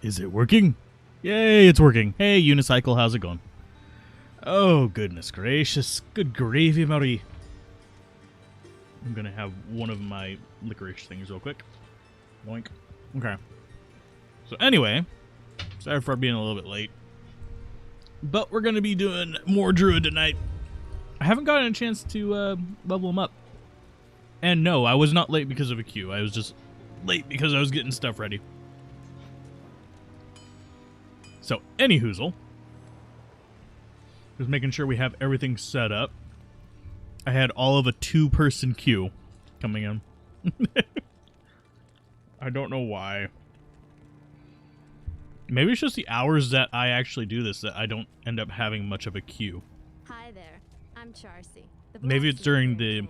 Is it working? Yay, it's working. Hey, Unicycle, how's it going? Oh, goodness gracious. Good gravy, Marie. I'm going to have one of my licorice things real quick. Boink. Okay. So anyway, sorry for being a little bit late. But we're going to be doing more Druid tonight. I haven't gotten a chance to level them up. And no, I was not late because of a queue. I was just late because I was getting stuff ready. So, anyhoozle. Just making sure we have everything set up. I had all of a 2-person queue coming in. I don't know why. Maybe it's just the hours that I actually do this that I don't end up having much of a queue. Hi there, I'm Charcy. Maybe it's during the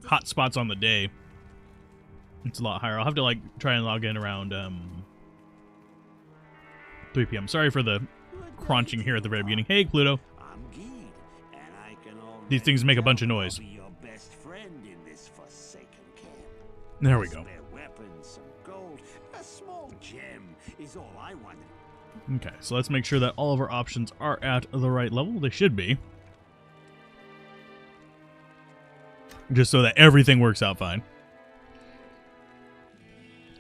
hot spots on the day. It's a lot higher. I'll have to try and log in around 3 p.m. Sorry for the crunching here at the very beginning. Hey, Pluto. These things make a bunch of noise. There we go. Okay, so let's make sure that all of our options are at the right level. They should be. Just so that everything works out fine.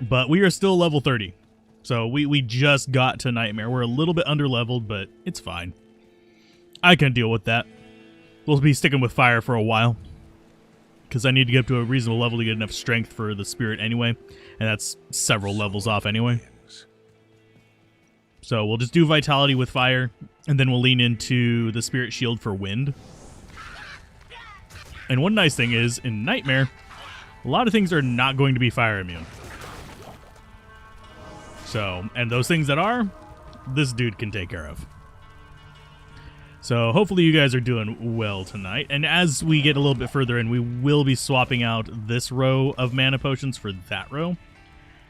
But we are still level 30. So we just got to Nightmare. We're a little bit under-leveled, but it's fine. I can deal with that. We'll be sticking with fire for a while. Because I need to get up to a reasonable level to get enough strength for the spirit anyway. And that's several levels off anyway. So we'll just do vitality with fire. And then we'll lean into the spirit shield for wind. And one nice thing is, in Nightmare, a lot of things are not going to be fire immune. So, and those things that are, this dude can take care of. So hopefully you guys are doing well tonight. And as we get a little bit further in, we will be swapping out this row of mana potions for that row.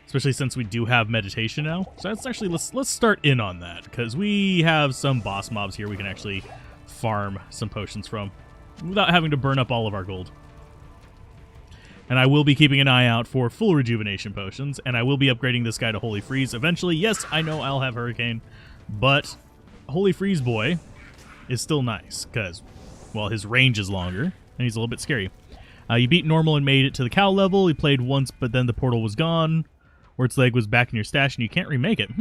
Especially since we do have meditation now. So that's actually, let's start in on that. Because we have some boss mobs here we can actually farm some potions from. Without having to burn up all of our gold. And I will be keeping an eye out for full rejuvenation potions. And I will be upgrading this guy to Holy Freeze eventually. Yes, I know I'll have Hurricane. But Holy Freeze boy is still nice. Because, well, his range is longer. And he's a little bit scary. You beat normal and made it to the cow level. You played once, but then the portal was gone. Wurt's leg was back in your stash and you can't remake it.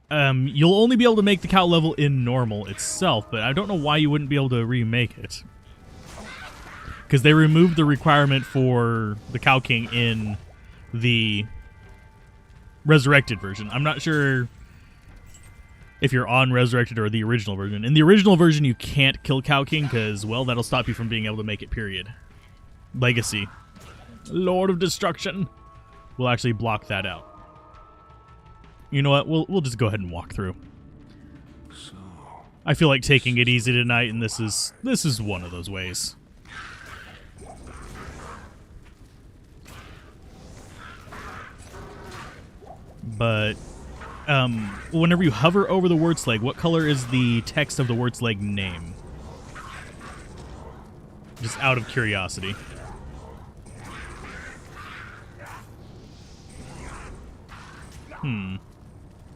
You'll only be able to make the cow level in normal itself, but I don't know why you wouldn't be able to remake it. Because they removed the requirement for the Cow King in the Resurrected version. I'm not sure if you're on Resurrected or the original version. In the original version, you can't kill Cow King because, well, that'll stop you from being able to make it, period. Legacy. Lord of Destruction will actually block that out. You know what? We'll just go ahead and walk through. I feel like taking it easy tonight, and this is one of those ways. But whenever you hover over the Wurt's leg, what color is the text of the Wurt's leg name? Just out of curiosity.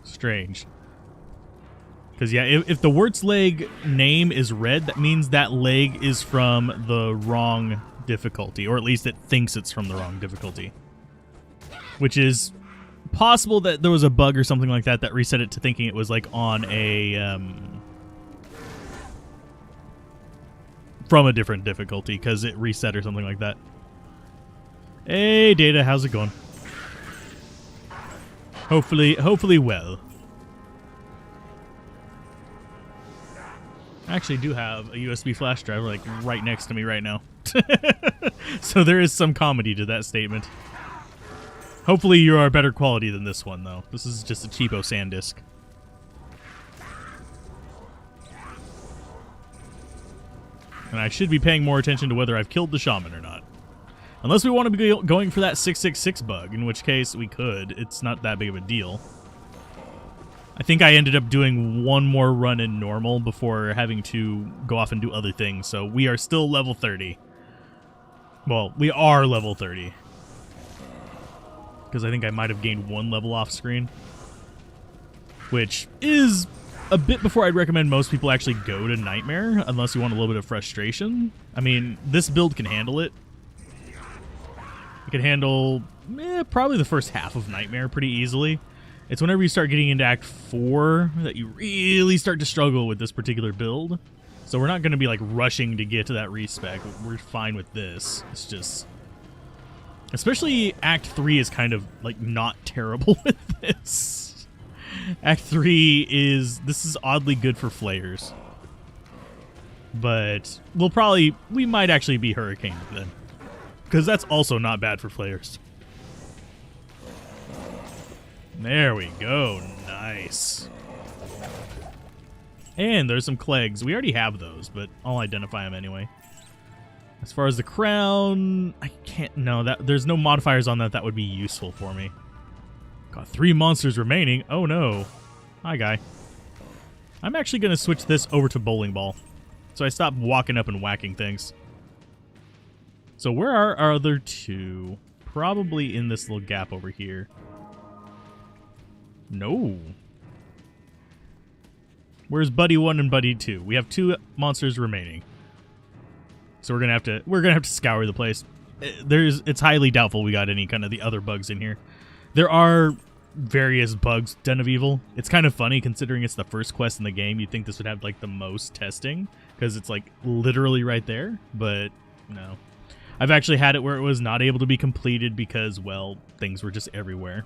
Strange. Because, yeah, if the Wurt's leg name is red, that means that leg is from the wrong difficulty. Or at least it thinks it's from the wrong difficulty. Which is possible that there was a bug or something like that that reset it to thinking it was, like, on a... from a different difficulty, because it reset or something like that. Hey, Data, how's it going? Hopefully well. I actually do have a USB flash drive like right next to me right now. So there is some comedy to that statement. Hopefully you are better quality than this one though. This is just a cheapo SanDisk. And I should be paying more attention to whether I've killed the shaman or not. Unless we want to be going for that 666 bug, in which case we could. It's not that big of a deal. I think I ended up doing one more run in normal before having to go off and do other things, so we are still level 30. Well, we are level 30. because I think I might have gained 1 level off screen, which is a bit before I'd recommend most people actually go to Nightmare, unless you want a little bit of frustration. I mean, this build can handle it. It can handle probably the first half of Nightmare pretty easily. It's whenever you start getting into Act 4 that you really start to struggle with this particular build. So we're not going to be like rushing to get to that respec. We're fine with this. It's just... Especially Act 3 is kind of like not terrible with this. Act 3 is... This is oddly good for flayers. But we might actually be Hurricane then. Because that's also not bad for flayers. There we go. Nice. And there's some Clegs. We already have those, but I'll identify them anyway. As far as the crown, I can't... No, there's no modifiers on that would be useful for me. Got 3 monsters remaining. Oh, no. Hi, guy. I'm actually going to switch this over to Bowling Ball. So I stop walking up and whacking things. So where are our other 2? Probably in this little gap over here. No. Where's Buddy 1 and Buddy 2? We have 2 monsters remaining. So we're gonna have to scour the place. It's highly doubtful we got any kind of the other bugs in here. There are various bugs, Den of Evil. It's kind of funny considering it's the first quest in the game. You'd think this would have like the most testing because it's like literally right there, but no. I've actually had it where it was not able to be completed because, well, things were just everywhere.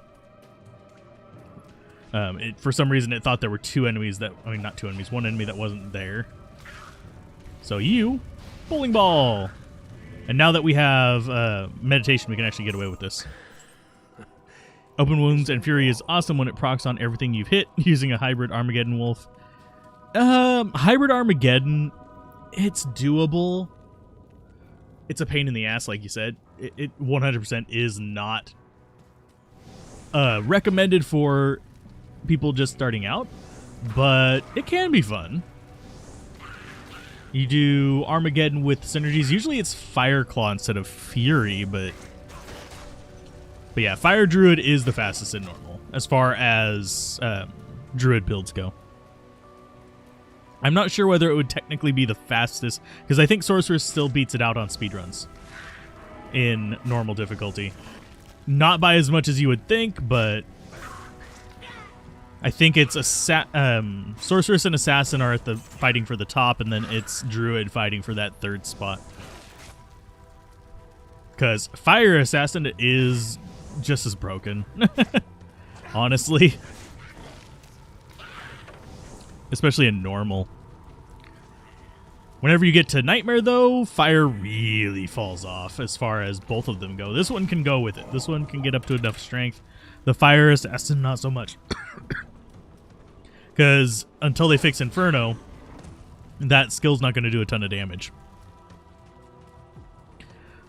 For some reason, it thought there were 2 enemies that... I mean, not 2 enemies. 1 enemy that wasn't there. So you... Bowling Ball! And now that we have meditation, we can actually get away with this. Open Wounds and Fury is awesome when it procs on everything you've hit using a Hybrid Armageddon Wolf. Hybrid Armageddon, it's doable. It's a pain in the ass, like you said. It 100% is not recommended for... people just starting out, but it can be fun. You do Armageddon with synergies. Usually it's Fire Claw instead of Fury, but yeah, Fire Druid is the fastest in normal as far as Druid builds go. I'm not sure whether it would technically be the fastest, because I think Sorceress still beats it out on speedruns in normal difficulty. Not by as much as you would think, but I think it's Sorceress and Assassin are at the fighting for the top, and then it's Druid fighting for that 3rd spot. Because Fire Assassin is just as broken, honestly. Especially in normal. Whenever you get to Nightmare, though, Fire really falls off as far as both of them go. This one can go with it. This one can get up to enough strength. The Fire Assassin, not so much. Because until they fix Inferno, that skill's not going to do a ton of damage.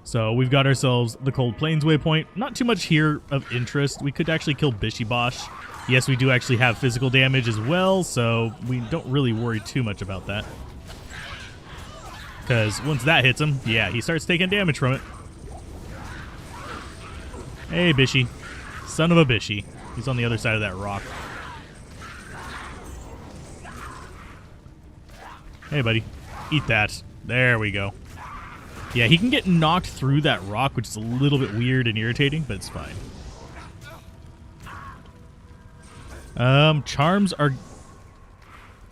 So we've got ourselves the Cold Plains waypoint. Not too much here of interest. We could actually kill Bishy Bosh. Yes, we do actually have physical damage as well, so we don't really worry too much about that. Because once that hits him, yeah, he starts taking damage from it. Hey, Bishy. Son of a Bishy. He's on the other side of that rock. Hey, buddy. Eat that. There we go. Yeah, he can get knocked through that rock, which is a little bit weird and irritating, but it's fine. Charms are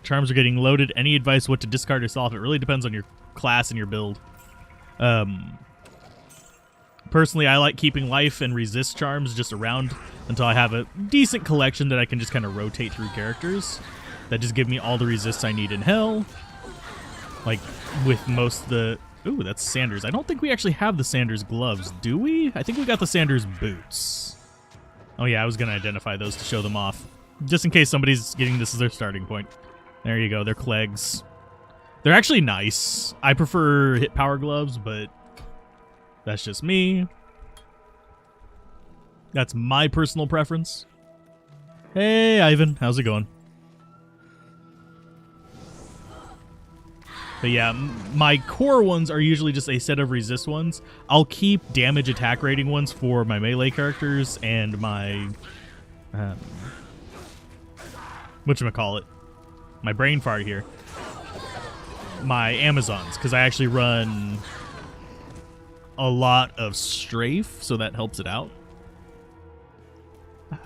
getting loaded. Any advice what to discard or solve? It really depends on your class and your build. Personally, I like keeping life and resist charms just around until I have a decent collection that I can just kind of rotate through characters that just give me all the resists I need in hell. Like with most of the... Ooh, that's Sanders. I don't think we actually have the Sanders gloves, do we? I think we got the Sanders boots. Oh yeah, I was going to identify those to show them off. Just in case somebody's getting this as their starting point. There you go, they're Clegs. They're actually nice. I prefer hit power gloves, but that's just me. That's my personal preference. Hey, Ivan, how's it going? But yeah, my core ones are usually just a set of resist ones. I'll keep damage attack rating ones for my melee characters and my whatchamacallit, my brain fart here, my Amazons, because I actually run a lot of strafe, so that helps it out.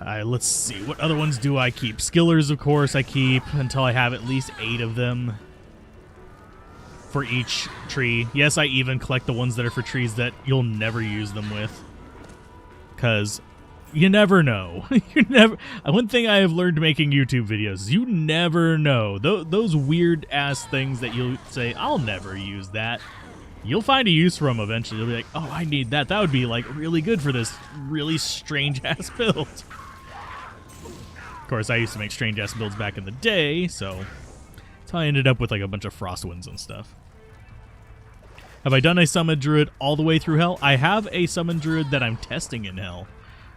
Let's see, what other ones do I keep? Skillers, of course, I keep until I have at least 8 of them for each tree. Yes, I even collect the ones that are for trees that you'll never use them with, because you never know. One thing I have learned making YouTube videos, you never know. Those weird ass things that you'll say, I'll never use that, you'll find a use for them eventually. You'll be like, oh, I need that. That would be like really good for this really strange ass build. Of course, I used to make strange ass builds back in the day, so that's how I ended up with like a bunch of Frostwinds and stuff. Have I done a Summon Druid all the way through Hell? I have a Summon Druid that I'm testing in Hell.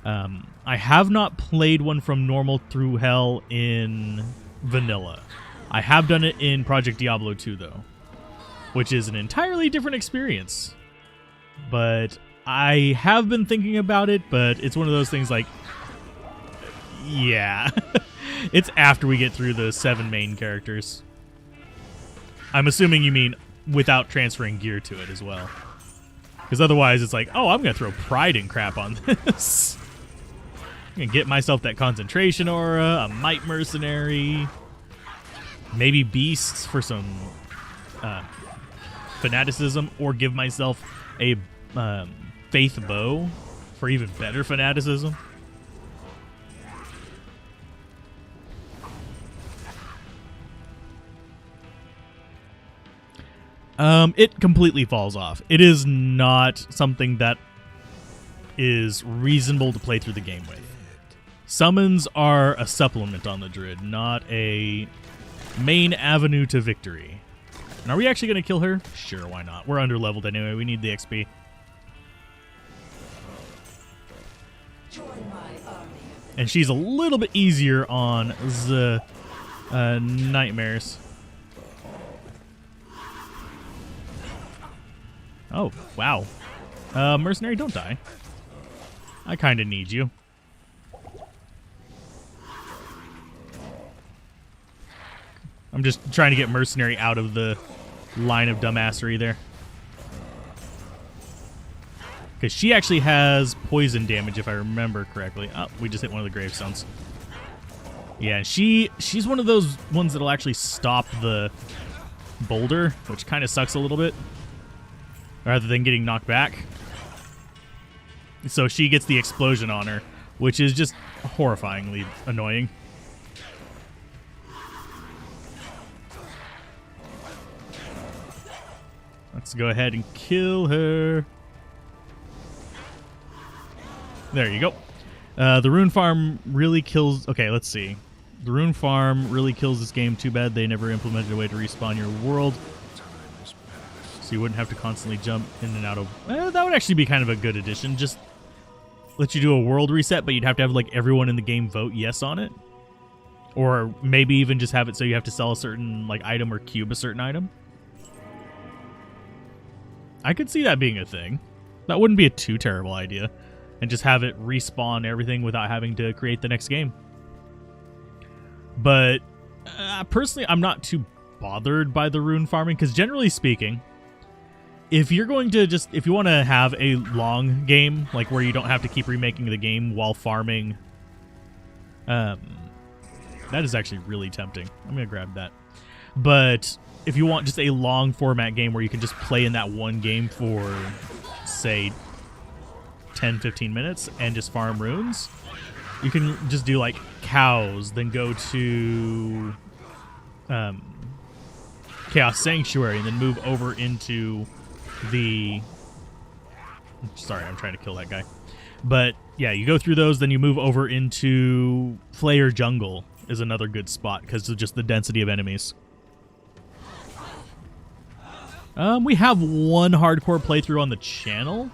I have not played one from normal through Hell in Vanilla. I have done it in Project Diablo 2, though, which is an entirely different experience. But I have been thinking about it, but it's one of those things like, yeah. It's after we get through the 7 main characters. I'm assuming you mean without transferring gear to it as well. Because otherwise it's like, oh, I'm going to throw pride and crap on this. I'm going to get myself that concentration aura, a might mercenary, maybe beasts for some fanaticism, or give myself a faith bow for even better fanaticism. It completely falls off. It is not something that is reasonable to play through the game with. Summons are a supplement on the Druid, not a main avenue to victory. And are we actually going to kill her? Sure, why not? We're under-leveled anyway. We need the XP. And she's a little bit easier on the nightmares. Oh, wow. Mercenary, don't die. I kind of need you. I'm just trying to get Mercenary out of the line of dumbassery there. Because she actually has poison damage, if I remember correctly. Oh, we just hit one of the gravestones. Yeah, and she's one of those ones that'll actually stop the boulder, which kind of sucks a little bit, rather than getting knocked back. So she gets the explosion on her, which is just horrifyingly annoying. Let's go ahead and kill her. There you go. The rune farm really kills... Okay, let's see. The rune farm really kills this game. Too bad they never implemented a way to respawn your world, so you wouldn't have to constantly jump in and out of... that would actually be kind of a good addition. Just let you do a world reset, but you'd have to have like everyone in the game vote yes on it. Or maybe even just have it so you have to sell a certain like item or cube a certain item. I could see that being a thing. That wouldn't be a too terrible idea. And just have it respawn everything without having to create the next game. But personally, I'm not too bothered by the rune farming, because generally speaking, if you're going to just, if you want to have a long game, like where you don't have to keep remaking the game while farming, that is actually really tempting. I'm going to grab that. But if you want just a long format game where you can just play in that one game for, say, 10-15 minutes and just farm runes, you can just do like cows, then go to Chaos Sanctuary, and then move over into the... Sorry, I'm trying to kill that guy. But yeah, you go through those, then you move over into Flayer Jungle is another good spot because of just the density of enemies. We have one hardcore playthrough on the channel.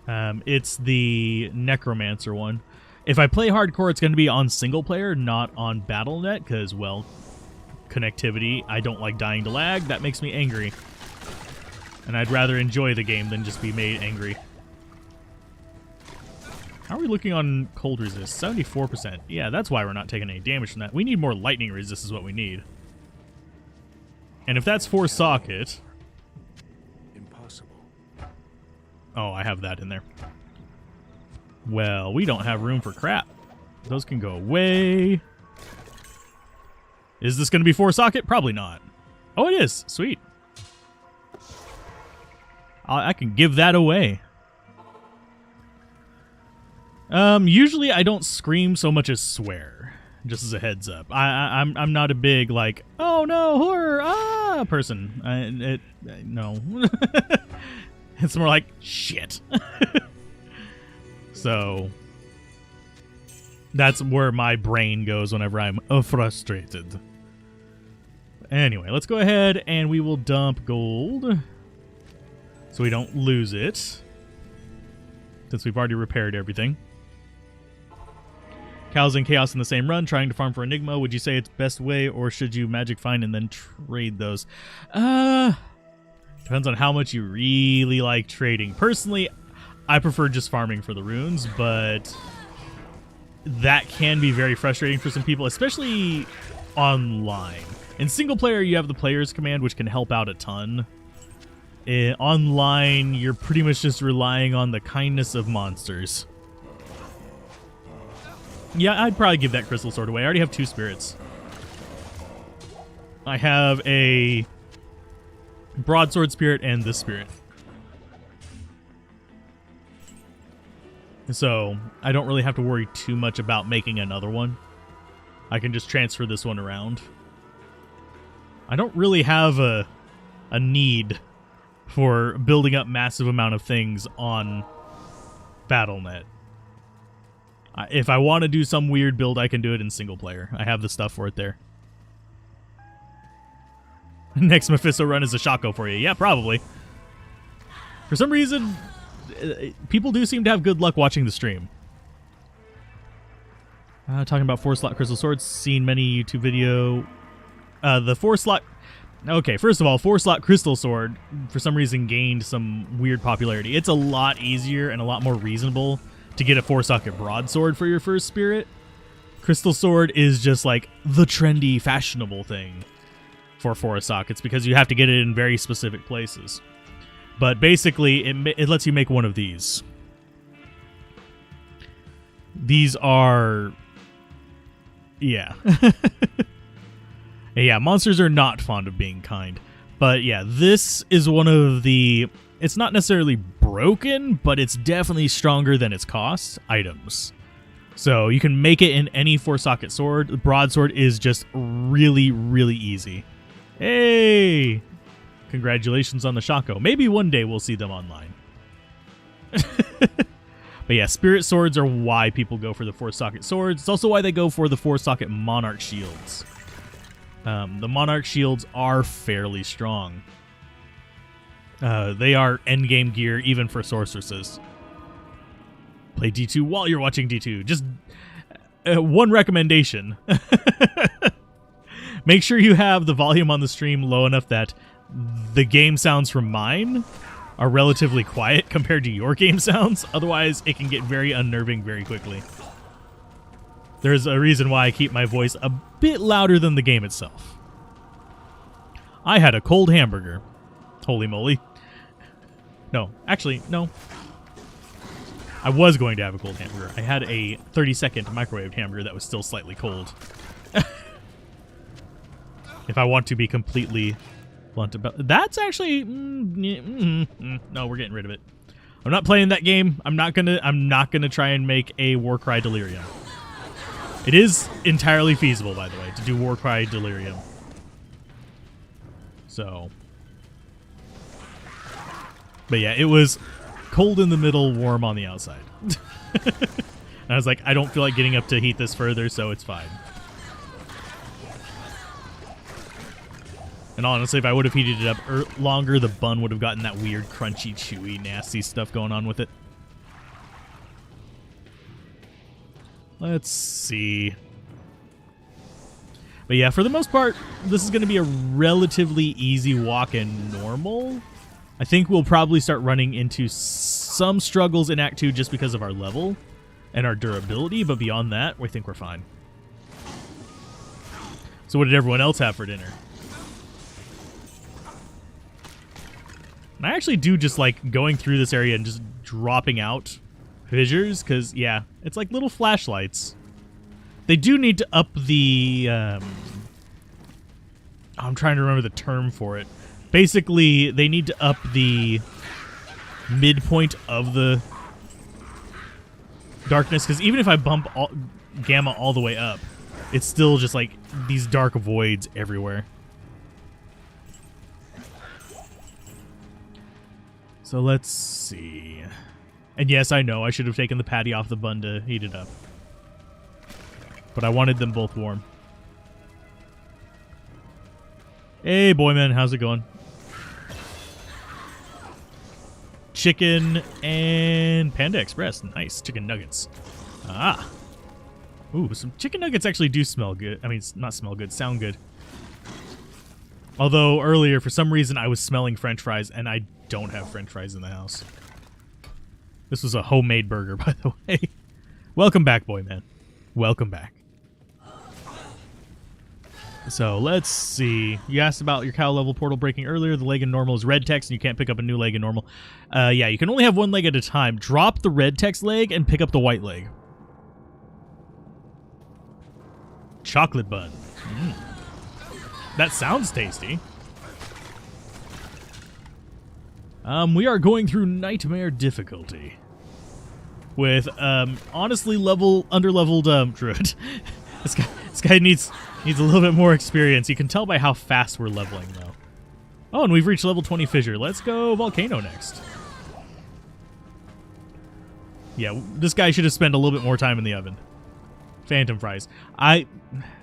It's the Necromancer one. If I play hardcore, it's going to be on single player, not on Battle.net, because, well, connectivity. I don't like dying to lag. That makes me angry. And I'd rather enjoy the game than just be made angry. How are we looking on cold resist? 74%. Yeah, that's why we're not taking any damage from that. We need more lightning resist is what we need. And if that's 4 socket... Impossible. Oh, I have that in there. Well, we don't have room for crap. Those can go away. Is this going to be 4 socket? Probably not. Oh, it is. Sweet. I can give that away. Usually I don't scream so much as swear. Just as a heads up. I'm not a big, like, oh no, horror, person. No. It's more like, shit. So, that's where my brain goes whenever I'm frustrated. Anyway, let's go ahead and we will dump gold. So we don't lose it. Since we've already repaired everything. Cows and Chaos in the same run, trying to farm for Enigma. Would you say it's best way, or should you magic find and then trade those? Depends on how much you really like trading. Personally, I prefer just farming for the runes, but that can be very frustrating for some people, especially online. In single player, you have the player's command, which can help out a ton. Online, you're pretty much just relying on the kindness of monsters. Yeah, I'd probably give that crystal sword away. I already have 2 spirits. I have a broadsword spirit and this spirit. So, I don't really have to worry too much about making another one. I can just transfer this one around. I don't really have a need for building up massive amount of things on BattleNet. If I want to do some weird build, I can do it in single player. I have the stuff for it there. Next Mephisto run is a Shaco for you. Yeah, probably. For some reason, people do seem to have good luck watching the stream. Talking about 4-slot crystal swords. Seen many YouTube video. The 4-slot... Okay, first of all, 4-slot crystal sword, for some reason, gained some weird popularity. It's a lot easier and a lot more reasonable to get a 4-socket broadsword for your first spirit. Crystal sword is just like the trendy, fashionable thing for 4 sockets because you have to get it in very specific places. But basically, it lets you make one of these. These are... Yeah. Yeah, monsters are not fond of being kind. But yeah, this is one of the... It's not necessarily broken, but it's definitely stronger than its cost items. So you can make it in any 4-socket sword. The broadsword is just really, really easy. Hey! Congratulations on the Shaco. Maybe one day we'll see them online. But yeah, spirit swords are why people go for the 4-socket swords. It's also why they go for the 4-socket monarch shields. The monarch shields are fairly strong. They are endgame gear, even for sorceresses. Play D2 while you're watching D2. Just one recommendation. Make sure you have the volume on the stream low enough that the game sounds from mine are relatively quiet compared to your game sounds. Otherwise, it can get very unnerving very quickly. There's a reason why I keep my voice a bit louder than the game itself. I had a cold hamburger. Holy moly. No, actually, no. I was going to have a cold hamburger. I had a 30-second microwaved hamburger that was still slightly cold. If I want to be completely blunt about... That's actually... no, we're getting rid of it. I'm not playing that game. I'm not gonna try and make a Warcry Delirium. It is entirely feasible, by the way, to do Warcry Delirium. So... But yeah, it was cold in the middle, warm on the outside. And I was like, I don't feel like getting up to heat this further, so it's fine. And honestly, if I would have heated it up longer, the bun would have gotten that weird, crunchy, chewy, nasty stuff going on with it. Let's see. But yeah, for the most part, this is going to be a relatively easy walk in normal. I think we'll probably start running into some struggles in Act 2 just because of our level and our durability, but beyond that, we think we're fine. So what did everyone else have for dinner? And I actually do just like going through this area and just dropping out fissures, because, yeah, it's like little flashlights. They do need to up the... I'm trying to remember the term for it. Basically, they need to up the midpoint of the darkness, because even if I bump gamma all the way up, it's still just like these dark voids everywhere. So let's see. And yes, I know I should have taken the patty off the bun to heat it up, but I wanted them both warm. Hey, Boyman, how's it going? Chicken and Panda Express. Nice. Chicken nuggets. Ah. Ooh, some chicken nuggets actually do smell good. I mean, not smell good, sound good. Although earlier, for some reason, I was smelling French fries, and I don't have French fries in the house. This was a homemade burger, by the way. Welcome back, Boyman. Welcome back. So let's see. You asked about your cow level portal breaking earlier. The leg in normal is red text, and you can't pick up a new leg in normal. Yeah, you can only have one leg at a time. Drop the red text leg and pick up the white leg. Chocolate bun. That sounds tasty. We are going through nightmare difficulty with honestly underleveled Druid. This guy needs a little bit more experience. You can tell by how fast we're leveling, though. Oh, and we've reached level 20 fissure. Let's go Volcano next. Yeah, this guy should have spent a little bit more time in the oven. Phantom fries.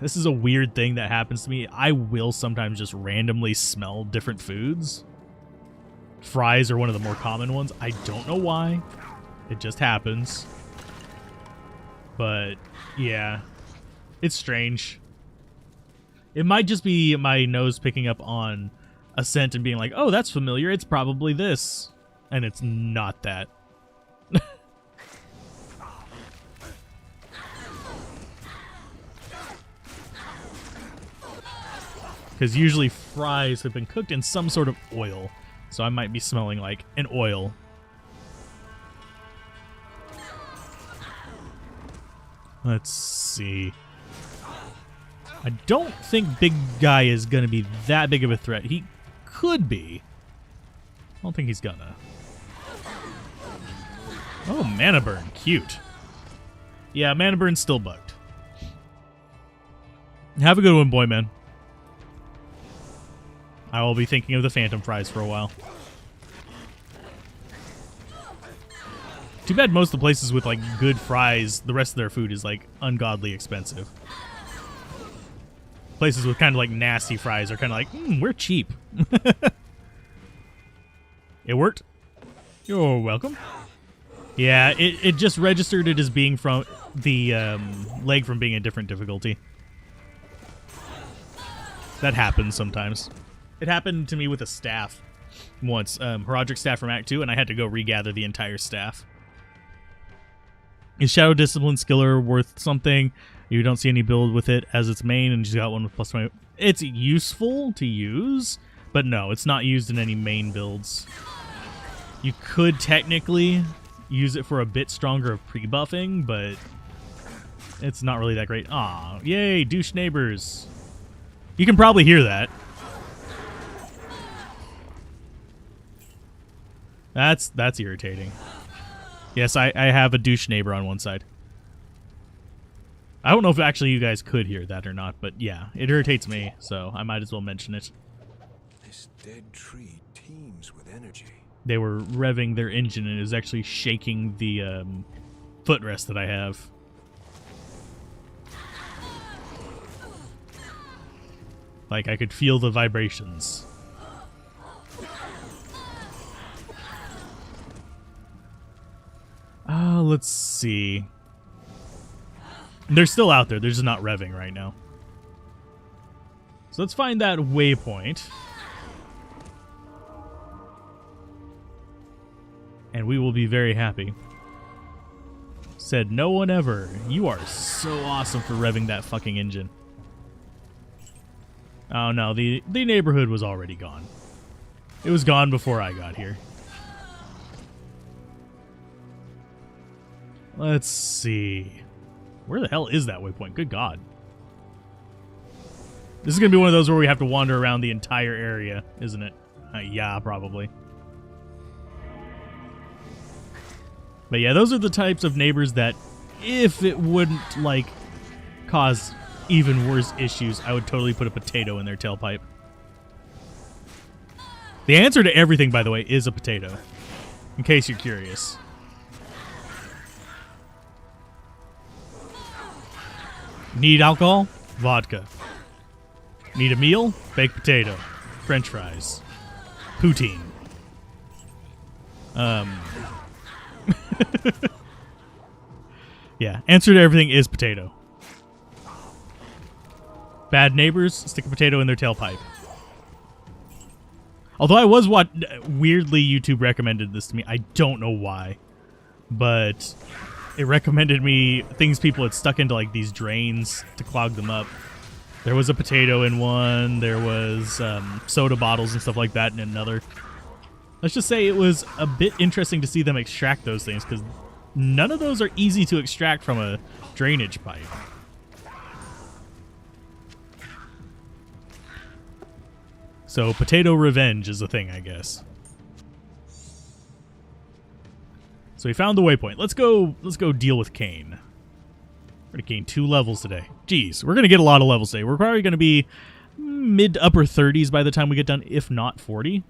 This is a weird thing that happens to me. I will sometimes just randomly smell different foods. Fries are one of the more common ones. I don't know why. It just happens. But, yeah. It's strange. It might just be my nose picking up on a scent and being like, oh, that's familiar. It's probably this. And it's not that. Because usually fries have been cooked in some sort of oil. So I might be smelling like an oil. Let's see. I don't think Big Guy is going to be that big of a threat. He could be. I don't think he's gonna. Oh, Mana Burn. Cute. Yeah, Mana Burn's still bugged. Have a good one, boy, man. I will be thinking of the Phantom Fries for a while. Too bad most of the places with, like, good fries, the rest of their food is, like, ungodly expensive. Places with kind of, like, nasty fries are kind of like, we're cheap. It worked. You're welcome. Yeah, it just registered it as being from the leg from being a different difficulty. That happens sometimes. It happened to me with a staff once. Herodic staff from Act 2, and I had to go regather the entire staff. Is Shadow Discipline Skiller worth something? You don't see any build with it as its main, and she's got one with plus 20. It's useful to use, but no, it's not used in any main builds. You could technically use it for a bit stronger of pre-buffing, but it's not really that great. Aw, yay, douche neighbors. You can probably hear that. That's irritating. Yes, I have a douche neighbor on one side. I don't know if actually you guys could hear that or not, but yeah, it irritates me, so I might as well mention it. This dead tree teems with energy. They were revving their engine, and it was actually shaking the footrest that I have. Like, I could feel the vibrations. Let's see. They're still out there. They're just not revving right now. So let's find that waypoint. And we will be very happy. Said no one ever. You are so awesome for revving that fucking engine. Oh no, the neighborhood was already gone. It was gone before I got here. Let's see. Where the hell is that waypoint? Good God. This is going to be one of those where we have to wander around the entire area, isn't it? Yeah, probably. But yeah, those are the types of neighbors that, if it wouldn't, like, cause even worse issues, I would totally put a potato in their tailpipe. The answer to everything, by the way, is a potato. In case you're curious. Need alcohol? Vodka. Need a meal? Baked potato. French fries. Poutine. Yeah, answer to everything is potato. Bad neighbors, stick a potato in their tailpipe. Although I was weirdly YouTube recommended this to me. I don't know why. But it recommended me things people had stuck into like these drains to clog them up. There was a potato in one. There was soda bottles and stuff like that in another. Let's just say it was a bit interesting to see them extract those things, because none of those are easy to extract from a drainage pipe. So potato revenge is a thing, I guess. So we found the waypoint. Let's go deal with Kane. We're gonna gain 2 levels today. Jeez, we're gonna get a lot of levels today. We're probably gonna be mid to upper 30s by the time we get done, if not 40.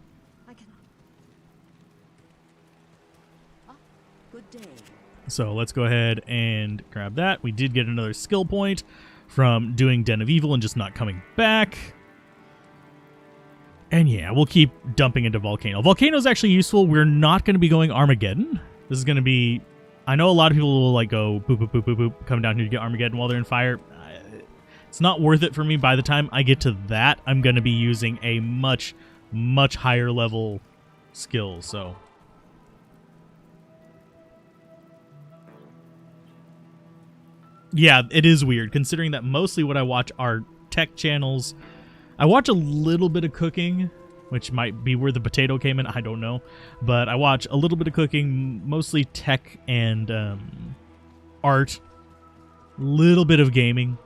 So let's go ahead and grab that. We did get another skill point from doing Den of Evil and just not coming back. And yeah, we'll keep dumping into Volcano. Volcano is actually useful. We're not going to be going Armageddon. This is going to be... I know a lot of people will like go boop, boop, boop, boop, boop, come down here to get Armageddon while they're in fire. It's not worth it for me. By the time I get to that, I'm going to be using a much, much higher level skill, so... Yeah, it is weird, considering that mostly what I watch are tech channels. I watch a little bit of cooking, which might be where the potato came in, I don't know. But I watch a little bit of cooking, mostly tech and art, little bit of gaming.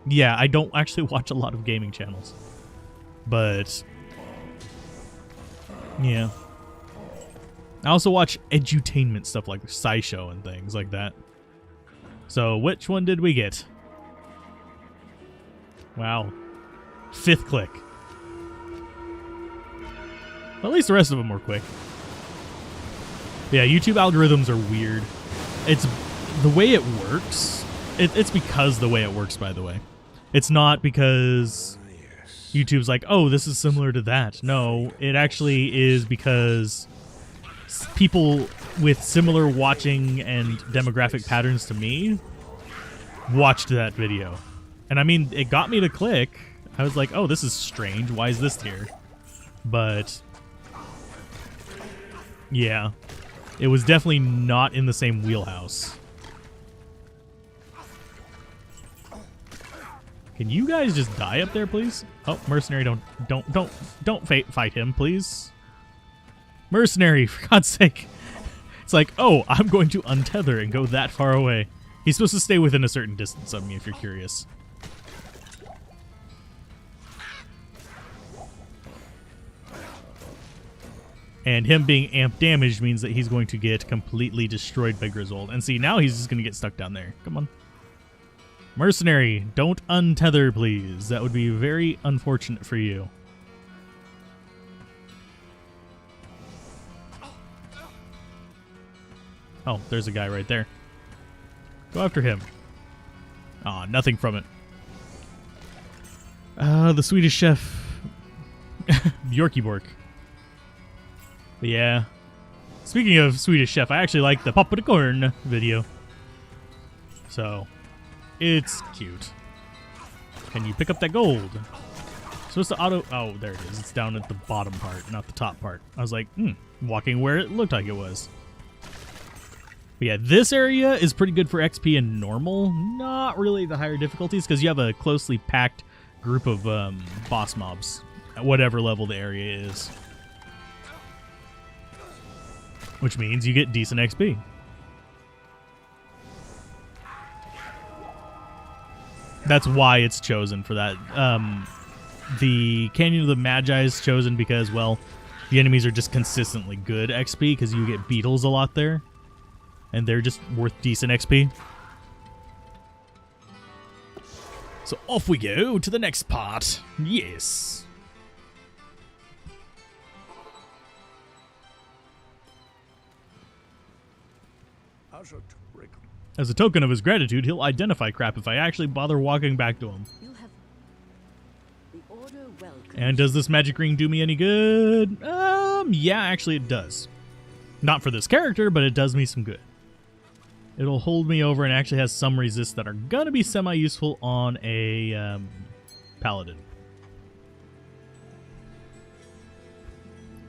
Yeah, I don't actually watch a lot of gaming channels. But, yeah. I also watch edutainment stuff like SciShow and things like that. So, which one did we get? Wow. 5th click. Well, at least the rest of them were quick. Yeah, YouTube algorithms are weird. It's the way it works. It's because the way it works, by the way. It's not because YouTube's like, oh, this is similar to that. No, it actually is because people with similar watching and demographic patterns to me watched that video. And I mean, it got me to click. I was like, oh, this is strange. Why is this here? But yeah, it was definitely not in the same wheelhouse. Can you guys just die up there, please? Oh, mercenary, don't fight him, please. Mercenary, for God's sake. It's like, oh, I'm going to untether and go that far away. He's supposed to stay within a certain distance of me, if you're curious. And him being amp damaged means that he's going to get completely destroyed by Grizzled. And see, now he's just going to get stuck down there. Come on. Mercenary, don't untether, please. That would be very unfortunate for you. Oh, there's a guy right there. Go after him. Aw, nothing from it. The Swedish chef. Bjorky Bork. But yeah. Speaking of Swedish chef, I actually like the popcorn video. So, it's cute. Can you pick up that gold? So supposed to auto... Oh, there it is. It's down at the bottom part, not the top part. I was like, walking where it looked like it was. But yeah, this area is pretty good for XP in normal. Not really the higher difficulties, because you have a closely packed group of boss mobs at whatever level the area is. Which means you get decent XP. That's why it's chosen for that. The Canyon of the Magi is chosen because, well, the enemies are just consistently good XP because you get beetles a lot there. And they're just worth decent XP. So off we go to the next part. Yes. As a token of his gratitude, he'll identify crap if I actually bother walking back to him. And does this magic ring do me any good? Yeah, actually it does. Not for this character, but it does me some good. It'll hold me over and actually has some resists that are gonna be semi-useful on a paladin.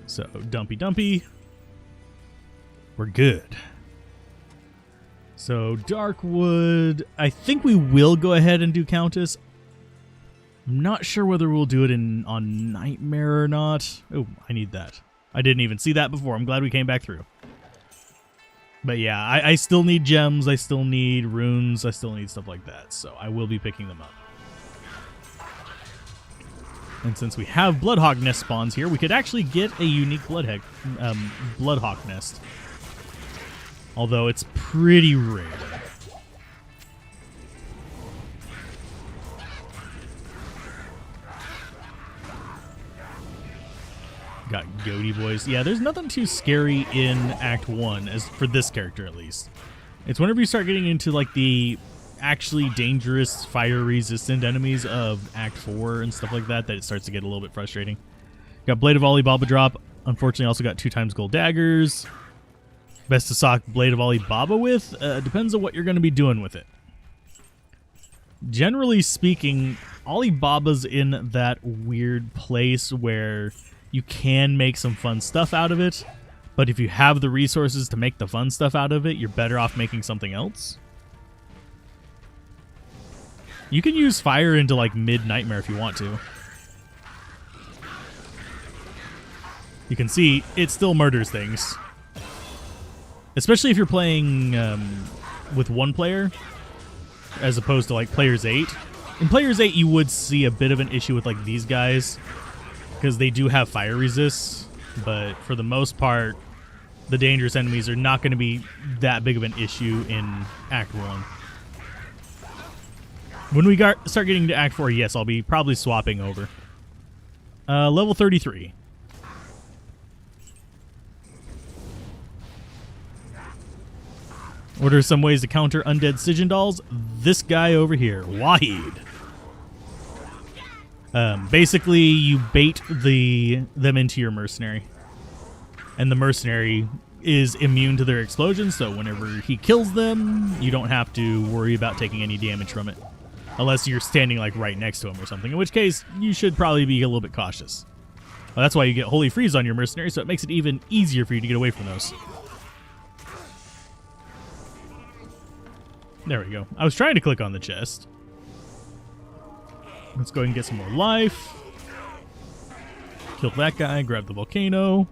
So, dumpy. We're good. So, Darkwood, I think we will go ahead and do Countess. I'm not sure whether we'll do it on Nightmare or not. Oh, I need that. I didn't even see that before. I'm glad we came back through. But yeah, I still need gems. I still need runes. I still need stuff like that. So I will be picking them up. And since we have Bloodhawk nest spawns here, we could actually get a unique Bloodhawk nest. Although it's pretty rare. Got goatee boys. Yeah, there's nothing too scary in Act 1, as for this character at least. It's whenever you start getting into like the actually dangerous fire-resistant enemies of Act 4 and stuff like that that it starts to get a little bit frustrating. Got Blade of Ali Baba drop. Unfortunately, also got 2x gold daggers. Best to sock Blade of Ali Baba with? Depends on what you're going to be doing with it. Generally speaking, Ali Baba's in that weird place where you can make some fun stuff out of it, but if you have the resources to make the fun stuff out of it, you're better off making something else. You can use fire into like mid-nightmare if you want to. You can see it still murders things. Especially if you're playing with one player as opposed to like Players 8. In Players 8 you would see a bit of an issue with like these guys, because they do have fire resists, but for the most part, the dangerous enemies are not going to be that big of an issue in Act 1. When we start getting to Act 4, yes, I'll be probably swapping over. Level 33. What are some ways to counter undead Sigindals? This guy over here, Wahid. Basically, you bait them into your mercenary. And the mercenary is immune to their explosions, so whenever he kills them, you don't have to worry about taking any damage from it. Unless you're standing like right next to him or something, in which case, you should probably be a little bit cautious. Well, that's why you get Holy Freeze on your mercenary, so it makes it even easier for you to get away from those. There we go. I was trying to click on the chest. Let's go ahead and get some more life. Kill that guy, grab the volcano.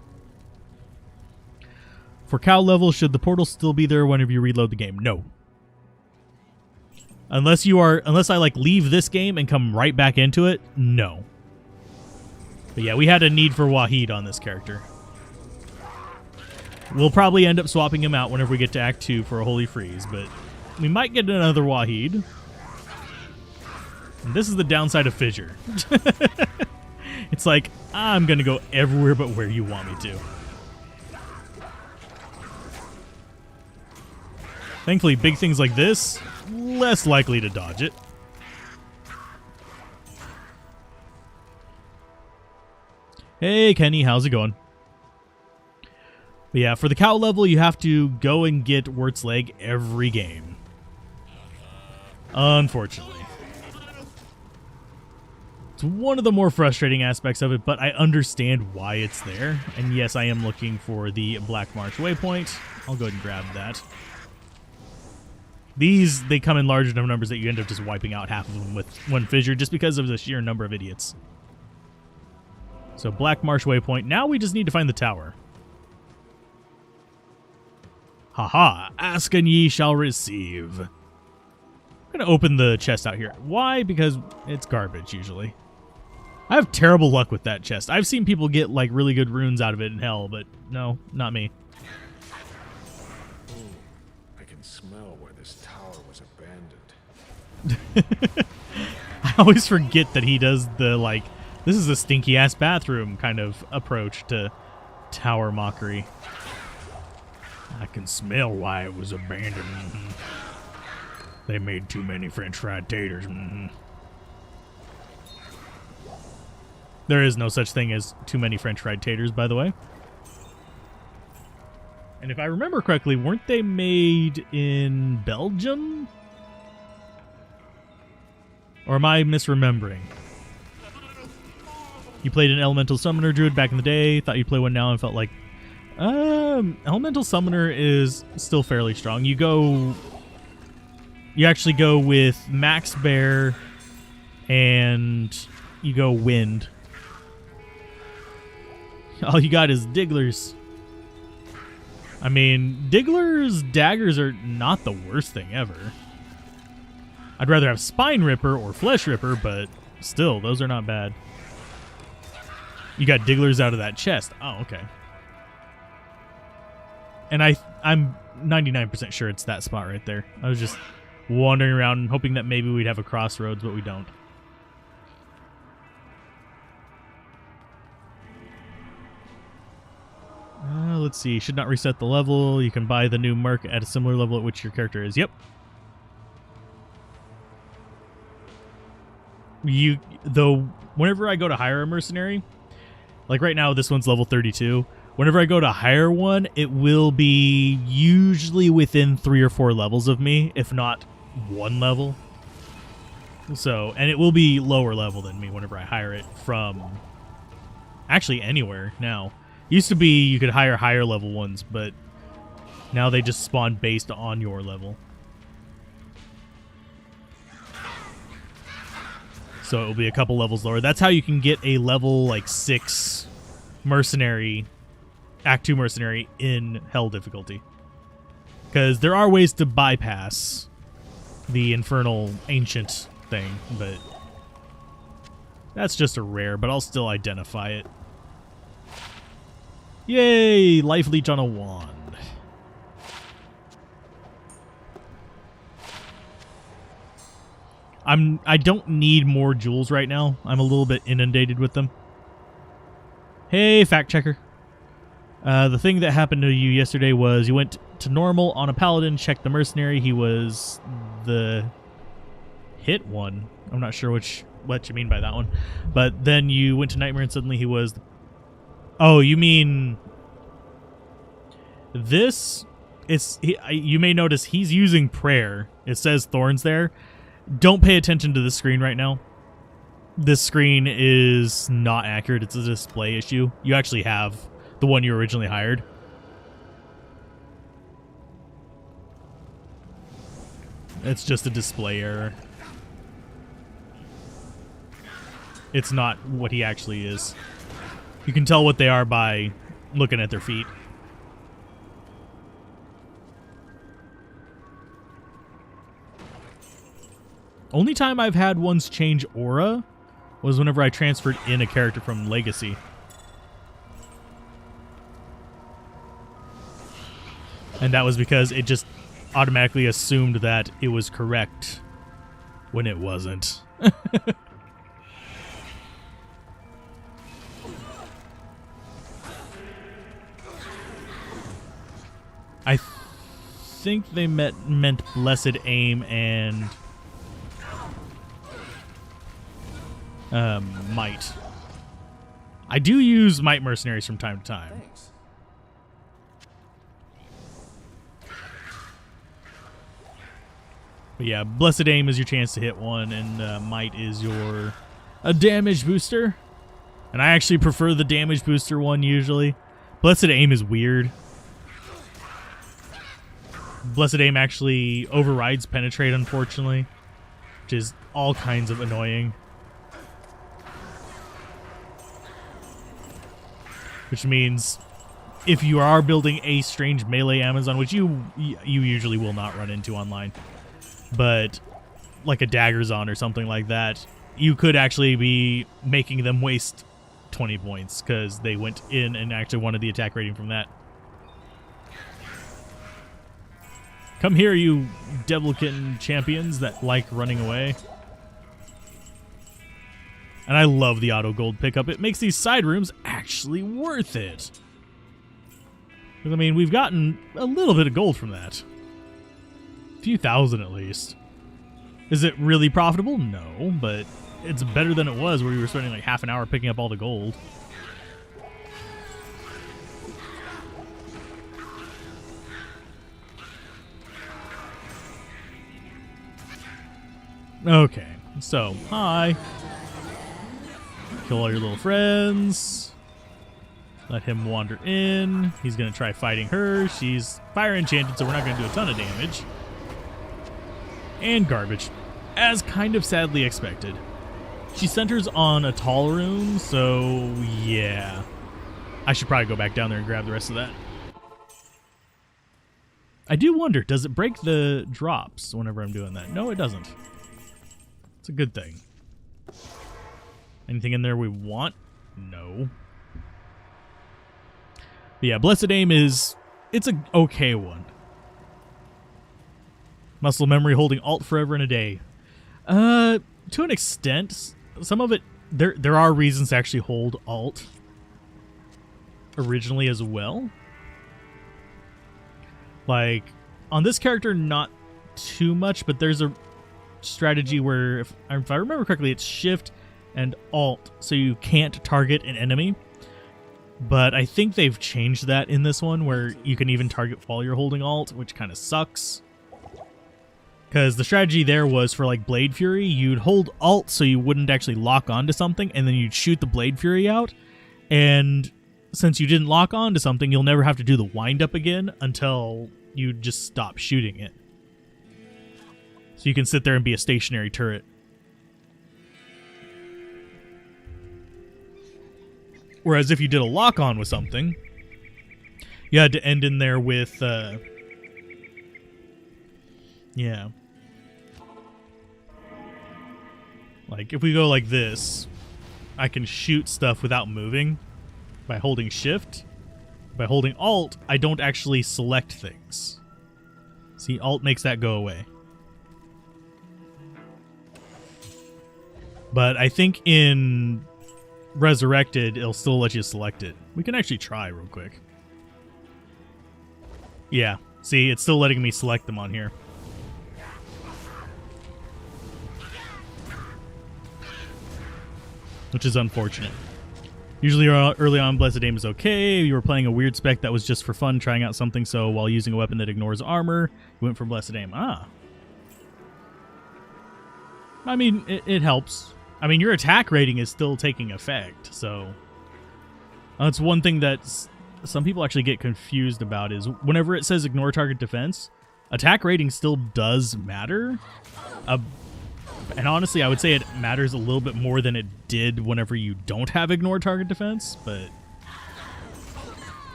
For cow level, should the portal still be there whenever you reload the game? No. Unless I like leave this game and come right back into it, no. But yeah, we had a need for Wahid on this character. We'll probably end up swapping him out whenever we get to Act 2 for a Holy Freeze, but we might get another Wahid. And this is the downside of Fissure. It's like, I'm going to go everywhere but where you want me to. Thankfully, big things like this, less likely to dodge it. Hey, Kenny, how's it going? But yeah, for the cow level, you have to go and get Wirt's Leg every game. Unfortunately. It's one of the more frustrating aspects of it, but I understand why it's there. And yes, I am looking for the Black Marsh waypoint. I'll go ahead and grab that. These, they come in large enough numbers that you end up just wiping out half of them with one fissure just because of the sheer number of idiots. So Black Marsh waypoint. Now we just need to find the tower. Haha, ask and ye shall receive. I'm going to open the chest out here. Why? Because it's garbage usually. I have terrible luck with that chest. I've seen people get like really good runes out of it in hell, but no, not me. I can smell where this tower was abandoned. I always forget that he does the like, this is a stinky ass bathroom kind of approach to tower mockery. I can smell why it was abandoned. They made too many French fried taters. There is no such thing as too many French fried taters, by the way. And if I remember correctly, weren't they made in Belgium? Or am I misremembering? You played an Elemental Summoner Druid back in the day, thought you'd play one now and felt like, Elemental Summoner is still fairly strong. You actually go with Max Bear and you go Wind. All you got is Digglers. I mean, Diggler's daggers are not the worst thing ever. I'd rather have Spine Ripper or Flesh Ripper, but still, those are not bad. You got Digglers out of that chest. Oh, okay. And I'm 99% sure it's that spot right there. I was just wandering around hoping that maybe we'd have a crossroads, but we don't. Let's see. Should not reset the level. You can buy the new Merc at a similar level at which your character is. Yep. Whenever I go to hire a mercenary, like right now this one's level 32. Whenever I go to hire one, it will be usually within 3 or 4 levels of me, if not 1 level. So, and it will be lower level than me whenever I hire it from actually anywhere now. Used to be you could hire higher level ones, but now they just spawn based on your level. So it will be a couple levels lower. That's how you can get a level like 6 mercenary, Act 2 mercenary in hell difficulty. Because there are ways to bypass the infernal ancient thing, but that's just a rare, but I'll still identify it. Yay! Life leech on a wand. I don't need more jewels right now. I'm a little bit inundated with them. Hey, fact checker. The thing that happened to you yesterday was you went to normal on a paladin, checked the mercenary. He was the hit one. I'm not sure what you mean by that one. But then you went to nightmare and suddenly he was... Oh, you mean this? You may notice he's using prayer. It says thorns there. Don't pay attention to the screen right now. This screen is not accurate. It's a display issue. You actually have the one you originally hired. It's just a display error. It's not what he actually is. You can tell what they are by looking at their feet. Only time I've had ones change aura was whenever I transferred in a character from Legacy. And that was because it just automatically assumed that it was correct when it wasn't. I think they meant Blessed Aim and Might. I do use Might Mercenaries from time to time. Thanks. But yeah, Blessed Aim is your chance to hit one, and Might is your a damage booster. And I actually prefer the damage booster one usually. Blessed Aim is weird. Blessed Aim actually overrides Penetrate, unfortunately, which is all kinds of annoying. Which means if you are building a strange melee Amazon, which you usually will not run into online, but like a Daggerzon or something like that, you could actually be making them waste 20 points because they went in and actually wanted the attack rating from that. Come here, you Devil-Kitten champions that like running away. And I love the auto gold pickup. It makes these side rooms actually worth it. Because, I mean, we've gotten a little bit of gold from that. A few thousand at least. Is it really profitable? No, but it's better than it was where we were spending like half an hour picking up all the gold. Okay, so, hi. Kill all your little friends. Let him wander in. He's going to try fighting her. She's fire enchanted, so we're not going to do a ton of damage. And garbage, as kind of sadly expected. She centers on a tall room, so yeah. I should probably go back down there and grab the rest of that. I do wonder, does it break the drops whenever I'm doing that? No, it doesn't. It's a good thing. Anything in there we want? No. But yeah, Blessed Aim it's an okay one. Muscle memory holding alt forever and a day. To an extent, some of it, there are reasons to actually hold alt originally as well. Like, on this character, not too much, but there's a strategy where, if I remember correctly, it's shift and alt, so you can't target an enemy. But I think they've changed that in this one, where you can even target while you're holding alt, which kind of sucks. Because the strategy there was for, like, Blade Fury, you'd hold alt so you wouldn't actually lock onto something, and then you'd shoot the Blade Fury out. And since you didn't lock onto something, you'll never have to do the wind-up again until you just stop shooting it. So you can sit there and be a stationary turret. Whereas if you did a lock-on with something, you had to end in there with, yeah. Like, if we go like this, I can shoot stuff without moving by holding shift. By holding alt, I don't actually select things. See, alt makes that go away. But I think in Resurrected, it'll still let you select it. We can actually try real quick. Yeah, see, it's still letting me select them on here. Which is unfortunate. Usually early on, Blessed Aim is okay. You were playing a weird spec that was just for fun, trying out something, so while using a weapon that ignores armor, you went for Blessed Aim. Ah. I mean, it helps. I mean, your attack rating is still taking effect, so that's one thing that some people actually get confused about is whenever it says ignore target defense, attack rating still does matter. And honestly, I would say it matters a little bit more than it did whenever you don't have ignore target defense, but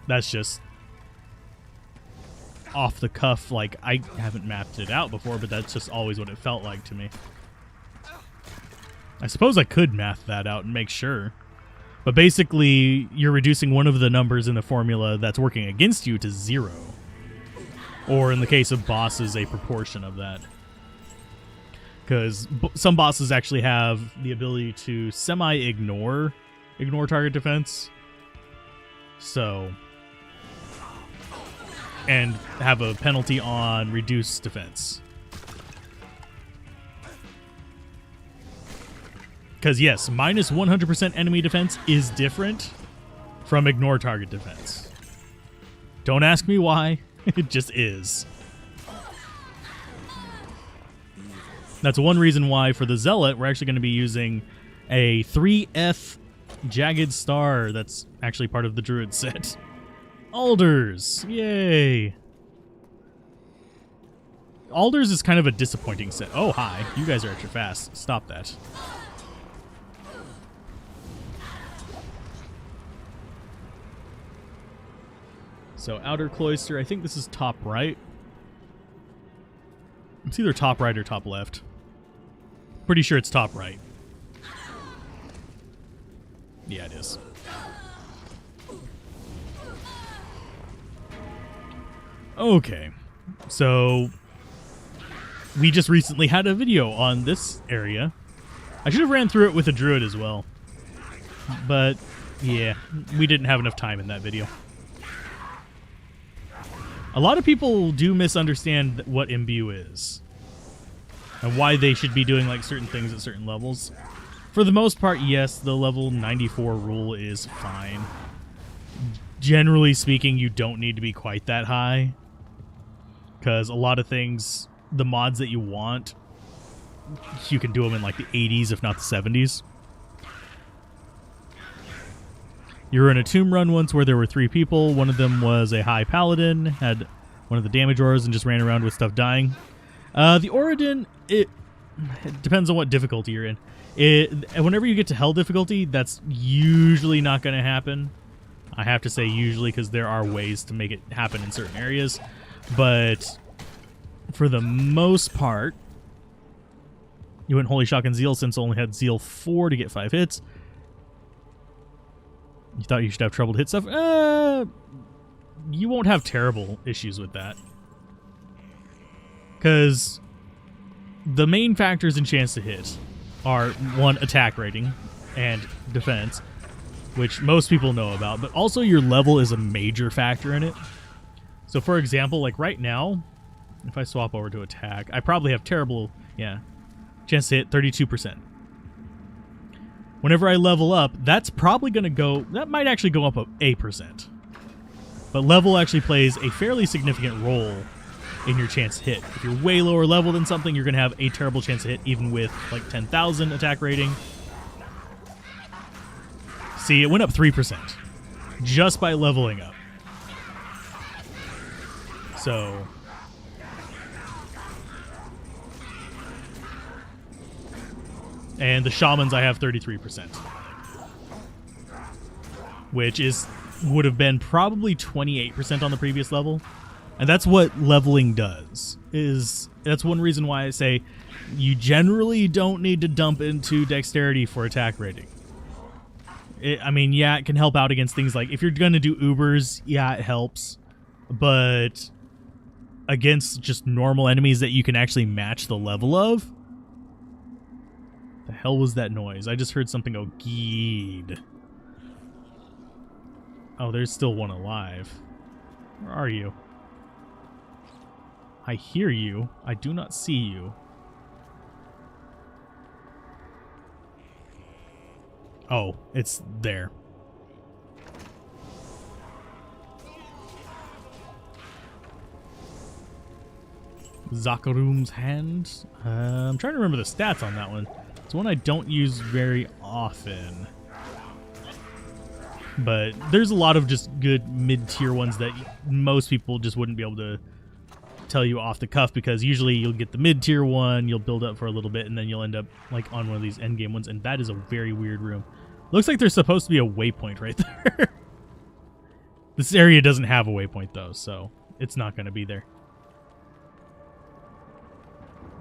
that's just off the cuff. Like, I haven't mapped it out before, but that's just always what it felt like to me. I suppose I could math that out and make sure. But basically, you're reducing one of the numbers in the formula that's working against you to 0. Or in the case of bosses, a proportion of that. Because some bosses actually have the ability to semi-ignore target defense. So, and have a penalty on reduced defense. Because yes, minus 100% enemy defense is different from ignore target defense. Don't ask me why, it just is. That's one reason why for the Zealot, we're actually going to be using a 3F Jagged Star that's actually part of the Druid set. Alders! Yay! Alders is kind of a disappointing set. Oh, hi. You guys are extra fast. Stop that. So, Outer Cloister. I think this is top right. It's either top right or top left. Pretty sure it's top right. Yeah, it is. Okay. So, we just recently had a video on this area. I should have ran through it with a Druid as well. But, yeah, we didn't have enough time in that video. A lot of people do misunderstand what Imbue is. And why they should be doing like certain things at certain levels. For the most part, yes, the level 94 rule is fine. Generally speaking, you don't need to be quite that high. Because a lot of things, the mods that you want, you can do them in like the 80s, if not the 70s. You were in a tomb run once where there were 3 people. One of them was a high paladin, had one of the damage auras, and just ran around with stuff dying. The Oradin, it depends on what difficulty you're in. Whenever you get to hell difficulty, that's usually not going to happen. I have to say usually because there are ways to make it happen in certain areas. But for the most part, you went Holy Shock and Zeal since it only had Zeal 4 to get 5 hits. You thought you should have trouble to hit stuff? You won't have terrible issues with that. Because the main factors in chance to hit are, 1, attack rating and defense, which most people know about, but also your level is a major factor in it. So for example, like right now, if I swap over to attack, I probably have terrible, chance to hit 32%. Whenever I level up, that's probably going to go, that might actually go up a percent. But level actually plays a fairly significant role in your chance to hit. If you're way lower level than something, you're going to have a terrible chance to hit, even with like 10,000 attack rating. See, it went up 3% just by leveling up. So, and the shamans I have 33%, which would have been probably 28% on the previous level. And that's what leveling does. That's one reason why I say you generally don't need to dump into dexterity for attack rating. I mean, yeah, it can help out against things like if you're going to do Ubers, yeah, it helps. But against just normal enemies that you can actually match the level of, the hell was that noise? I just heard something go geed. Oh, there's still one alive. Where are you? I hear you. I do not see you. Oh, it's there. Zakarum's Hand. I'm trying to remember the stats on that one. It's one I don't use very often. But there's a lot of just good mid-tier ones that most people just wouldn't be able to tell you off the cuff, because usually you'll get the mid-tier one, you'll build up for a little bit, and then you'll end up like on one of these endgame ones, and that is a very weird room. Looks like there's supposed to be a waypoint right there. This area doesn't have a waypoint though, so it's not going to be there.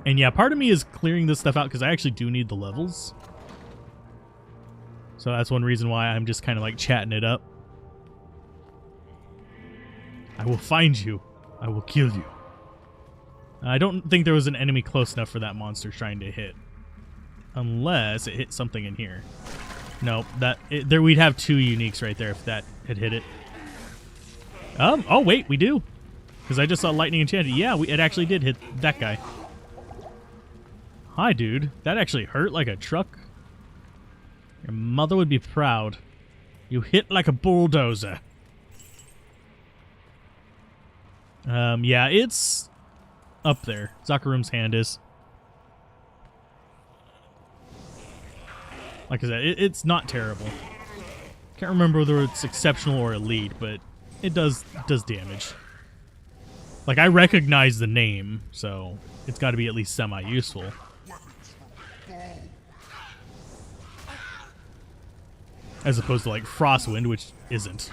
And yeah, part of me is clearing this stuff out because I actually do need the levels. So that's one reason why I'm just kind of like chatting it up. I will find you. I will kill you. I don't think there was an enemy close enough for that monster trying to hit. Unless it hit something in here. Nope. There we'd have 2 uniques right there if that had hit it. Oh wait, we do. Because I just saw lightning enchanted. Yeah, it actually did hit that guy. Hi, dude. That actually hurt like a truck. Your mother would be proud. You hit like a bulldozer. Yeah, it's up there. Zakarum's Hand is. Like I said, it's not terrible. Can't remember whether it's exceptional or elite, but it does damage. Like, I recognize the name, so it's got to be at least semi-useful. As opposed to, like, Frostwind, which isn't.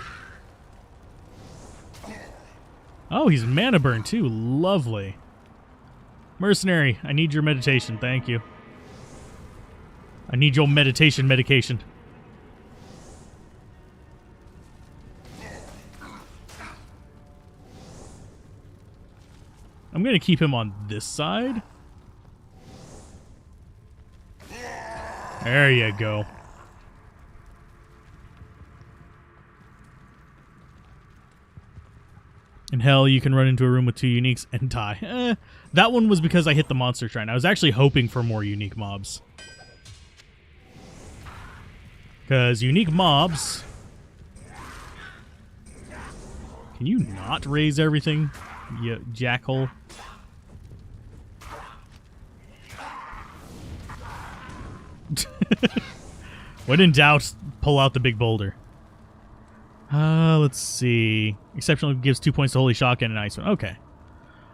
Oh, he's mana burn, too. Lovely. Mercenary, I need your meditation. Thank you. I need your meditation medication. I'm going to keep him on this side. There you go. In hell, you can run into a room with 2 uniques and die. That one was because I hit the monster shrine. I was actually hoping for more unique mobs. Because unique mobs... Can you not raise everything, you jackhole? When in doubt, pull out the big boulder. Let's see. Exceptional gives 2 points to Holy Shotgun and Ice One. Okay.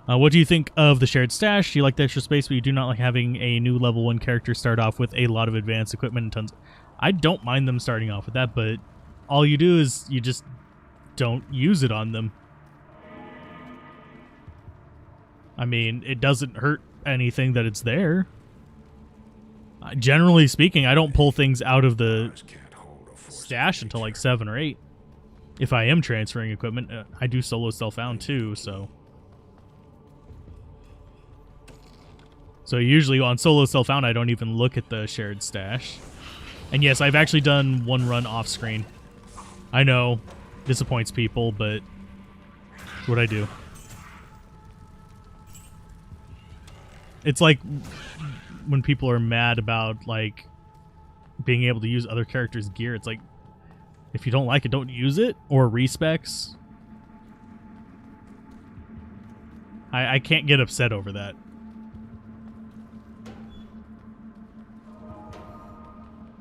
What do you think of the shared stash? You like the extra space, but you do not like having a new level 1 character start off with a lot of advanced equipment and tons. I don't mind them starting off with that, but all you do is you just don't use it on them. I mean, it doesn't hurt anything that it's there. Generally speaking, I don't pull things out of the stash until like 7 or 8. If I am transferring equipment, I do solo self-found too, so... So usually on solo self-found, I don't even look at the shared stash. And yes, I've actually done one run off-screen. I know, disappoints people, but it's what I do. It's like when people are mad about, like, being able to use other characters' gear. It's like, if you don't like it, don't use it, or respecs. I can't get upset over that.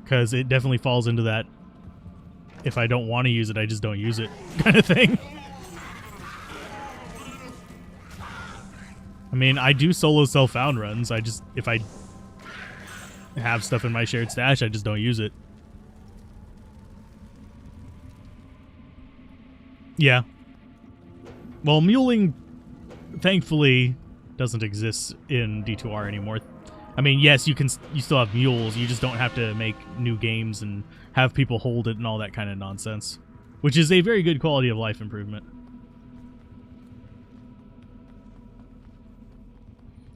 Because it definitely falls into that, if I don't want to use it, I just don't use it kind of thing. I mean, I do solo self-found runs. I just, if I have stuff in my shared stash, I just don't use it. Yeah. Well, muling, thankfully, doesn't exist in D2R anymore. I mean, yes, you still have mules. You just don't have to make new games and have people hold it and all that kind of nonsense, which is a very good quality of life improvement.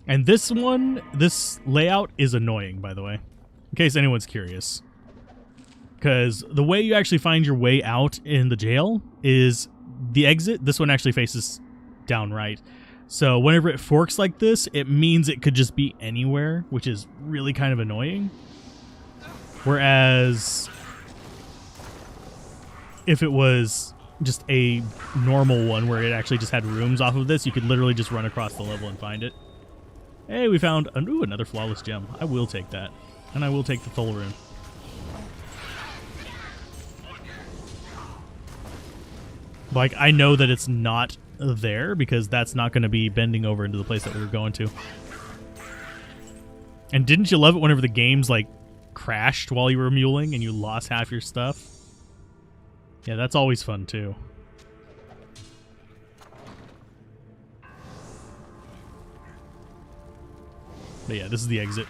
And this layout is annoying, by the way, in case anyone's curious. Because the way you actually find your way out in the jail is the exit. This one actually faces down right. So whenever it forks like this, it means it could just be anywhere, which is really kind of annoying. Whereas if it was just a normal one where it actually just had rooms off of this, you could literally just run across the level and find it. Hey, we found another flawless gem. I will take that. And I will take the Thul rune. Like, I know that it's not there because that's not going to be bending over into the place that we were going to. And didn't you love it whenever the games, like, crashed while you were muling and you lost half your stuff? Yeah, that's always fun, too. But yeah, this is the exit.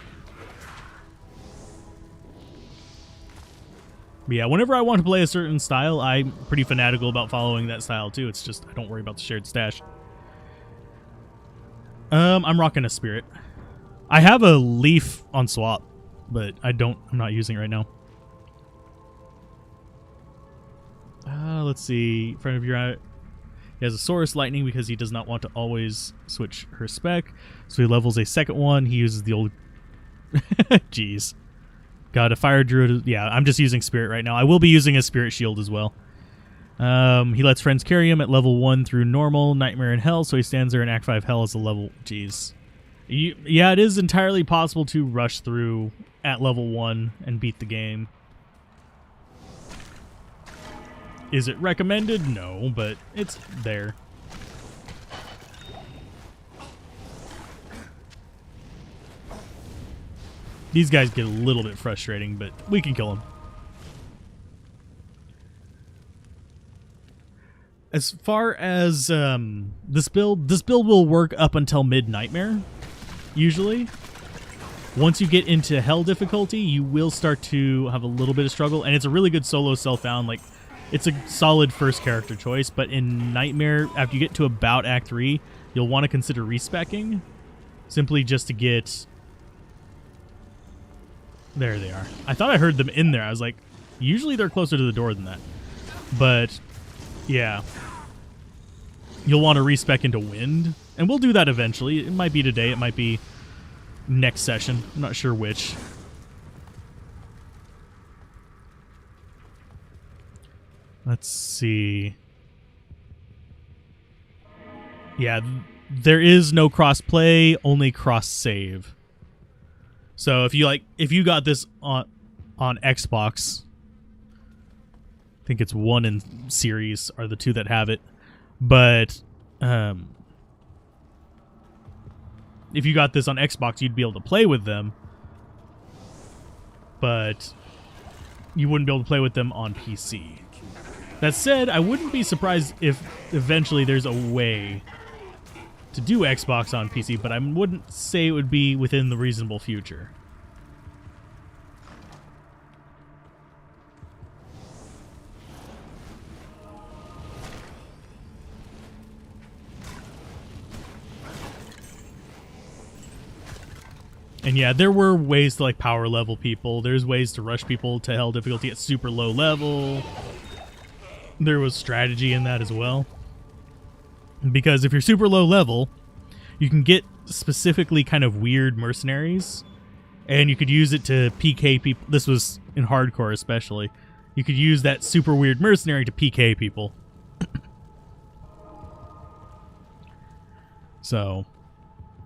But yeah, whenever I want to play a certain style, I'm pretty fanatical about following that style too. It's just, I don't worry about the shared stash. I'm rocking a spirit. I have a leaf on swap, but I'm not using it right now. Let's see. Friend of your... He has a Saurus Lightning because he does not want to always switch her spec. So he levels a second one. He uses the old... Jeez. Got a Fire Druid. Yeah, I'm just using Spirit right now. I will be using a Spirit Shield as well. He lets friends carry him at level 1 through normal, Nightmare, and Hell. So he stands there in Act 5 Hell as a level... Jeez. Yeah, it is entirely possible to rush through at level 1 and beat the game. Is it recommended? No, but it's there. These guys get a little bit frustrating, but we can kill them. As far as this build will work up until mid-nightmare, usually. Once you get into hell difficulty, you will start to have a little bit of struggle, and it's a really good solo self-found. Like, it's a solid first character choice, but in Nightmare, after you get to about Act 3, you'll want to consider respeccing, simply just to get... There they are. I thought I heard them in there. I was like, usually they're closer to the door than that. But, yeah. You'll want to respec into Wind, and we'll do that eventually. It might be today, it might be next session. I'm not sure which. Let's see. Yeah, there is no cross-play, only cross-save. So if you got this on Xbox, I think it's 1 and Series are the 2 that have it. But if you got this on Xbox, you'd be able to play with them. But you wouldn't be able to play with them on PC. That said, I wouldn't be surprised if eventually there's a way to do Xbox on PC, but I wouldn't say it would be within the reasonable future. And yeah, there were ways to like power level people. There's ways to rush people to hell difficulty at super low level. There was strategy in that as well. Because if you're super low level, you can get specifically kind of weird mercenaries, and you could use it to PK people. This was in hardcore especially. You could use that super weird mercenary to PK people. So,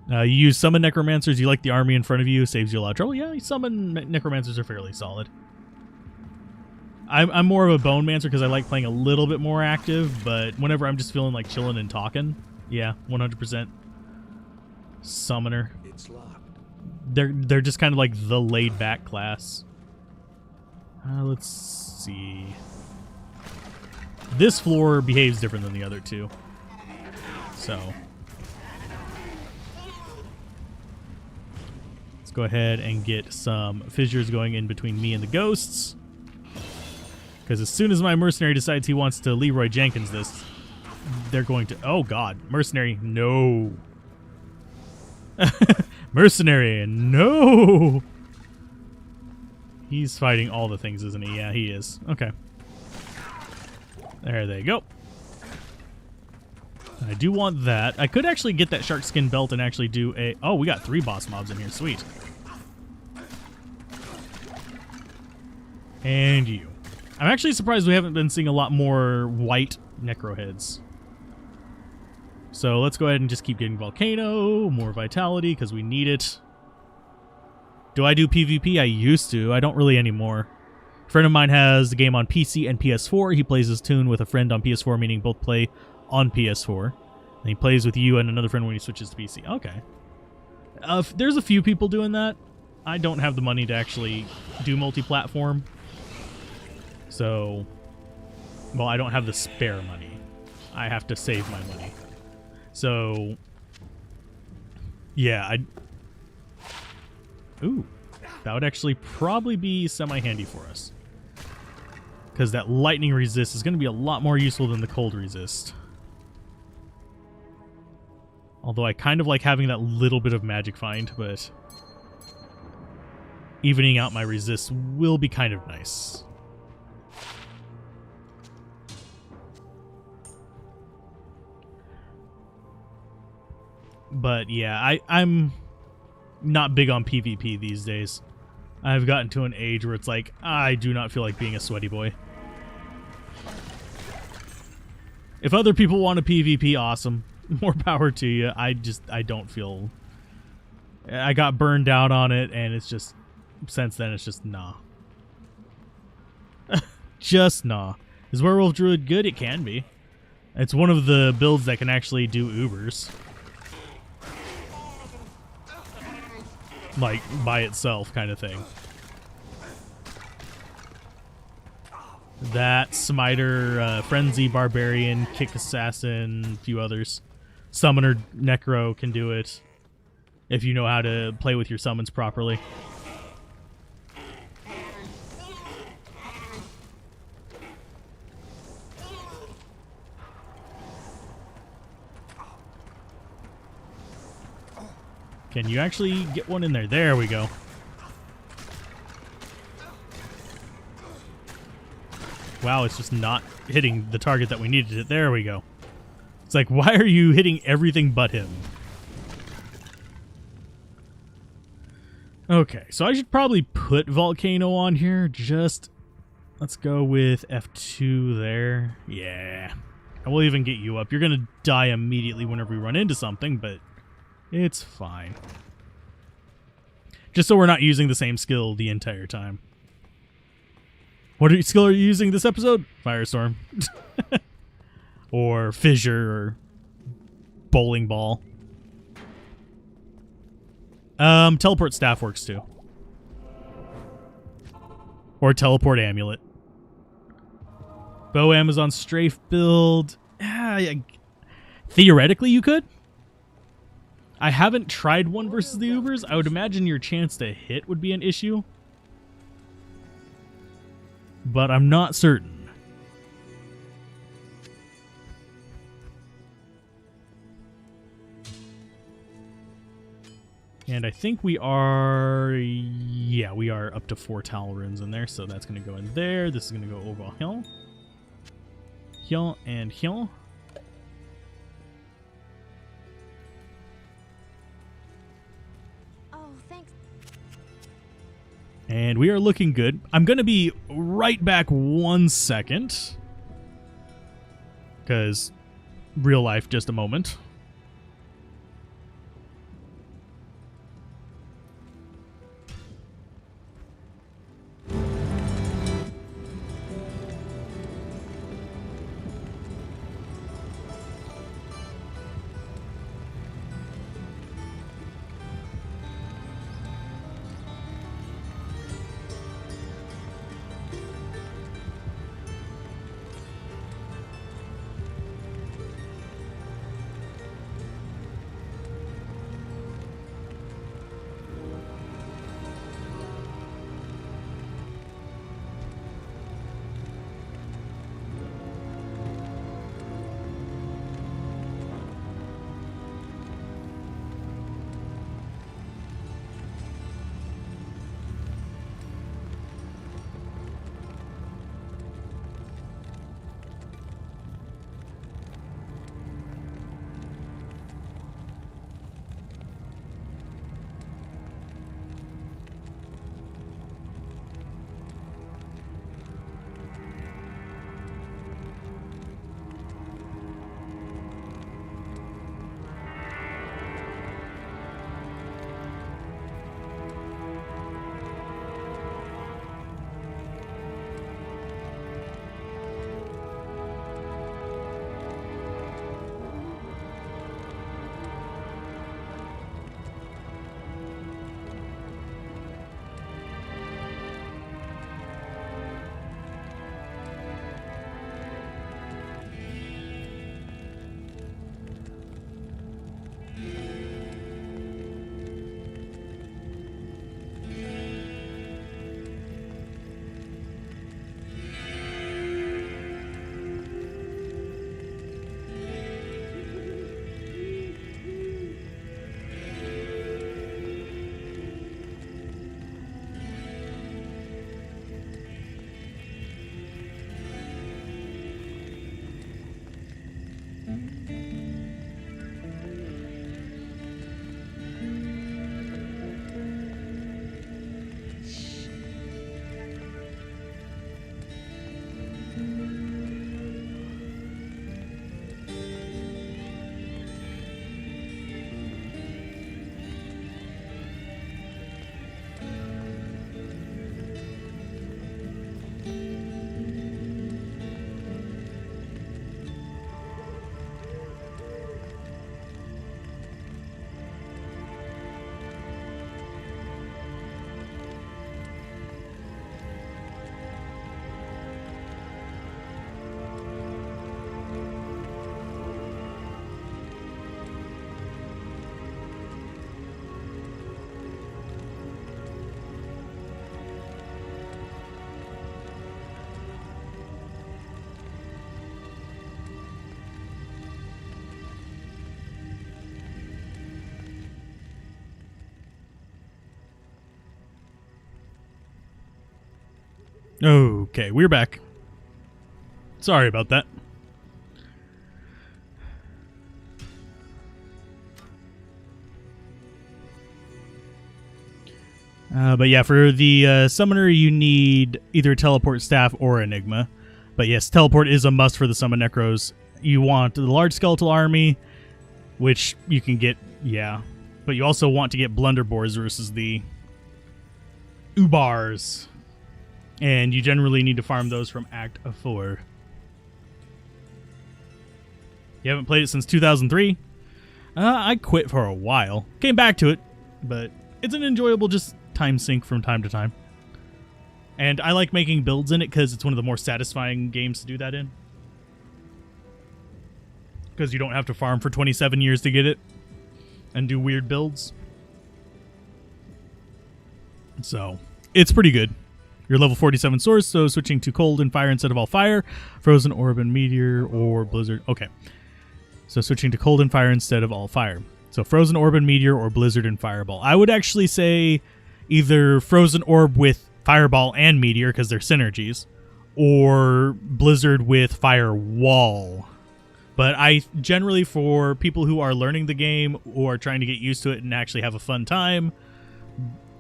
you use summon necromancers. You like the army in front of you, saves you a lot of trouble. Yeah, summon necromancers are fairly solid. I'm more of a bone mancer because I like playing a little bit more active, but whenever I'm just feeling like chilling and talking, yeah, 100% summoner. It's locked. They're just kind of like the laid back class. Let's see. This floor behaves different than the other two. So let's go ahead and get some fissures going in between me and the ghosts. Because as soon as my mercenary decides he wants to Leroy Jenkins this, they're going to... Oh, God. Mercenary, no. Mercenary, no. He's fighting all the things, isn't he? Yeah, he is. Okay. There they go. I do want that. I could actually get that shark skin belt and actually do a... Oh, we got 3 boss mobs in here. Sweet. And you. I'm actually surprised we haven't been seeing a lot more white necro heads. So let's go ahead and just keep getting Volcano, more Vitality, because we need it. Do I do PvP? I used to. I don't really anymore. A friend of mine has the game on PC and PS4. He plays his tune with a friend on PS4, meaning both play on PS4. And he plays with you and another friend when he switches to PC. Okay. There's a few people doing that. I don't have the money to actually do multi-platform. So, well, I don't have the spare money. I have to save my money. So, yeah, ooh, that would actually probably be semi-handy for us. Because that lightning resist is going to be a lot more useful than the cold resist. Although I kind of like having that little bit of magic find, but evening out my resists will be kind of nice. But yeah, I'm not big on PvP these days. I've gotten to an age where it's like, I do not feel like being a sweaty boy. If other people want a PvP, awesome. More power to you. I don't feel I got burned out on it, and it's just, since then, it's just nah. Just nah. Is Werewolf Druid good? It can be. It's one of the builds that can actually do Ubers. Like, by itself kind of thing. That, Smiter, Frenzy, Barbarian, Kick Assassin, a few others. Summoner Necro can do it. If you know how to play with your summons properly. Can you actually get one in there? There we go. Wow, it's just not hitting the target that we needed it. There we go. It's like, why are you hitting everything but him? Okay, so I should probably put Volcano on here. Just, let's go with F2 there. Yeah. I will even get you up. You're going to die immediately whenever we run into something, but it's fine. Just so we're not using the same skill the entire time. What skill are you using this episode? Firestorm. Or Fissure, or Bowling Ball. Teleport Staff works too. Or Teleport Amulet. Bow Amazon Strafe build. Theoretically, you could. I haven't tried one versus the Ubers. I would imagine your chance to hit would be an issue. But I'm not certain. And I think we are... Yeah, we are up to 4 Towel Runes in there. So that's going to go in there. This is going to go over here. Here and here. And we are looking good. I'm going to be right back 1 second. Because real life, just a moment. Okay, we're back. Sorry about that. But yeah, for the summoner, you need either a teleport staff or enigma. But yes, teleport is a must for the summon necros. You want the large skeletal army, which you can get, yeah. But you also want to get blunderboars versus the ubars. And you generally need to farm those from Act 4. You haven't played it since 2003? I quit for a while. Came back to it, but it's an enjoyable just time sink from time to time. And I like making builds in it because it's one of the more satisfying games to do that in. Because you don't have to farm for 27 years to get it and do weird builds. So, it's pretty good. You're level 47 source, so switching to cold and fire instead of all fire. Frozen orb and meteor or blizzard. Okay. So switching to cold and fire instead of all fire. So frozen orb and meteor or blizzard and fireball. I would actually say either frozen orb with fireball and meteor because they're synergies, or blizzard with firewall. But I generally, for people who are learning the game or trying to get used to it and actually have a fun time,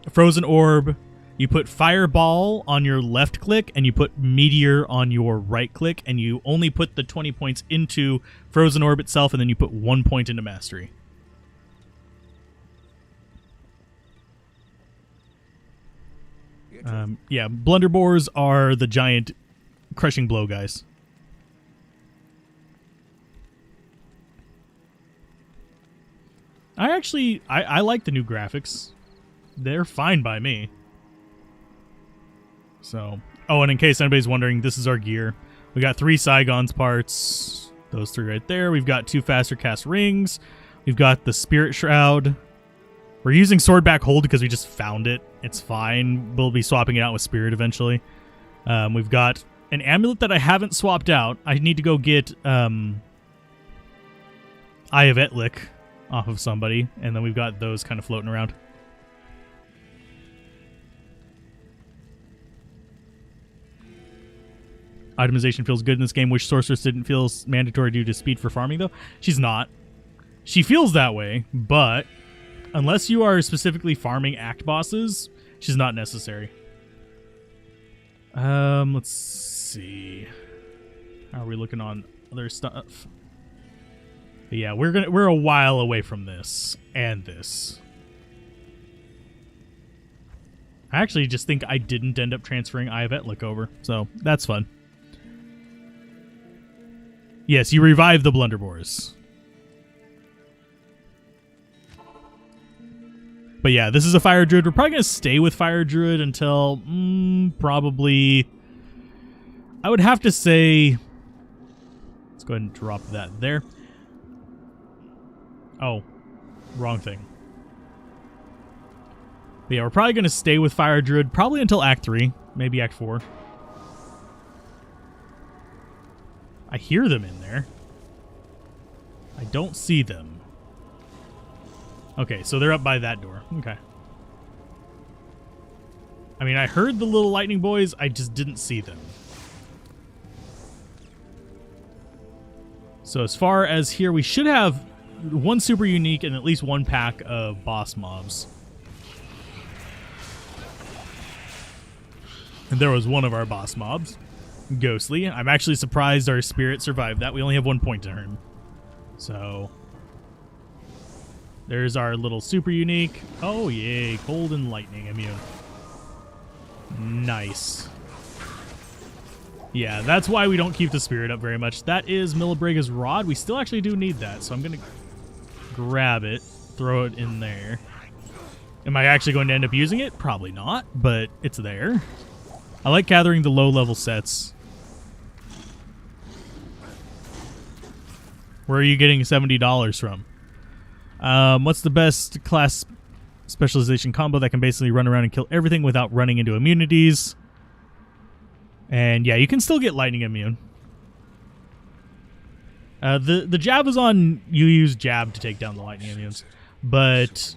frozen orb, you put fireball on your left click and you put meteor on your right click, and you only put the 20 points into frozen orb itself, and then you put 1 point into mastery. Yeah, blunderboars are the giant crushing blow guys. I like the new graphics. They're fine by me. So, oh, and in case anybody's wondering, this is our gear. We got 3 Saigon's parts. Those 3 right there. We've got 2 faster cast rings. We've got the Spirit Shroud. We're using Swordback Hold because we just found it. It's fine. We'll be swapping it out with Spirit eventually. We've got an amulet that I haven't swapped out. I need to go get Eye of Etlik off of somebody. And then we've got those kind of floating around. Itemization feels good in this game. Which sorceress didn't feel mandatory due to speed for farming, though? She's not. She feels that way, but unless you are specifically farming act bosses, she's not necessary. Let's see. How are we looking on other stuff? But yeah, we're a while away from this and this. I actually just think I didn't end up transferring Eye of Etlik over, so that's fun. Yes, you revive the blunderboars. But yeah, this is a Fire Druid. We're probably going to stay with Fire Druid until probably... I would have to say... Let's go ahead and drop that there. Oh, wrong thing. But yeah, we're probably going to stay with Fire Druid probably until Act 3, maybe Act 4. I hear them in there. I don't see them. Okay, so they're up by that door. Okay. I mean, I heard the little lightning boys. I just didn't see them. So as far as here, we should have 1 super unique and at least 1 pack of boss mobs. And there was one of our boss mobs. Ghostly. I'm actually surprised our spirit survived that. We only have 1 point to earn. So there's our little super unique. Oh yay, cold and lightning immune. Nice. Yeah, that's why we don't keep the spirit up very much. That is Milibrega's rod. We still actually do need that, so I'm gonna grab it, throw it in there. Am I actually going to end up using it? Probably not, but it's there. I like gathering the low level sets. Where are you getting $70 from? What's the best class specialization combo that can basically run around and kill everything without running into immunities? And yeah, you can still get lightning immune. The jab is on, you use jab to take down the lightning immunes. But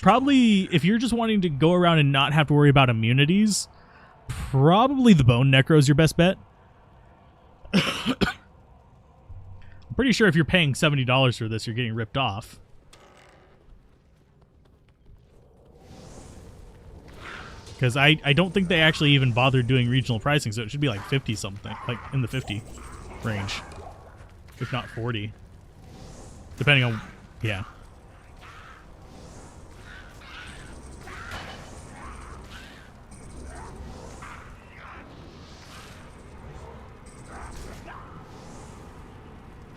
probably if you're just wanting to go around and not have to worry about immunities, Probably the Bone Necro is your best bet. I'm pretty sure if you're paying $70 for this, you're getting ripped off. Because I don't think they actually even bothered doing regional pricing, so it should be like 50 something, like in the 50 range, if not 40, depending on, yeah.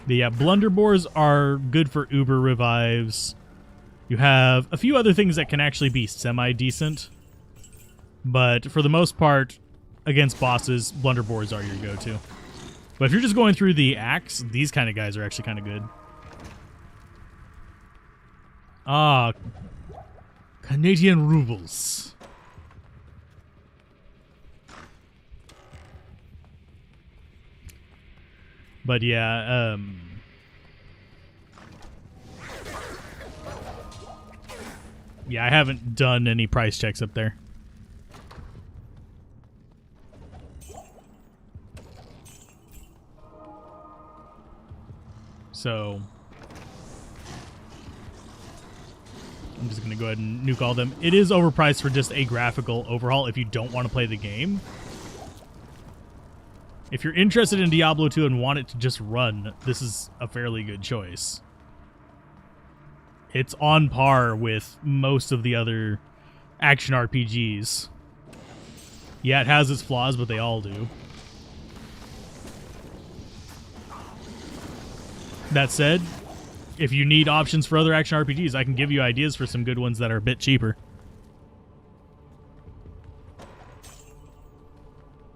But yeah, blunderboars are good for uber revives. You have a few other things that can actually be semi-decent, but for the most part, against bosses, blunderboars are your go-to. But if you're just going through the axe, these kind of guys are actually kind of good. Ah, Canadian rubles. But yeah, yeah, I haven't done any price checks up there. So I'm just going to go ahead and nuke all them. It is overpriced for just a graphical overhaul if you don't want to play the game. If you're interested in Diablo 2 and want it to just run, this is a fairly good choice. It's on par with most of the other action RPGs. Yeah, it has its flaws, but they all do. That said, if you need options for other action RPGs, I can give you ideas for some good ones that are a bit cheaper.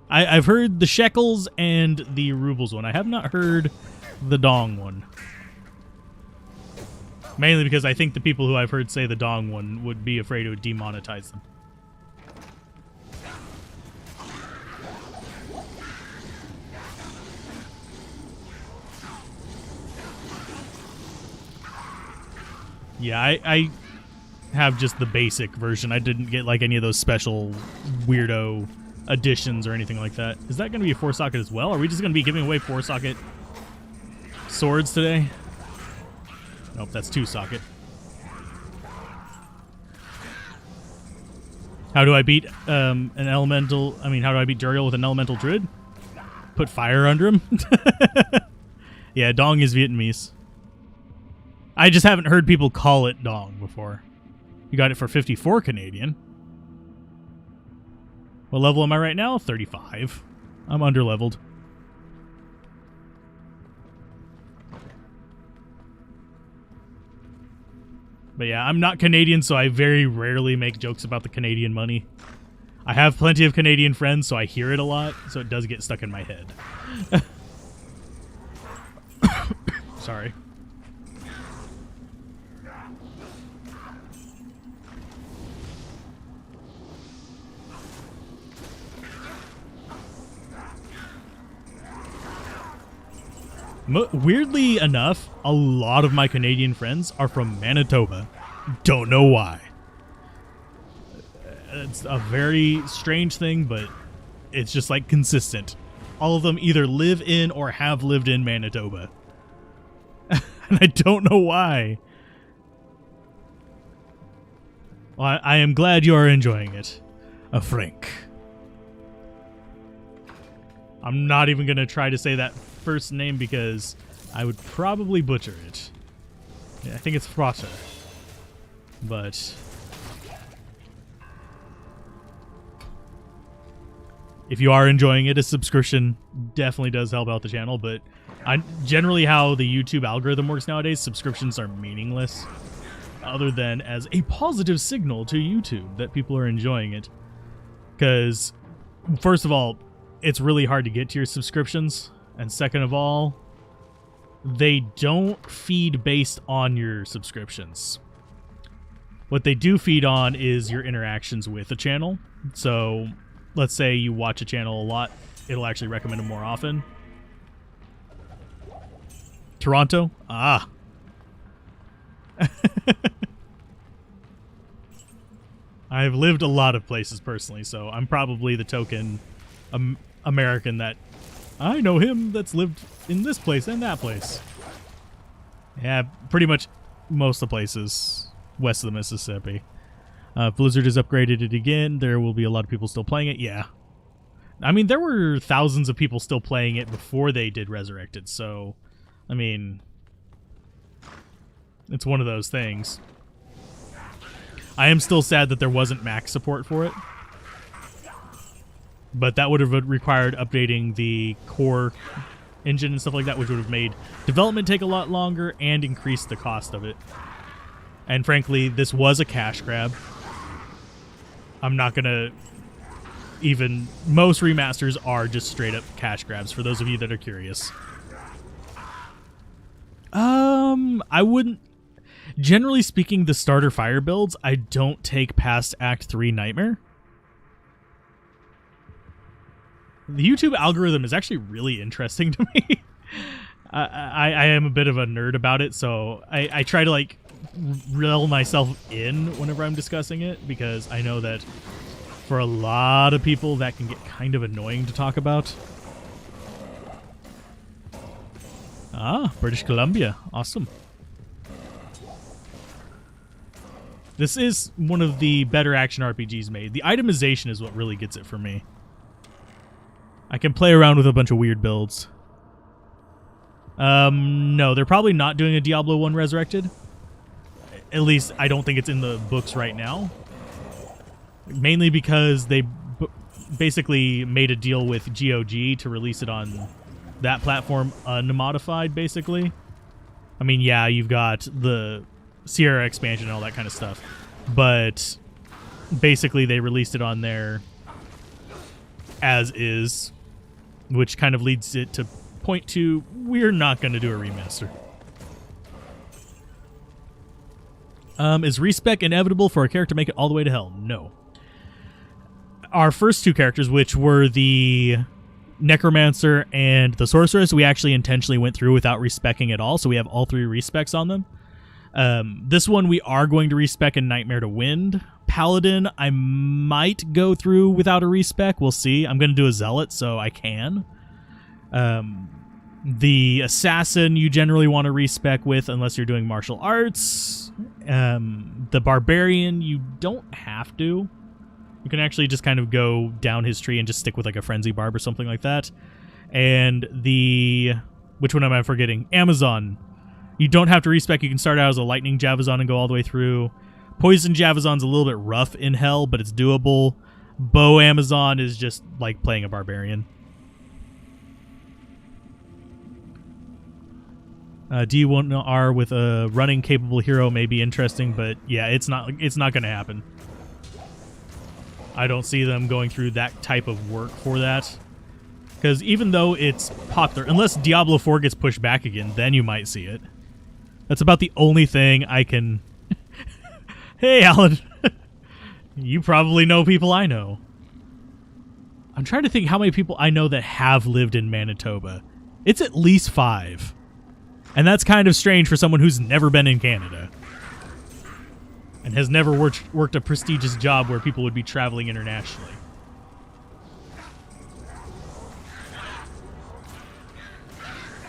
I've heard the shekels and the rubles one. I have not heard the dong one. Mainly because I think the people who I've heard say the dong one would be afraid it would demonetize them. Yeah, I have just the basic version. I didn't get like any of those special weirdo additions or anything like that. Is that going to be a 4-socket as well? Are we just going to be giving away 4-socket swords today? Nope, that's 2-socket. How do I beat an elemental? I mean, how do I beat Duriel with an elemental druid? Put fire under him? Yeah, dong is Vietnamese. I just haven't heard people call it dong before. You got it for 54 Canadian. What level am I right now? 35. I'm underleveled. But yeah, I'm not Canadian, so I very rarely make jokes about the Canadian money. I have plenty of Canadian friends, so I hear it a lot, so it does get stuck in my head. Sorry. Weirdly enough, a lot of my Canadian friends are from Manitoba. Don't know why. It's a very strange thing, but it's just like consistent. All of them either live in or have lived in Manitoba. And I don't know why. Well, I am glad you are enjoying it. Frank. I'm not even going to try to say that first name because I would probably butcher it. Yeah, I think it's Frater. But if you are enjoying it, a subscription definitely does help out the channel. But generally how the YouTube algorithm works nowadays, subscriptions are meaningless other than as a positive signal to YouTube that people are enjoying it. Because first of all, it's really hard to get to your subscriptions. And second of all, they don't feed based on your subscriptions. What they do feed on is your interactions with the channel. So let's say you watch a channel a lot, it'll actually recommend them more often. Toronto? Ah. I've lived a lot of places personally, so I'm probably the token American that I know him that's lived in this place and that place. Yeah, pretty much most of the places west of the Mississippi. Blizzard has upgraded it again. There will be a lot of people still playing it. Yeah. I mean, there were thousands of people still playing it before they did Resurrected, so, I mean, it's one of those things. I am still sad that there wasn't Mac support for it, but that would have required updating the core engine and stuff like that, which would have made development take a lot longer and increased the cost of it. And frankly, this was a cash grab. I'm not going to even... Most remasters are just straight up cash grabs, for those of you that are curious. I wouldn't... Generally speaking, the starter fire builds, I don't take past Act 3 Nightmare. The YouTube algorithm is actually really interesting to me. I am a bit of a nerd about it, so I try to, like, reel myself in whenever I'm discussing it, because I know that for a lot of people that can get kind of annoying to talk about. Ah, British Columbia. Awesome. This is one of the better action RPGs made. The itemization is what really gets it for me. I can play around with a bunch of weird builds. No, they're probably not doing a Diablo 1 Resurrected. At least, I don't think it's in the books right now. Mainly because they basically made a deal with GOG to release it on that platform unmodified, basically. I mean, yeah, you've got the Sierra expansion and all that kind of stuff. But basically, they released it on there as is, which kind of leads it to point to, we're not going to do a remaster. Is respec inevitable for a character to make it all the way to hell? No. Our first two characters, which were the Necromancer and the Sorceress, we actually intentionally went through without respecing at all, so we have all three respecs on them. This one we are going to respec in Nightmare to Wind. Paladin, I might go through without a respec. We'll see. I'm going to do a Zealot, so I can. The Assassin you generally want to respec with unless you're doing martial arts. The Barbarian, you don't have to. You can actually just kind of go down his tree and just stick with like a Frenzy Barb or something like that. And the... Which one am I forgetting? Amazon. You don't have to respec. You can start out as a Lightning Javazon and go all the way through. Poison Javazon's a little bit rough in hell, but it's doable. Bow Amazon is just like playing a Barbarian. D1R with a running capable hero may be interesting, but yeah, it's not going to happen. I don't see them going through that type of work for that. Because even though it's popular, unless Diablo 4 gets pushed back again, then you might see it. That's about the only thing I can... Hey, Alan. You probably know people I know. I'm trying to think how many people I know that have lived in Manitoba. It's at least 5. And that's kind of strange for someone who's never been in Canada. And has never worked a prestigious job where people would be traveling internationally.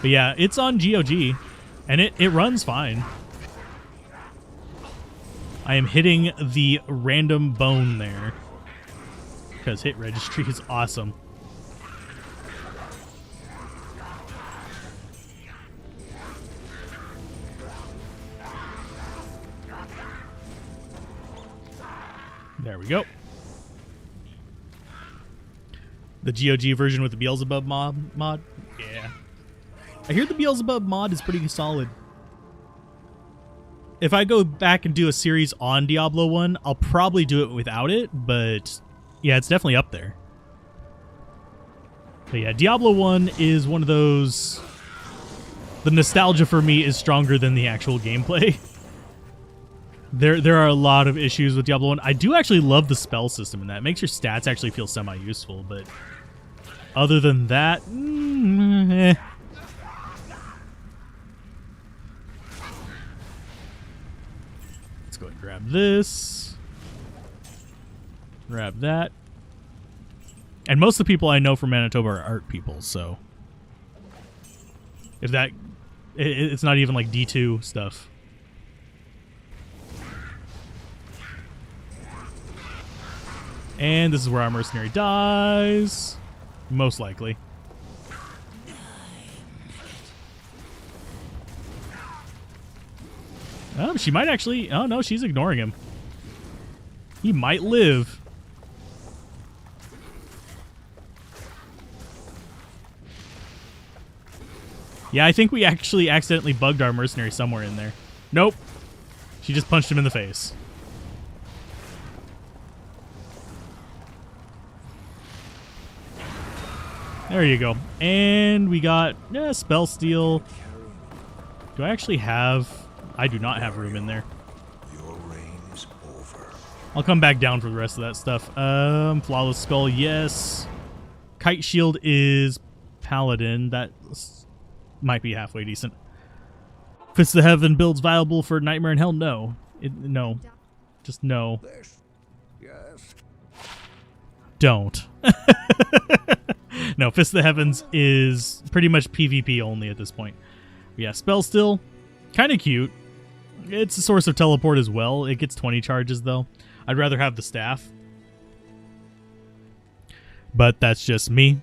But yeah, it's on GOG. And it runs fine. I am hitting the random bone there. Because hit registry is awesome. There we go. The GOG version with the Beelzebub mod? Yeah. I hear the Beelzebub mod is pretty solid. If I go back and do a series on Diablo 1, I'll probably do it without it, but yeah, it's definitely up there. But yeah, Diablo 1 is one of those... The nostalgia for me is stronger than the actual gameplay. There are a lot of issues with Diablo 1. I do actually love the spell system in that. It makes your stats actually feel semi-useful, but other than that, eh. Let's go ahead and grab this. Grab that. And most of the people I know from Manitoba are art people, so if that, it's not even like D2 stuff. And this is where our mercenary dies, most likely. Oh, she might actually. Oh no, she's ignoring him. He might live. Yeah, I think we actually accidentally bugged our mercenary somewhere in there. Nope. She just punched him in the face. There you go. And we got spell steal. Do I actually have... I do not have room in there. Your reign's over. I'll come back down for the rest of that stuff. Flawless Skull, yes. Kite Shield is Paladin. That might be halfway decent. Fist of Heaven builds viable for Nightmare in Hell? No. No. Just no. This, yes. Don't. No, Fist of the Heavens is pretty much PvP only at this point. Yeah, Spell Still, kind of cute. It's a source of teleport as well. It gets 20 charges, though. I'd rather have the staff. But that's just me.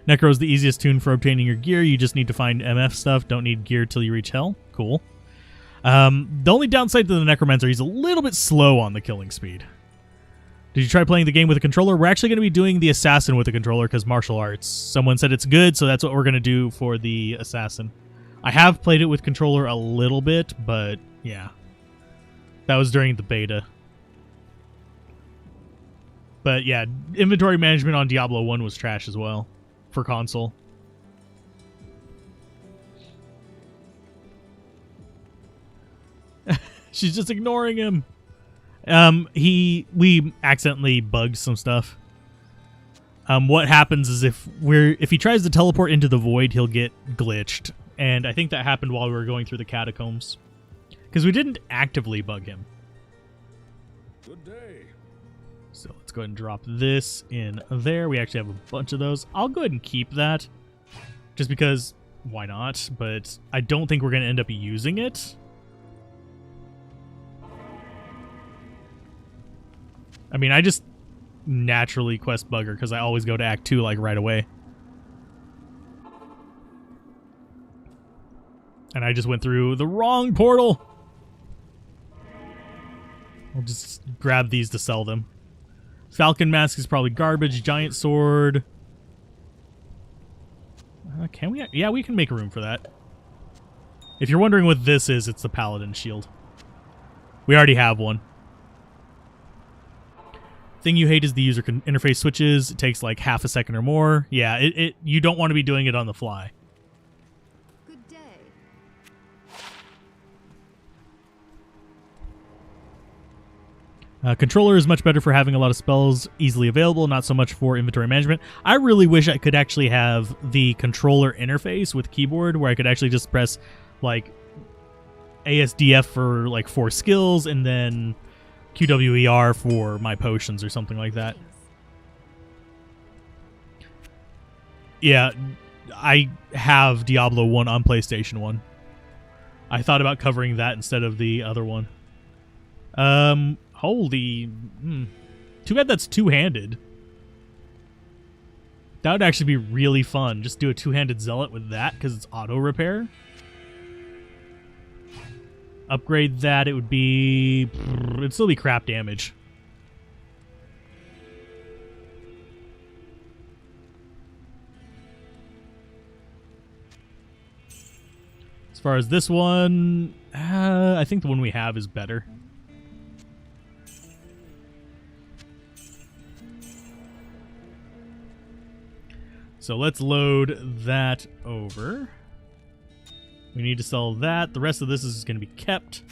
Necro is the easiest tune for obtaining your gear. You just need to find MF stuff. Don't need gear till you reach Hell. Cool. The only downside to the Necromancer, he's a little bit slow on the killing speed. Did you try playing the game with a controller? We're actually going to be doing the Assassin with a controller because martial arts. Someone said it's good, so that's what we're going to do for the Assassin. I have played it with controller a little bit, but yeah. That was during the beta. But yeah, inventory management on Diablo 1 was trash as well for console. She's just ignoring him. We accidentally bugged some stuff. What happens is if he tries to teleport into the void, he'll get glitched. And I think that happened while we were going through the catacombs. Because we didn't actively bug him. Good day. So let's go ahead and drop this in there. We actually have a bunch of those. I'll go ahead and keep that. Just because, why not? But I don't think we're going to end up using it. I mean, I just naturally quest bugger because I always go to Act 2 like right away. And I just went through the wrong portal. I'll just grab these to sell them. Falcon Mask is probably garbage. Giant Sword. Can we? Yeah, we can make room for that. If you're wondering what this is, it's the Paladin Shield. We already have one. Thing you hate is the user interface switches. It takes like half a second or more. Yeah, you don't want to be doing it on the fly. Good day. Controller is much better for having a lot of spells easily available, not so much for inventory management. I really wish I could actually have the controller interface with keyboard where I could actually just press like ASDF for like 4 skills and then QWER for my potions or something like that. Yeah, I have Diablo 1 on PlayStation 1. I thought about covering that instead of the other one. Holy... Too bad that's two-handed. That would actually be really fun. Just do a two-handed zealot with that because it's auto-repair. Upgrade that, it would be... It'd still be crap damage. As far as this one, I think the one we have is better. So let's load that over. We need to sell that. The rest of this is going to be kept.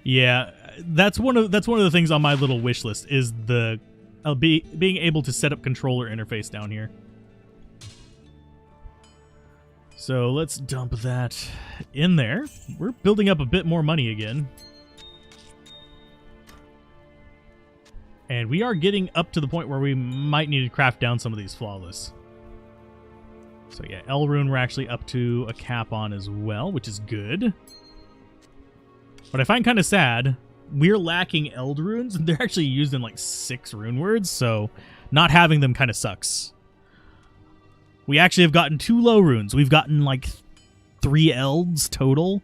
Yeah, that's one of the things on my little wish list is the being able to set up controller interface down here. So let's dump that in there. We're building up a bit more money again. And we are getting up to the point where we might need to craft down some of these flawless. So yeah, Elrune we're actually up to a cap on as well, which is good. What I find kind of sad, we're lacking Eld runes, and they're actually used in like 6 rune words, so not having them kind of sucks. We actually have gotten 2 low runes. We've gotten like 3 Elds total.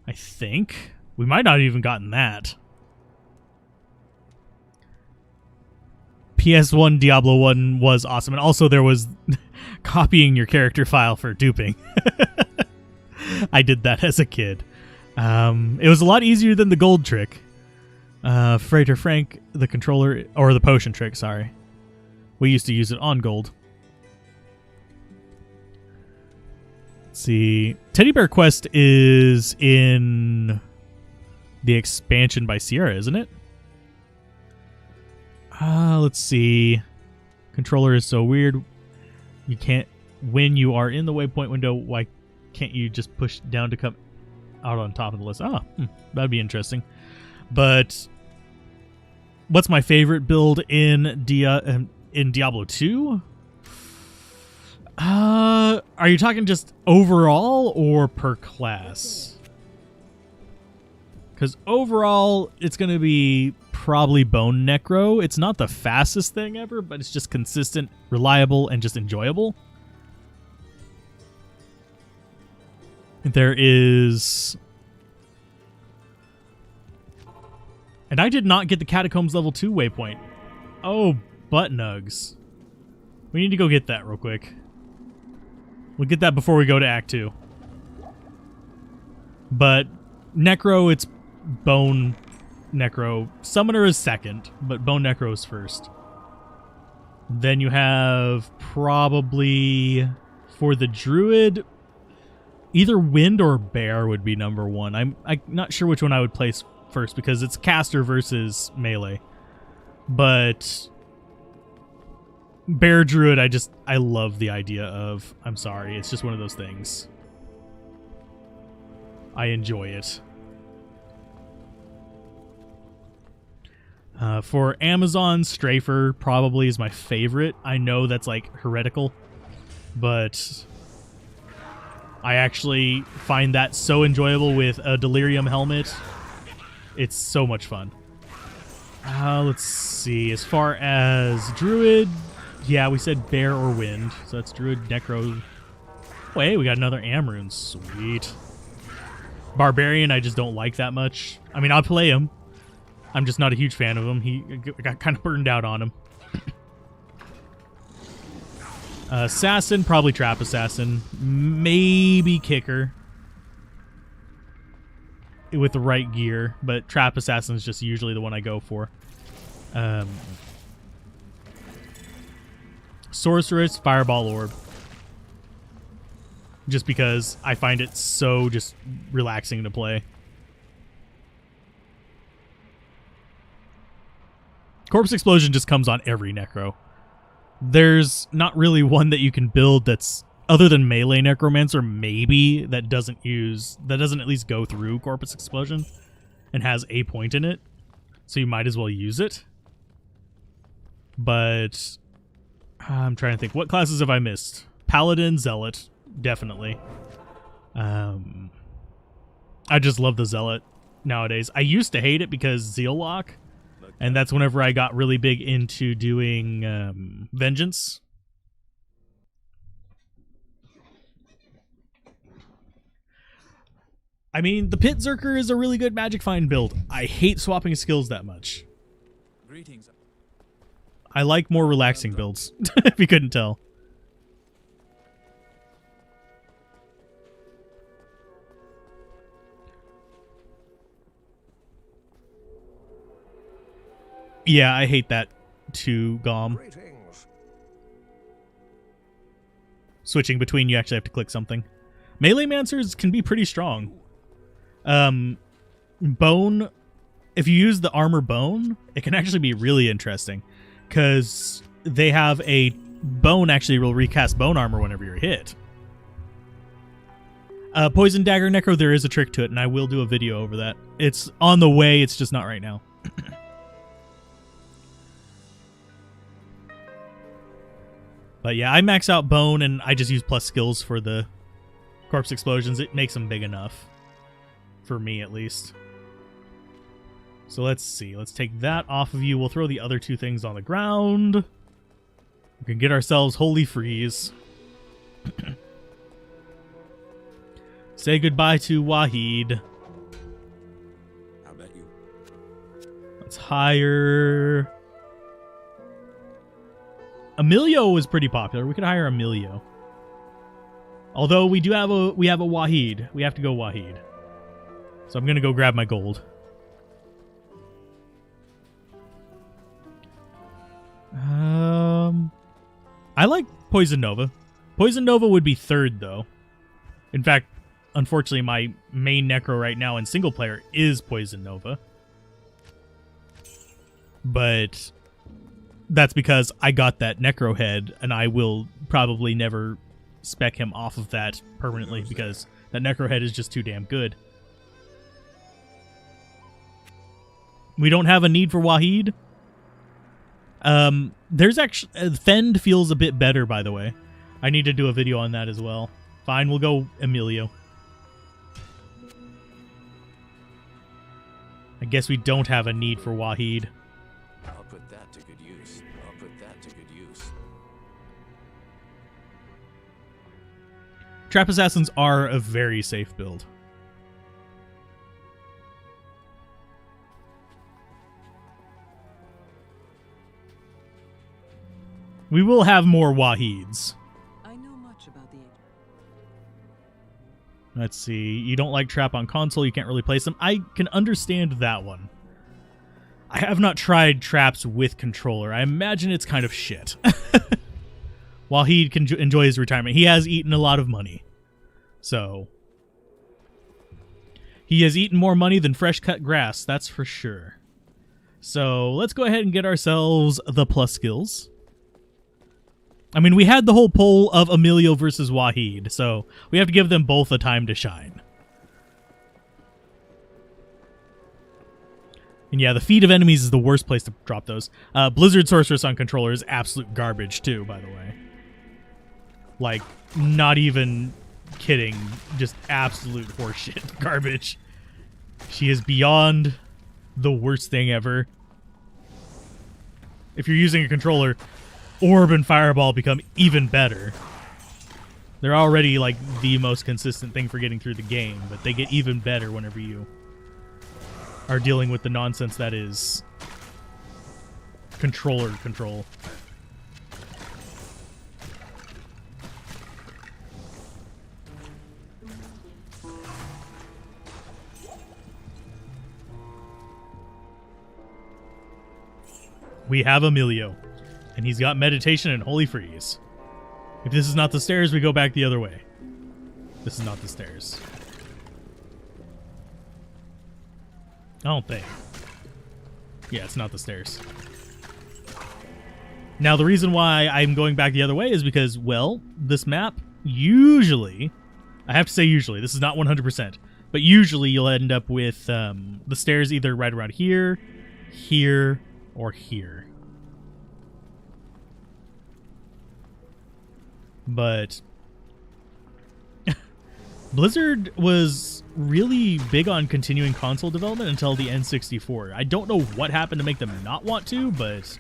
I think. We might not have even gotten that. PS1 Diablo 1 was awesome. And also there was copying your character file for duping. I did that as a kid. It was a lot easier than the gold trick. Freighter Frank, the controller, or the potion trick, sorry. We used to use it on gold. Let's see. Teddy Bear Quest is in the expansion by Sierra, isn't it? Let's see. Controller is so weird. You can't, when you are in the waypoint window, why can't you just push down to come out on top of the list? That'd be interesting. But what's my favorite build in Diablo 2? Are you talking just overall or per class? Because overall, it's going to be probably Bone Necro. It's not the fastest thing ever, but it's just consistent, reliable, and just enjoyable. There is... And I did not get the Catacombs level 2 waypoint. Oh, butt nugs. We need to go get that real quick. We'll get that before we go to Act 2. But Necro, it's Bone Necro. Summoner is second, but Bone Necro is first. Then you have probably, for the Druid, either Wind or Bear would be number 1. I'm not sure which one I would place first because it's caster versus melee. But Bear Druid, I love the idea of, I'm sorry, it's just one of those things. I enjoy it. For Amazon, Strafer probably is my favorite. I know that's like heretical, but I actually find that so enjoyable with a Delirium helmet. It's so much fun. Let's see. As far as Druid, yeah, we said Bear or Wind. So that's Druid, Necro. Wait, we got another Amrune. Sweet. Barbarian, I just don't like that much. I mean, I'll play him. I'm just not a huge fan of him. I got kind of burned out on him. Assassin, probably Trap Assassin. Maybe Kicker. With the right gear. But Trap Assassin is just usually the one I go for. Sorceress, Fireball Orb. Just because I find it so just relaxing to play. Corpse Explosion just comes on every Necro. There's not really one that you can build that's, other than Melee Necromancer, maybe, that doesn't at least go through Corpus Explosion and has a point in it. So you might as well use it. But I'm trying to think. What classes have I missed? Paladin, Zealot, definitely. I just love the Zealot nowadays. I used to hate it because Zeal Lock. And that's whenever I got really big into doing Vengeance. I mean, the Pit Zerker is a really good Magic Find build. I hate swapping skills that much. Greetings. I like more relaxing builds, if you couldn't tell. Yeah, I hate that too, Gom. Greetings. Switching between, you actually have to click something. Melee Mancers can be pretty strong. Bone, if you use the armor Bone, it can actually be really interesting. Because they have a Bone actually will recast Bone Armor whenever you're hit. Poison Dagger Necro, there is a trick to it, and I will do a video over that. It's on the way, it's just not right now. But yeah, I max out Bone, and I just use plus skills for the corpse explosions. It makes them big enough. For me, at least. So let's see. Let's take that off of you. We'll throw the other two things on the ground. We can get ourselves Holy Freeze. Say goodbye to Wahid. How about you? Let's hire... Emilio was pretty popular. We could hire Emilio. Although we have a Wahid. We have to go Wahid. So I'm going to go grab my gold. I like Poison Nova. Poison Nova would be third, though. In fact, unfortunately, my main Necro right now in single player is Poison Nova. But that's because I got that Necro head, and I will probably never spec him off of that permanently because that Necro head is just too damn good. We don't have a need for Wahid. There's actually... Fend feels a bit better, by the way. I need to do a video on that as well. Fine, we'll go Emilio. I guess we don't have a need for Wahid. I'll put that to good use. I'll put that to good use. Trap Assassins are a very safe build. We will have more Wahids. I know much about the... Let's see. You don't like Trap on console. You can't really place them. I can understand that one. I have not tried traps with controller. I imagine it's kind of shit. Wahid can enjoy his retirement. He has eaten a lot of money. So. He has eaten more money than fresh cut grass. That's for sure. So let's go ahead and get ourselves the plus skills. I mean, we had the whole poll of Emilio versus Wahid, so we have to give them both a time to shine. And yeah, the feet of enemies is the worst place to drop those. Blizzard Sorceress on controller is absolute garbage too, by the way. Like, not even kidding. Just absolute horseshit garbage. She is beyond the worst thing ever. If you're using a controller... Orb and Fireball become even better. They're already like the most consistent thing for getting through the game, but they get even better whenever you are dealing with the nonsense that is controller control. We have Emilio. And he's got Meditation and Holy Freeze. If this is not the stairs, we go back the other way. This is not the stairs. I don't think. Yeah, it's not the stairs. Now, the reason why I'm going back the other way is because, well, this map usually... I have to say usually. This is not 100%. But usually you'll end up with the stairs either right around here, here, or here. But Blizzard was really big on continuing console development until the N64. I don't know what happened to make them not want to, but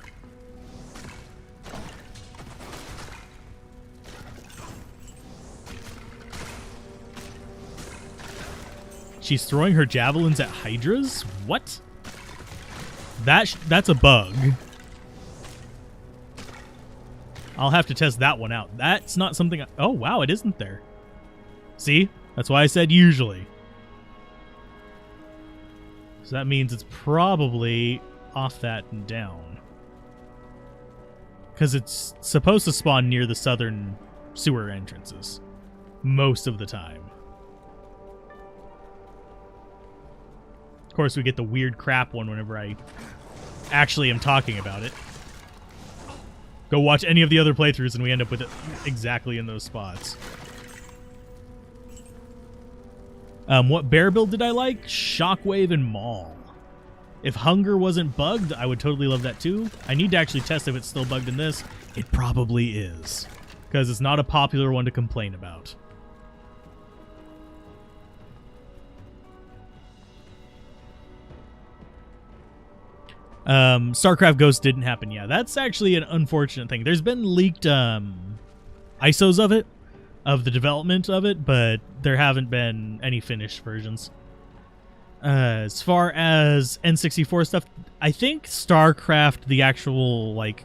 she's throwing her javelins at hydras? What? That's a bug. I'll have to test that one out. That's not something... Oh, wow, it isn't there. See? That's why I said usually. So that means it's probably off that and down. Because it's supposed to spawn near the southern sewer entrances. Most of the time. Of course, we get the weird crap one whenever I actually am talking about it. Go watch any of the other playthroughs and we end up with it exactly in those spots. What bear build did I like? Shockwave and Maul. If Hunger wasn't bugged, I would totally love that too. I need to actually test if it's still bugged in this. It probably is, because it's not a popular one to complain about. StarCraft Ghost didn't happen. Yeah, that's actually an unfortunate thing. There's been leaked ISOs of it, of the development of it, but there haven't been any finished versions. As far as N64 stuff, I think StarCraft, the actual like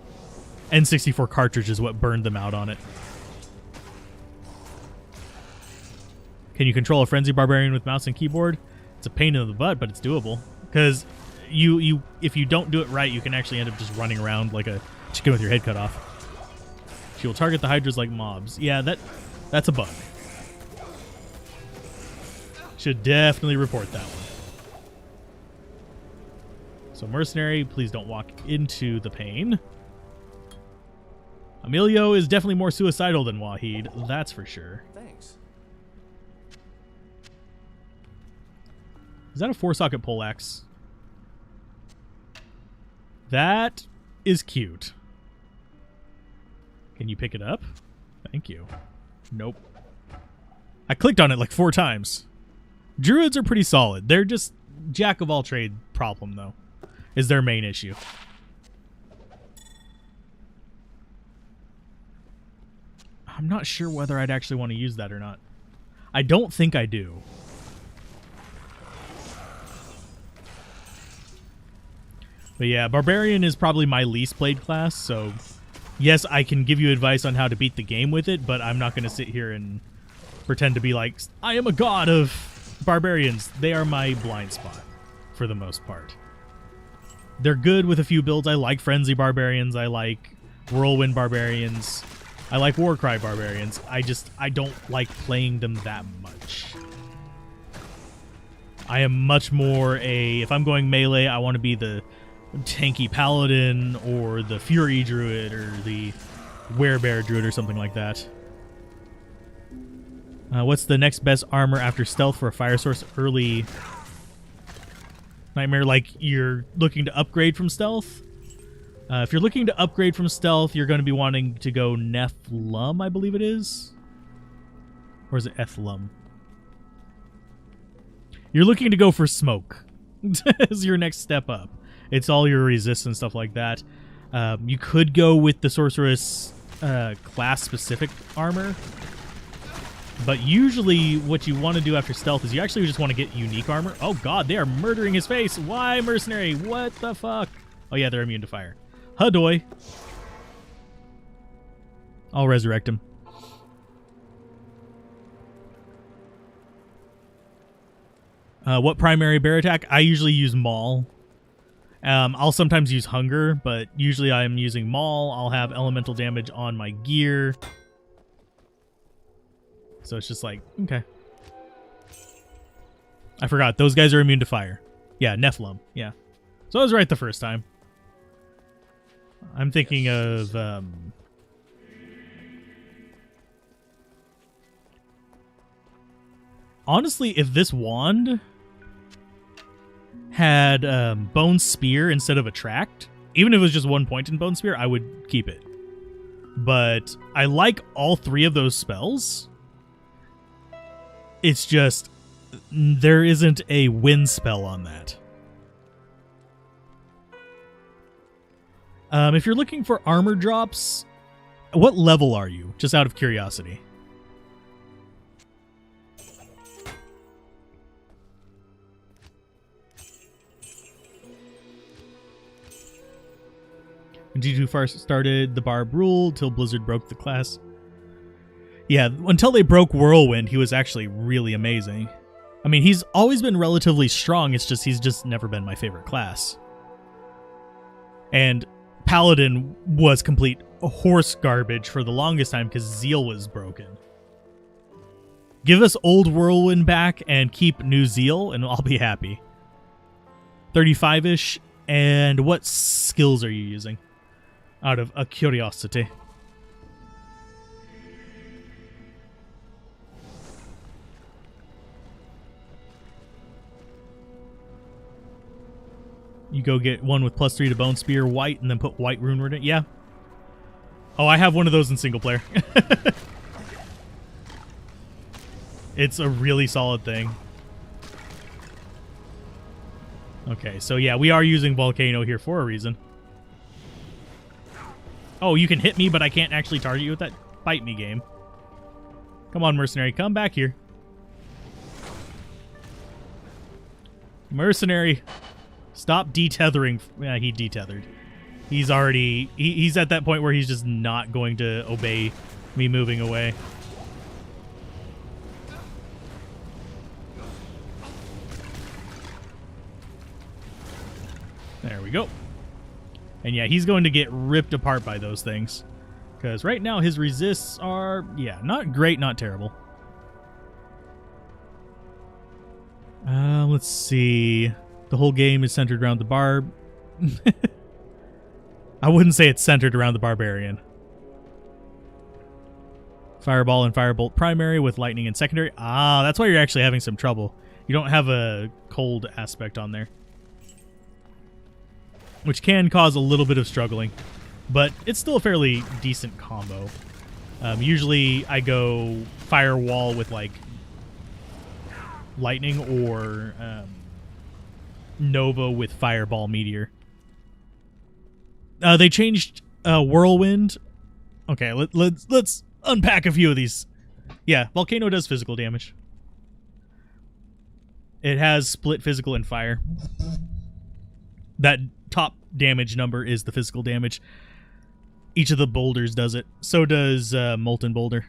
N64 cartridge, is what burned them out on it. Can you control a Frenzy Barbarian with mouse and keyboard? It's a pain in the butt, but it's doable. Because you if you don't do it right, you can actually end up just running around like a chicken with your head cut off. She will target the Hydras like mobs. Yeah, that's a bug. Should definitely report that one. So Mercenary, please don't walk into the pain. Emilio is definitely more suicidal than Wahid, that's for sure. Thanks. Is that a 4-socket poleaxe? That is cute. Can you pick it up? Thank you. Nope. I clicked on it like 4 times. Druids are pretty solid. They're just jack of all trade problem, though, is their main issue. I'm not sure whether I'd actually want to use that or not. I don't think I do. But yeah, Barbarian is probably my least played class, so yes, I can give you advice on how to beat the game with it, but I'm not going to sit here and pretend to be like, I am a god of Barbarians. They are my blind spot, for the most part. They're good with a few builds. I like Frenzy Barbarians. I like Whirlwind Barbarians. I like Warcry Barbarians. I don't like playing them that much. I am much more if I'm going melee, I want to be the tanky Paladin or the Fury Druid or the Werebear Druid or something like that. What's the next best armor after stealth for a fire source early nightmare? Like you're looking to upgrade from stealth? If you're looking to upgrade from stealth, you're going to be wanting to go Nephlum, I believe it is. Or is it Ethlum? You're looking to go for smoke as your next step up. It's all your resist and stuff like that. You could go with the sorceress class-specific armor. But usually what you want to do after stealth is you actually just want to get unique armor. Oh god, they are murdering his face. Why, mercenary? What the fuck? Oh yeah, they're immune to fire. Hadoy. I'll resurrect him. What primary bear attack? I usually use Maul. I'll sometimes use Hunger, but usually I'm using Maul. I'll have elemental damage on my gear. So it's just like, okay. I forgot. Those guys are immune to fire. Yeah, Nephilim. Yeah. So I was right the first time. I'm thinking of... honestly, if this wand had Bone Spear instead of Attract, even if it was just 1 point in Bone Spear, I would keep it. But I like all 3 of those spells. It's just there isn't a win spell on that. If you're looking for armor drops, what level are you? Just out of curiosity. G2 first started the Barb rule till Blizzard broke the class. Yeah, until they broke Whirlwind, he was actually really amazing. I mean, he's always been relatively strong, it's just he's just never been my favorite class. And Paladin was complete horse garbage for the longest time because Zeal was broken. Give us old Whirlwind back and keep new Zeal, and I'll be happy. 35-ish, and what skills are you using? Out of a curiosity. You go get one with +3 to Bone Spear, white, and then put white Rune Word in it. Yeah. Oh, I have one of those in single player. It's a really solid thing. Okay, so yeah, we are using Volcano here for a reason. Oh, you can hit me, but I can't actually target you with that bite me game. Come on, Mercenary, come back here. Mercenary, stop detethering. Yeah, he detethered. He's already... He's at that point where he's just not going to obey me moving away. There we go. And yeah, he's going to get ripped apart by those things. Because right now his resists are, yeah, not great, not terrible. Let's see. The whole game is centered around the barb. I wouldn't say it's centered around the barbarian. Fireball and Firebolt primary with lightning in secondary. Ah, that's why you're actually having some trouble. You don't have a cold aspect on there, which can cause a little bit of struggling, but it's still a fairly decent combo. Usually I go Firewall with like lightning or Nova with Fireball Meteor. They changed Whirlwind. Okay, let's unpack a few of these. Yeah, Volcano does physical damage. It has split physical and fire. That top damage number is the physical damage. Each of the boulders does it. So does Molten Boulder.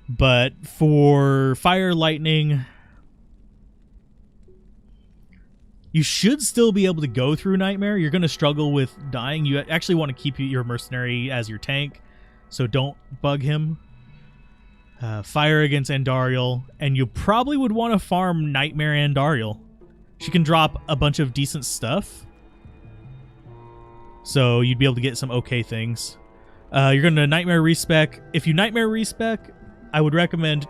But for Fire, Lightning, you should still be able to go through Nightmare. You're going to struggle with dying. You actually want to keep your Mercenary as your tank, so don't bug him. Fire against Andariel, and you probably would want to farm Nightmare Andariel. She can drop a bunch of decent stuff, so you'd be able to get some okay things. You're going to Nightmare Respec. If you Nightmare Respec, I would recommend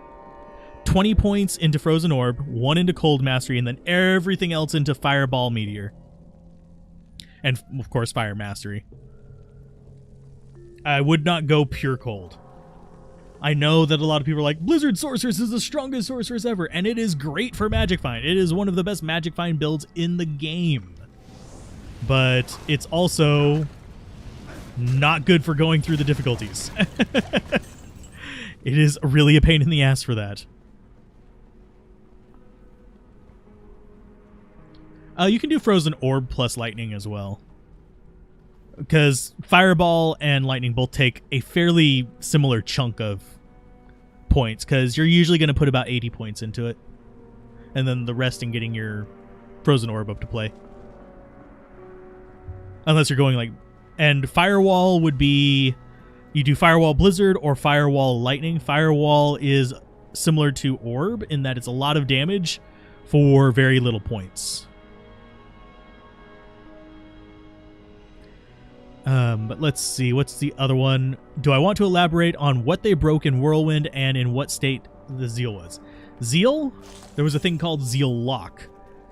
20 points into Frozen Orb, 1 into Cold Mastery, and then everything else into Fireball Meteor. And, of course, Fire Mastery. I would not go pure cold. I know that a lot of people are like, Blizzard Sorceress is the strongest sorceress ever, and it is great for Magic Find. It is one of the best Magic Find builds in the game. But it's also not good for going through the difficulties. It is really a pain in the ass for that. You can do Frozen Orb plus Lightning as well, because Fireball and Lightning both take a fairly similar chunk of points, because you're usually going to put about 80 points into it, and then the rest in getting your Frozen Orb up to play. Unless you're going like... And Firewall would be... You do Firewall Blizzard or Firewall Lightning. Firewall is similar to Orb in that it's a lot of damage for very little points. But let's see, what's the other one? Do I want to elaborate on what they broke in Whirlwind and in what state the Zeal was? Zeal? There was a thing called Zeal Lock,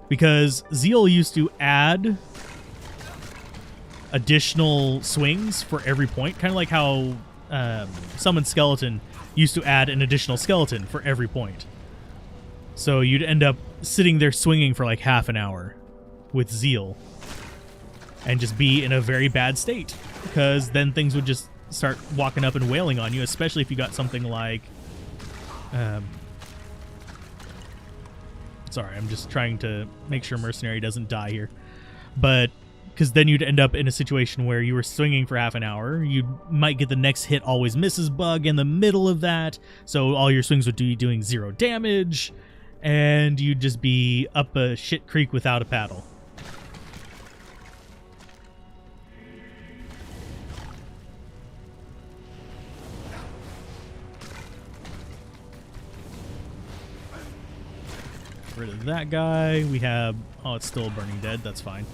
because Zeal used to add additional swings for every point, kind of like how Summon Skeleton used to add an additional skeleton for every point. So you'd end up sitting there swinging for like half an hour with Zeal and just be in a very bad state, because then things would just start walking up and wailing on you, especially if you got something like... sorry, I'm just trying to make sure Mercenary doesn't die here. But because then you'd end up in a situation where you were swinging for half an hour. You might get the next hit always misses bug in the middle of that, so all your swings would be doing 0 damage, and you'd just be up a shit creek without a paddle. Get rid of that guy. We have... Oh, it's still Burning Dead. That's fine.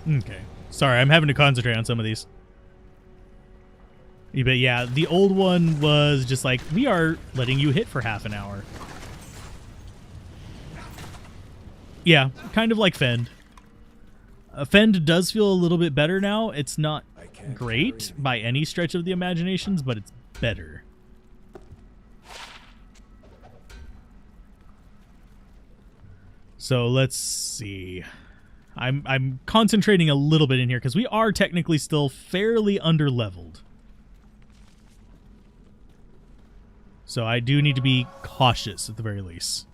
Okay. Sorry, I'm having to concentrate on some of these. But yeah, the old one was just like, we are letting you hit for half an hour. Yeah, kind of like Fend. Fend does feel a little bit better now. It's not great by any stretch of the imaginations, but it's better. So let's see. I'm concentrating a little bit in here because we are technically still fairly underleveled. So I do need to be cautious at the very least.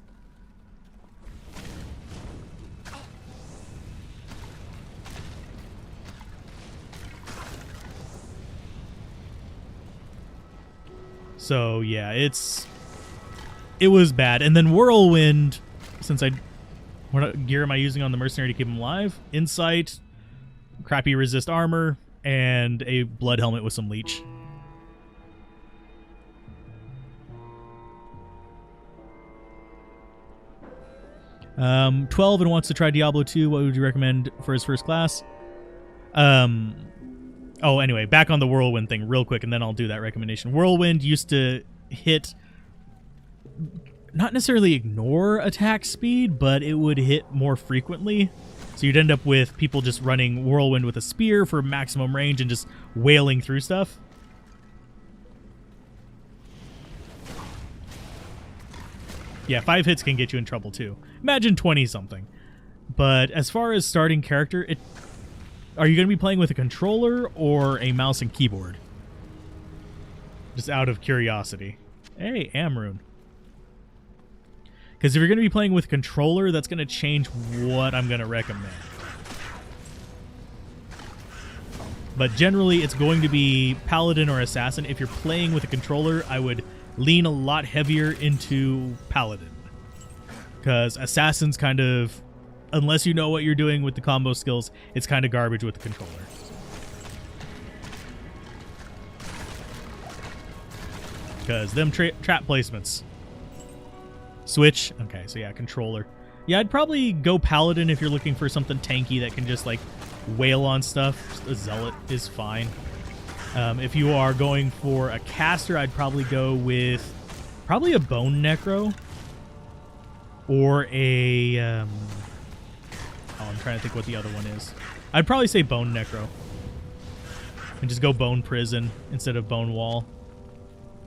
So yeah, it was bad. And then Whirlwind, since what gear am I using on the mercenary to keep him alive? Insight, crappy resist armor, and a blood helmet with some leech. Um, 12 and wants to try Diablo 2. What would you recommend for his first class? Oh, anyway, back on the Whirlwind thing real quick, and then I'll do that recommendation. Whirlwind used to hit, not necessarily ignore attack speed, but it would hit more frequently. So you'd end up with people just running Whirlwind with a spear for maximum range and just wailing through stuff. Yeah, 5 hits can get you in trouble too. Imagine 20-something. But as far as starting character, are you going to be playing with a controller or a mouse and keyboard? Just out of curiosity. Hey, Amrune. Because if you're going to be playing with a controller, that's going to change what I'm going to recommend. But generally, it's going to be Paladin or Assassin. If you're playing with a controller, I would lean a lot heavier into Paladin. Because Assassin's kind of, unless you know what you're doing with the combo skills, it's kind of garbage with the controller. Because them trap placements. Switch. Okay, so yeah, controller. Yeah, I'd probably go Paladin if you're looking for something tanky that can just like wail on stuff. Just a Zealot is fine. If you are going for a caster, I'd probably go with probably a Bone Necro or a I'm trying to think what the other one is. I'd probably say Bone Necro and just go Bone Prison instead of Bone Wall.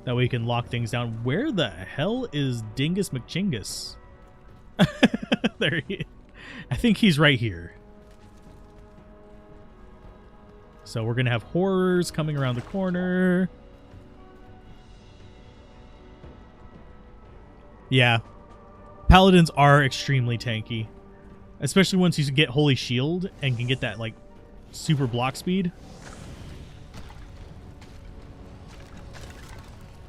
That way you can lock things down. Where the hell is Dingus McChingus? There he is. I think he's right here. So we're going to have horrors coming around the corner. Yeah. Paladins are extremely tanky. Especially once you get Holy Shield and can get that, like, super block speed.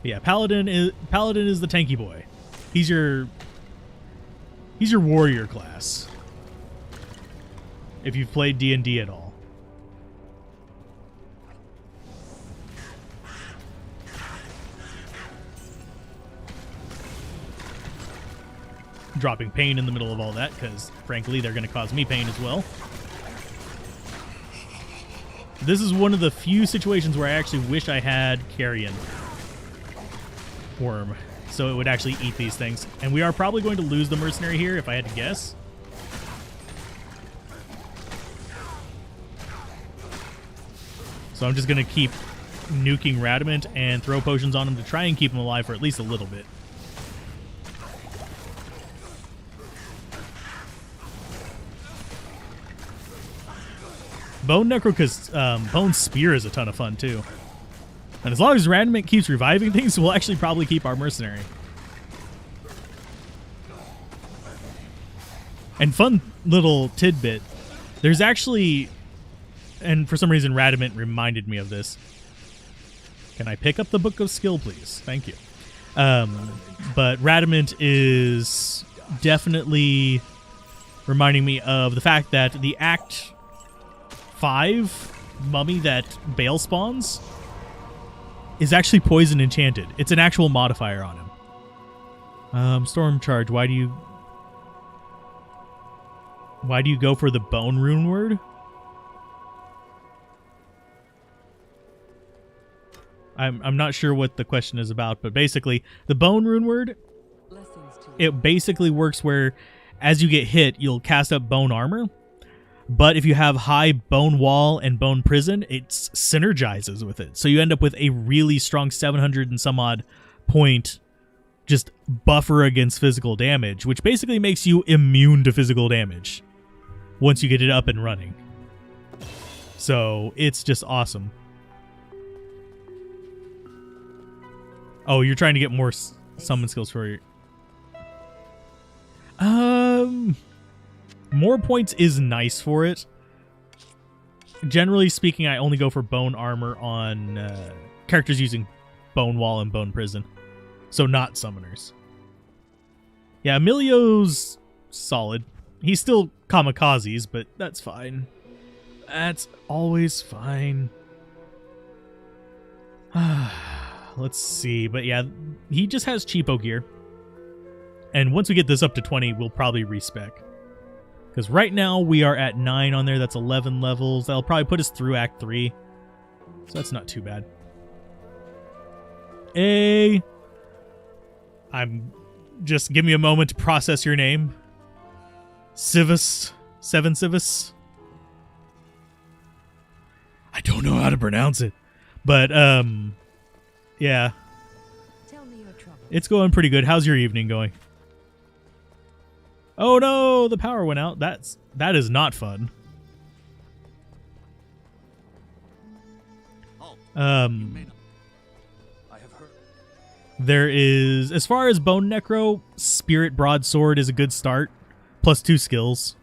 Yeah, Paladin is the tanky boy. He's your warrior class. If you've played D&D at all. Dropping pain in the middle of all that, because frankly they're going to cause me pain as well. This is one of the few situations where I actually wish I had Carrion Worm, so it would actually eat these things. And we are probably going to lose the mercenary here, if I had to guess. So I'm just going to keep nuking Radamant and throw potions on him to try and keep him alive for at least a little bit. Bone Necro, because Bone Spear is a ton of fun too. And as long as Radamant keeps reviving things, we'll actually probably keep our mercenary. And fun little tidbit, there's actually, and for some reason Radamant reminded me of this. Can I pick up the Book of Skill, please? Thank you. But Radamant is definitely reminding me of the fact that the Act 5 mummy that Bale spawns is actually poison enchanted. It's an actual modifier on him. Storm Charge, why do you go for the Bone Rune Word? I'm not sure what the question is about, but basically, the bone rune word, Blessings to you. it basically works where as you get hit, you'll cast up bone armor. But if you have high bone wall and bone prison, it synergizes with it. So you end up with a really strong 700 and some odd point just buffer against physical damage, which basically makes you immune to physical damage once you get it up and running. So it's just awesome. Oh, you're trying to get more summon skills for your... More points is nice for it. Generally speaking, I only go for bone armor on characters using bone wall and bone prison. So not summoners. Yeah, Emilio's solid. He's still kamikazes, but that's fine. That's always fine. Let's see. But yeah, he just has cheapo gear. And once we get this up to 20, we'll probably respec. Because right now we are at 9 on there. That's 11 levels. That'll probably put us through Act 3. So that's not too bad. Just give me a moment to process your name. Civis. 7 Civis. I don't know how to pronounce it. But, yeah. Tell me your trouble. It's going pretty good. How's your evening going? Oh no, the power went out. That is not fun. I have heard. There is, as far as Bone Necro, Spirit Broadsword is a good start. Plus 2 skills.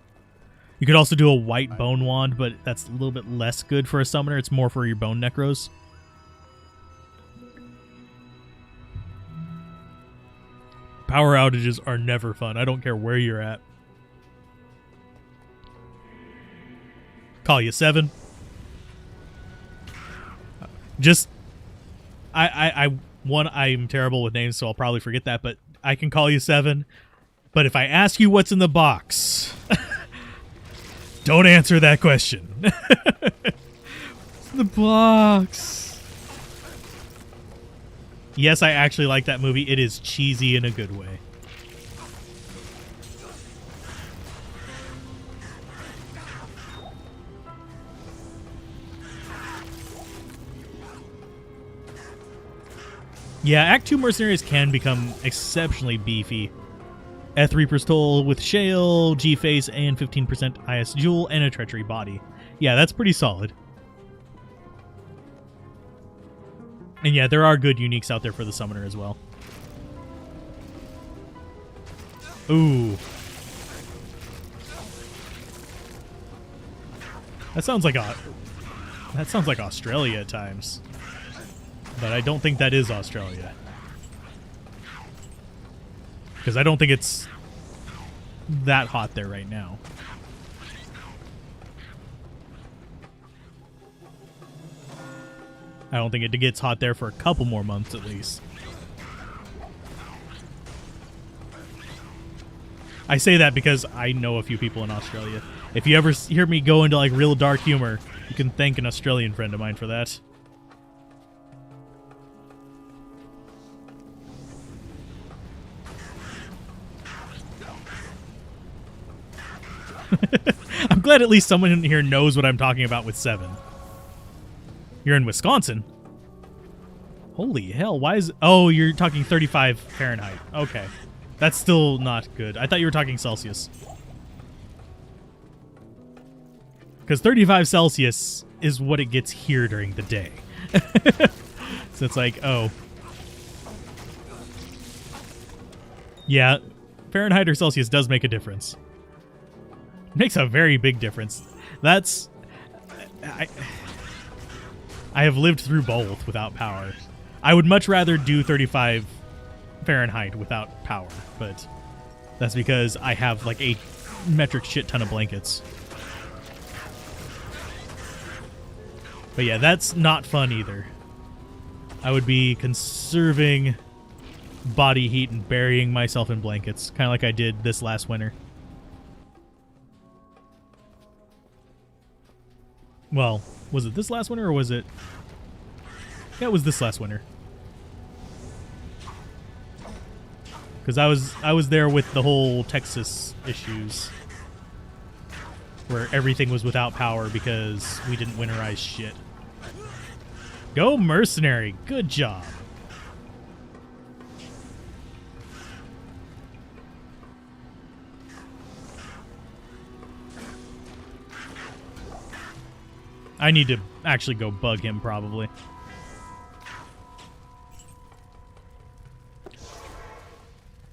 You could also do a white Bone Wand, but that's a little bit less good for a summoner. It's more for your Bone Necros. Power outages are never fun. I don't care where you're at. Call you 7. Just, I'm terrible with names, so I'll probably forget that, but I can call you 7. But if I ask you what's in the box, don't answer that question. What's in the box? Yes, I actually like that movie. It is cheesy in a good way. Yeah, Act 2 Mercenaries can become exceptionally beefy. Eth Reaper's Toll with Shale, G-Face, and 15% IS Jewel, and a Treachery Body. Yeah, that's pretty solid. And yeah, there are good uniques out there for the Summoner as well. Ooh. That sounds like Australia at times. But I don't think that is Australia. Because I don't think it's that hot there right now. I don't think it gets hot there for a couple more months at least. I say that because I know a few people in Australia. If you ever hear me go into like real dark humor, you can thank an Australian friend of mine for that. I'm glad at least someone in here knows what I'm talking about with 7. You're in Wisconsin? Holy hell, why is... Oh, you're talking 35 Fahrenheit. Okay. That's still not good. I thought you were talking Celsius. Because 35 Celsius is what it gets here during the day. So it's like, oh. Yeah, Fahrenheit or Celsius does make a difference. It makes a very big difference. That's... I have lived through both without power. I would much rather do 35 Fahrenheit without power, but that's because I have like a metric shit ton of blankets. But yeah, that's not fun either. I would be conserving body heat and burying myself in blankets, kind of like I did this last winter. Well, was it this last winter or was it... Yeah, it was this last winter. Because I was there with the whole Texas issues, where everything was without power because we didn't winterize shit. Go mercenary, good job. I need to actually go bug him, probably.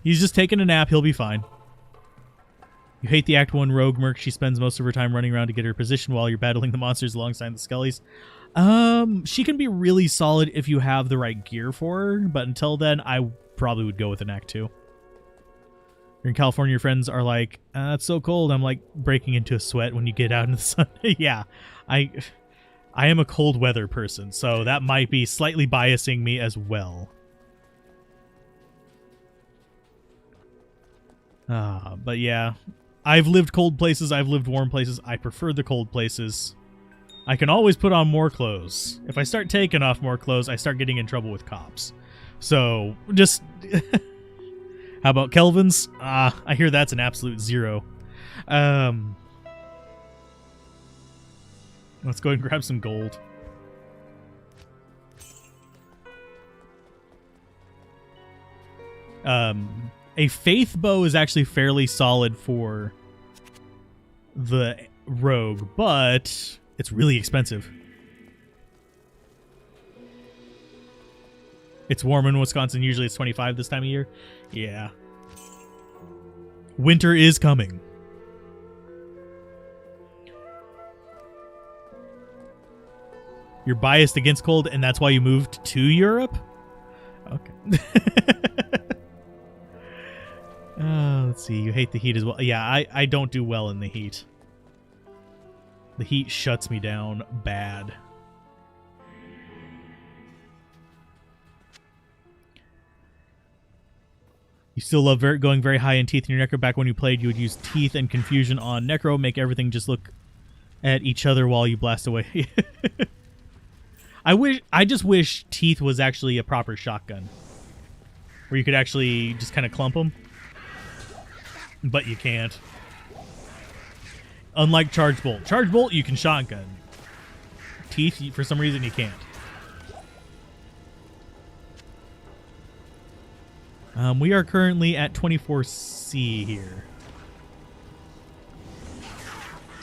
He's just taking a nap. He'll be fine. You hate the Act 1 rogue merc. She spends most of her time running around to get her position while you're battling the monsters alongside the skellies. She can be really solid if you have the right gear for her, but until then, I probably would go with an Act 2. You're in California, your friends are like, it's so cold. I'm like breaking into a sweat when you get out in the sun. Yeah, I am a cold weather person, so that might be slightly biasing me as well. But yeah, I've lived cold places, I've lived warm places. I prefer the cold places. I can always put on more clothes. If I start taking off more clothes, I start getting in trouble with cops. So, just... How about Kelvin's? I hear that's an absolute 0. Let's go and grab some gold. A faith bow is actually fairly solid for the rogue, but it's really expensive. It's warm in Wisconsin. Usually it's 25 this time of year. Yeah. Winter is coming. You're biased against cold, and that's why you moved to Europe? Okay. Let's see. You hate the heat as well. Yeah, I don't do well in the heat. The heat shuts me down bad. You still love going very high in teeth in your Necro. Back when you played, you would use teeth and confusion on Necro, make everything just look at each other while you blast away. I just wish teeth was actually a proper shotgun, where you could actually just kind of clump them, but you can't. Unlike Charge Bolt. Charge Bolt, you can shotgun. Teeth, for some reason, you can't. We are currently at 24C here.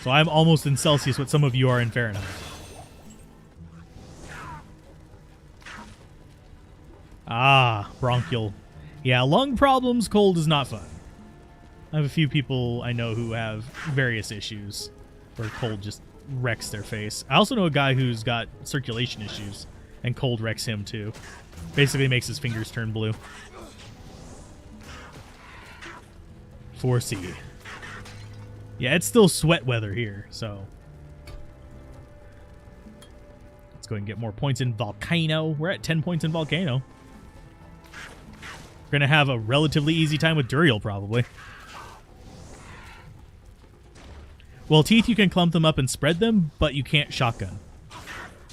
So I'm almost in Celsius, what some of you are in Fahrenheit. Bronchial. Yeah, lung problems, cold is not fun. I have a few people I know who have various issues where cold just wrecks their face. I also know a guy who's got circulation issues, and cold wrecks him too. Basically makes his fingers turn blue. 4C. Yeah, it's still sweat weather here, so let's go ahead and get more points in Volcano. We're at 10 points in Volcano. We're going to have a relatively easy time with Duriel, probably. Well, teeth, you can clump them up and spread them, but you can't shotgun.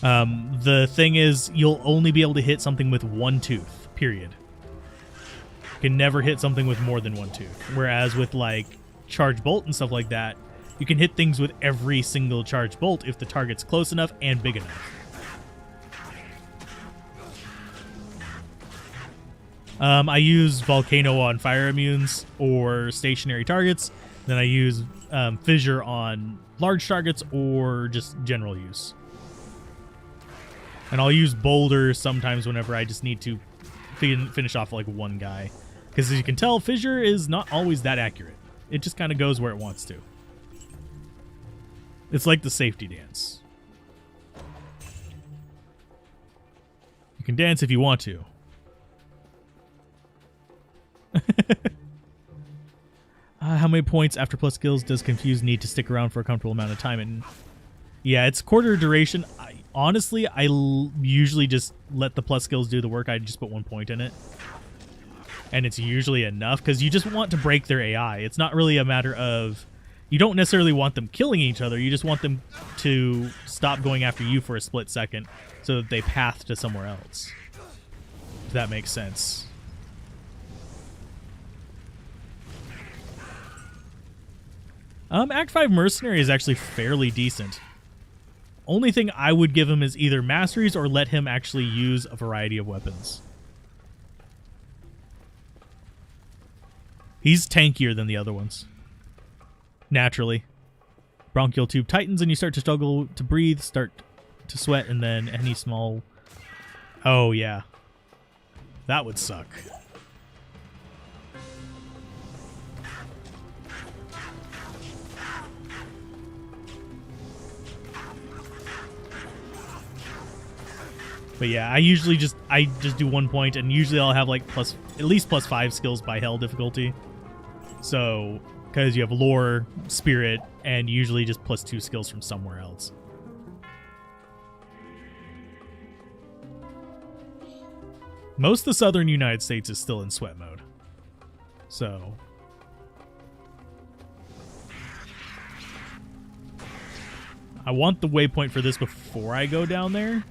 The thing is, you'll only be able to hit something with one tooth, period. You can never hit something with more than one tooth. Whereas with, like, Charge Bolt and stuff like that, you can hit things with every single Charge Bolt if the target's close enough and big enough. I use Volcano on fire immunes or stationary targets. Then I use Fissure on large targets or just general use. And I'll use Boulder sometimes whenever I just need to finish off like one guy. Because as you can tell, Fissure is not always that accurate. It just kind of goes where it wants to. It's like the safety dance. You can dance if you want to. How many points after plus skills does Confuse need to stick around for a comfortable amount of time? And yeah, it's quarter duration. Honestly, I usually just let the plus skills do the work. I just put 1 point in it. And it's usually enough because you just want to break their AI. It's not really a matter of, You don't necessarily want them killing each other. You just want them to stop going after you for a split second so that they path to somewhere else. If that makes sense. Act 5 Mercenary is actually fairly decent. Only thing I would give him is either masteries or let him actually use a variety of weapons. He's tankier than the other ones. Naturally. Bronchial tube tightens and you start to struggle to breathe, start to sweat, and then any small... Oh, yeah. That would suck. But yeah, I usually just do 1 point, and usually I'll have like at least +5 skills by hell difficulty. So, because you have lore, spirit, and usually just +2 skills from somewhere else. Most of the southern United States is still in sweat mode. So, I want the waypoint for this before I go down there.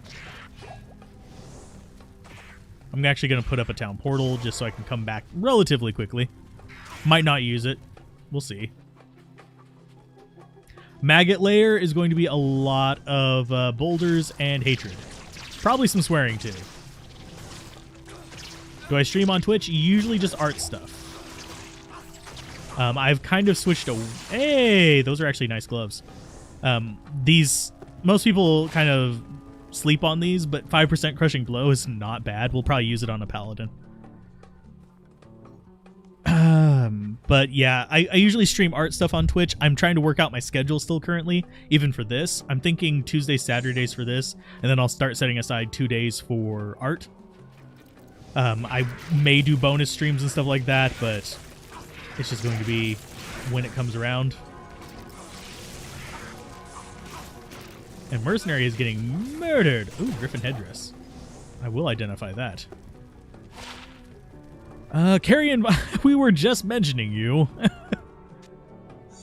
I'm actually going to put up a town portal just so I can come back relatively quickly. Might not use it. We'll see. Maggot Lair is going to be a lot of boulders and hatred. Probably some swearing, too. Do I stream on Twitch? Usually just art stuff. I've kind of switched to... Hey! Those are actually nice gloves. Most people kind of sleep on these, but 5% crushing blow is not bad. We'll probably use it on a paladin. But yeah, I usually stream art stuff on Twitch. I'm trying to work out my schedule still currently, even for this. I'm thinking Tuesdays, Saturdays for this, and then I'll start setting aside 2 days for art. I may do bonus streams and stuff like that, but it's just going to be when it comes around. And Mercenary is getting murdered. Ooh, Griffin headdress. I will identify that. Carrion, we were just mentioning you.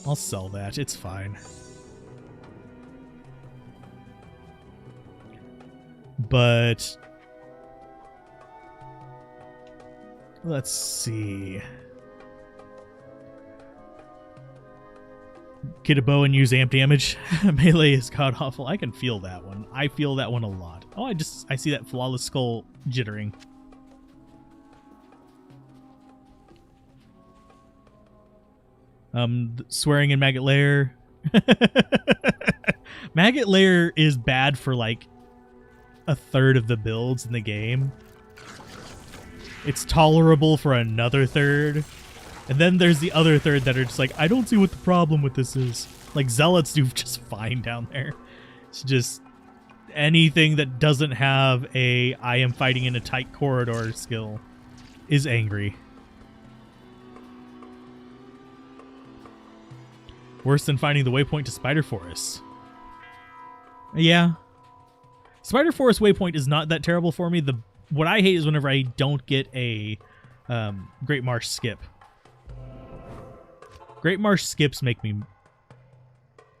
I'll sell that. It's fine. But let's see. Get a bow and use amp damage. Melee is god awful. I can feel that one. I feel that one a lot. Oh, I see that flawless skull jittering. Swearing in Maggot Lair. Maggot Lair is bad for like a third of the builds in the game. It's tolerable for another third. And then there's the other third that are just like, I don't see what the problem with this is. Like, Zealots do just fine down there. It's just anything that doesn't have a I am fighting in a tight corridor skill is angry. Worse than finding the waypoint to Spider Forest. Yeah. Spider Forest waypoint is not that terrible for me. What I hate is whenever I don't get a Great Marsh skip. Great Marsh skips make me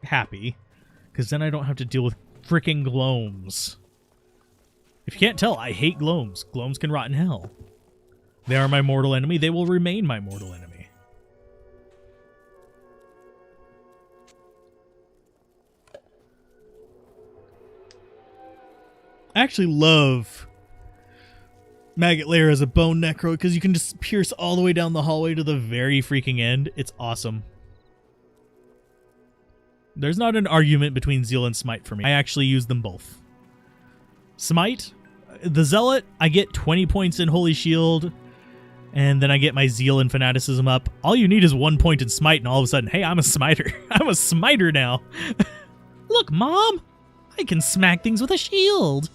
happy, because then I don't have to deal with freaking gloams. If you can't tell, I hate gloams. Gloams can rot in hell. They are my mortal enemy. They will remain my mortal enemy. I actually love Maggot Lair as a bone necro because you can just pierce all the way down the hallway to the very freaking end. It's awesome. There's not an argument between Zeal and Smite for me. I actually use them both. Smite, the Zealot, I get 20 points in Holy Shield, and then I get my Zeal and Fanaticism up. All you need is 1 point in Smite, and all of a sudden, hey, I'm a Smiter. I'm a Smiter now. Look, Mom, I can smack things with a shield.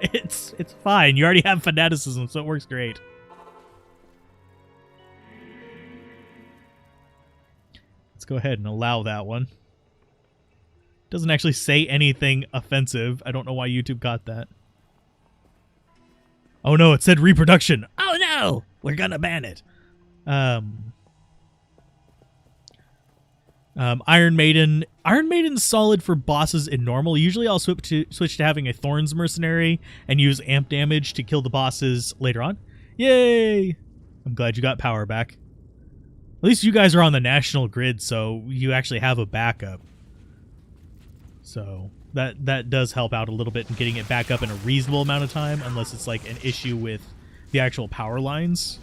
It's fine. You already have Fanaticism, so it works great. Let's go ahead and allow that one. Doesn't actually say anything offensive. I don't know why YouTube got that. Oh no, it said reproduction. Oh no! We're gonna ban it. Iron Maiden. Iron Maiden's solid for bosses in normal. Usually I'll switch to having a Thorns Mercenary and use amp damage to kill the bosses later on. Yay! I'm glad you got power back. At least you guys are on the national grid, so you actually have a backup. So that does help out a little bit in getting it back up in a reasonable amount of time, unless it's like an issue with the actual power lines.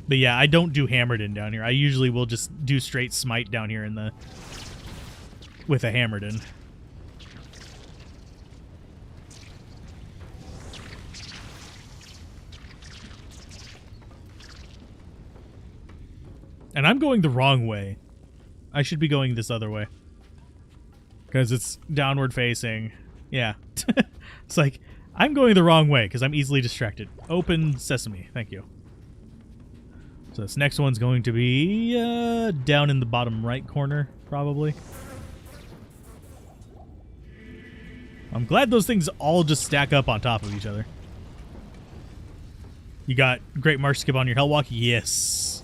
But yeah, I don't do Hammered In down here. I usually will just do straight Smite down here in the with a Hammered In. And I'm going the wrong way. I should be going this other way. Because it's downward facing. Yeah. It's like, I'm going the wrong way because I'm easily distracted. Open sesame. Thank you. So this next one's going to be down in the bottom right corner, probably. I'm glad those things all just stack up on top of each other. You got Great March Skip on your Hellwalk? Yes.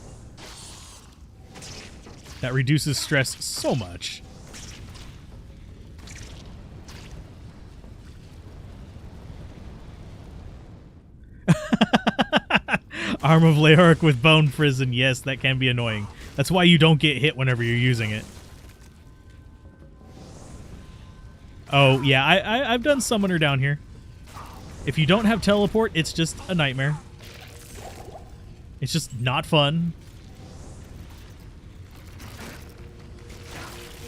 That reduces stress so much. Arm of Leoric with Bone Prison. Yes, that can be annoying. That's why you don't get hit whenever you're using it. Oh, yeah, I've done Summoner down here. If you don't have Teleport, it's just a nightmare. It's just not fun.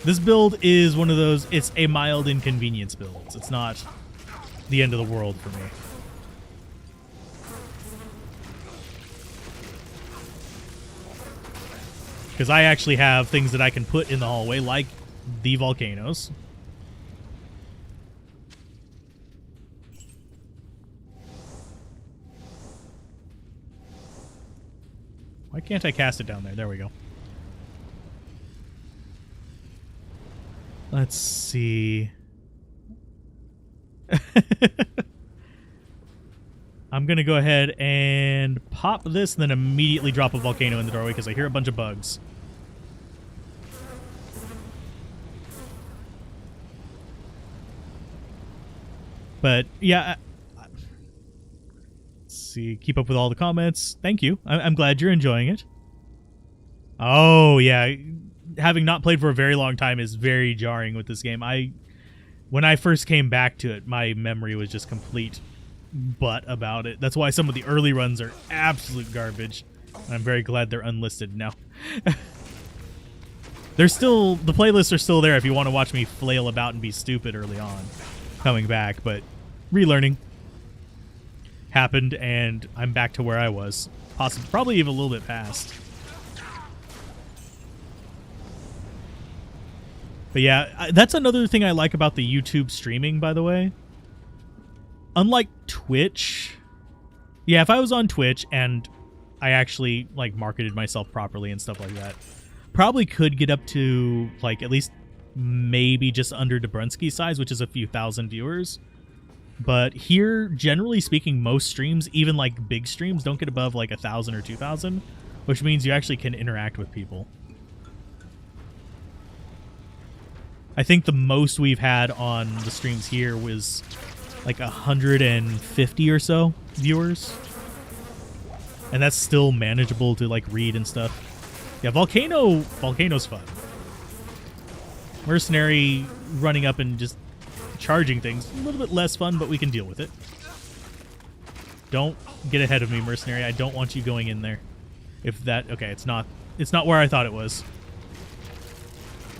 This build is one of those, it's a mild inconvenience build. It's not the end of the world for me. Because I actually have things that I can put in the hallway, like the volcanoes. Why can't I cast it down there? There we go. Let's see. I'm going to go ahead and pop this and then immediately drop a volcano in the doorway because I hear a bunch of bugs. But, yeah. Let's see. Keep up with all the comments. Thank you. I'm glad you're enjoying it. Oh, yeah. Having not played for a very long time is very jarring with this game. When I first came back to it, my memory was just complete butt about it. That's why some of the early runs are absolute garbage. And I'm very glad they're unlisted now. The playlists are still there if you want to watch me flail about and be stupid early on. Coming back, but relearning happened and I'm back to where I was. Probably even a little bit past. But yeah, that's another thing I like about the YouTube streaming, by the way. Unlike Twitch, yeah, if I was on Twitch and I actually like marketed myself properly and stuff like that, probably could get up to like at least maybe just under Dobrunsky's size, which is a few thousand viewers. But here, generally speaking, most streams, even like big streams, don't get above like 1,000 or 2,000, which means you actually can interact with people. I think the most we've had on the streams here was like 150 or so viewers. And that's still manageable to like read and stuff. Yeah, Volcano's fun. Mercenary running up and just charging things, a little bit less fun, but we can deal with it. Don't get ahead of me, Mercenary. I don't want you going in there. Okay, it's not where I thought it was.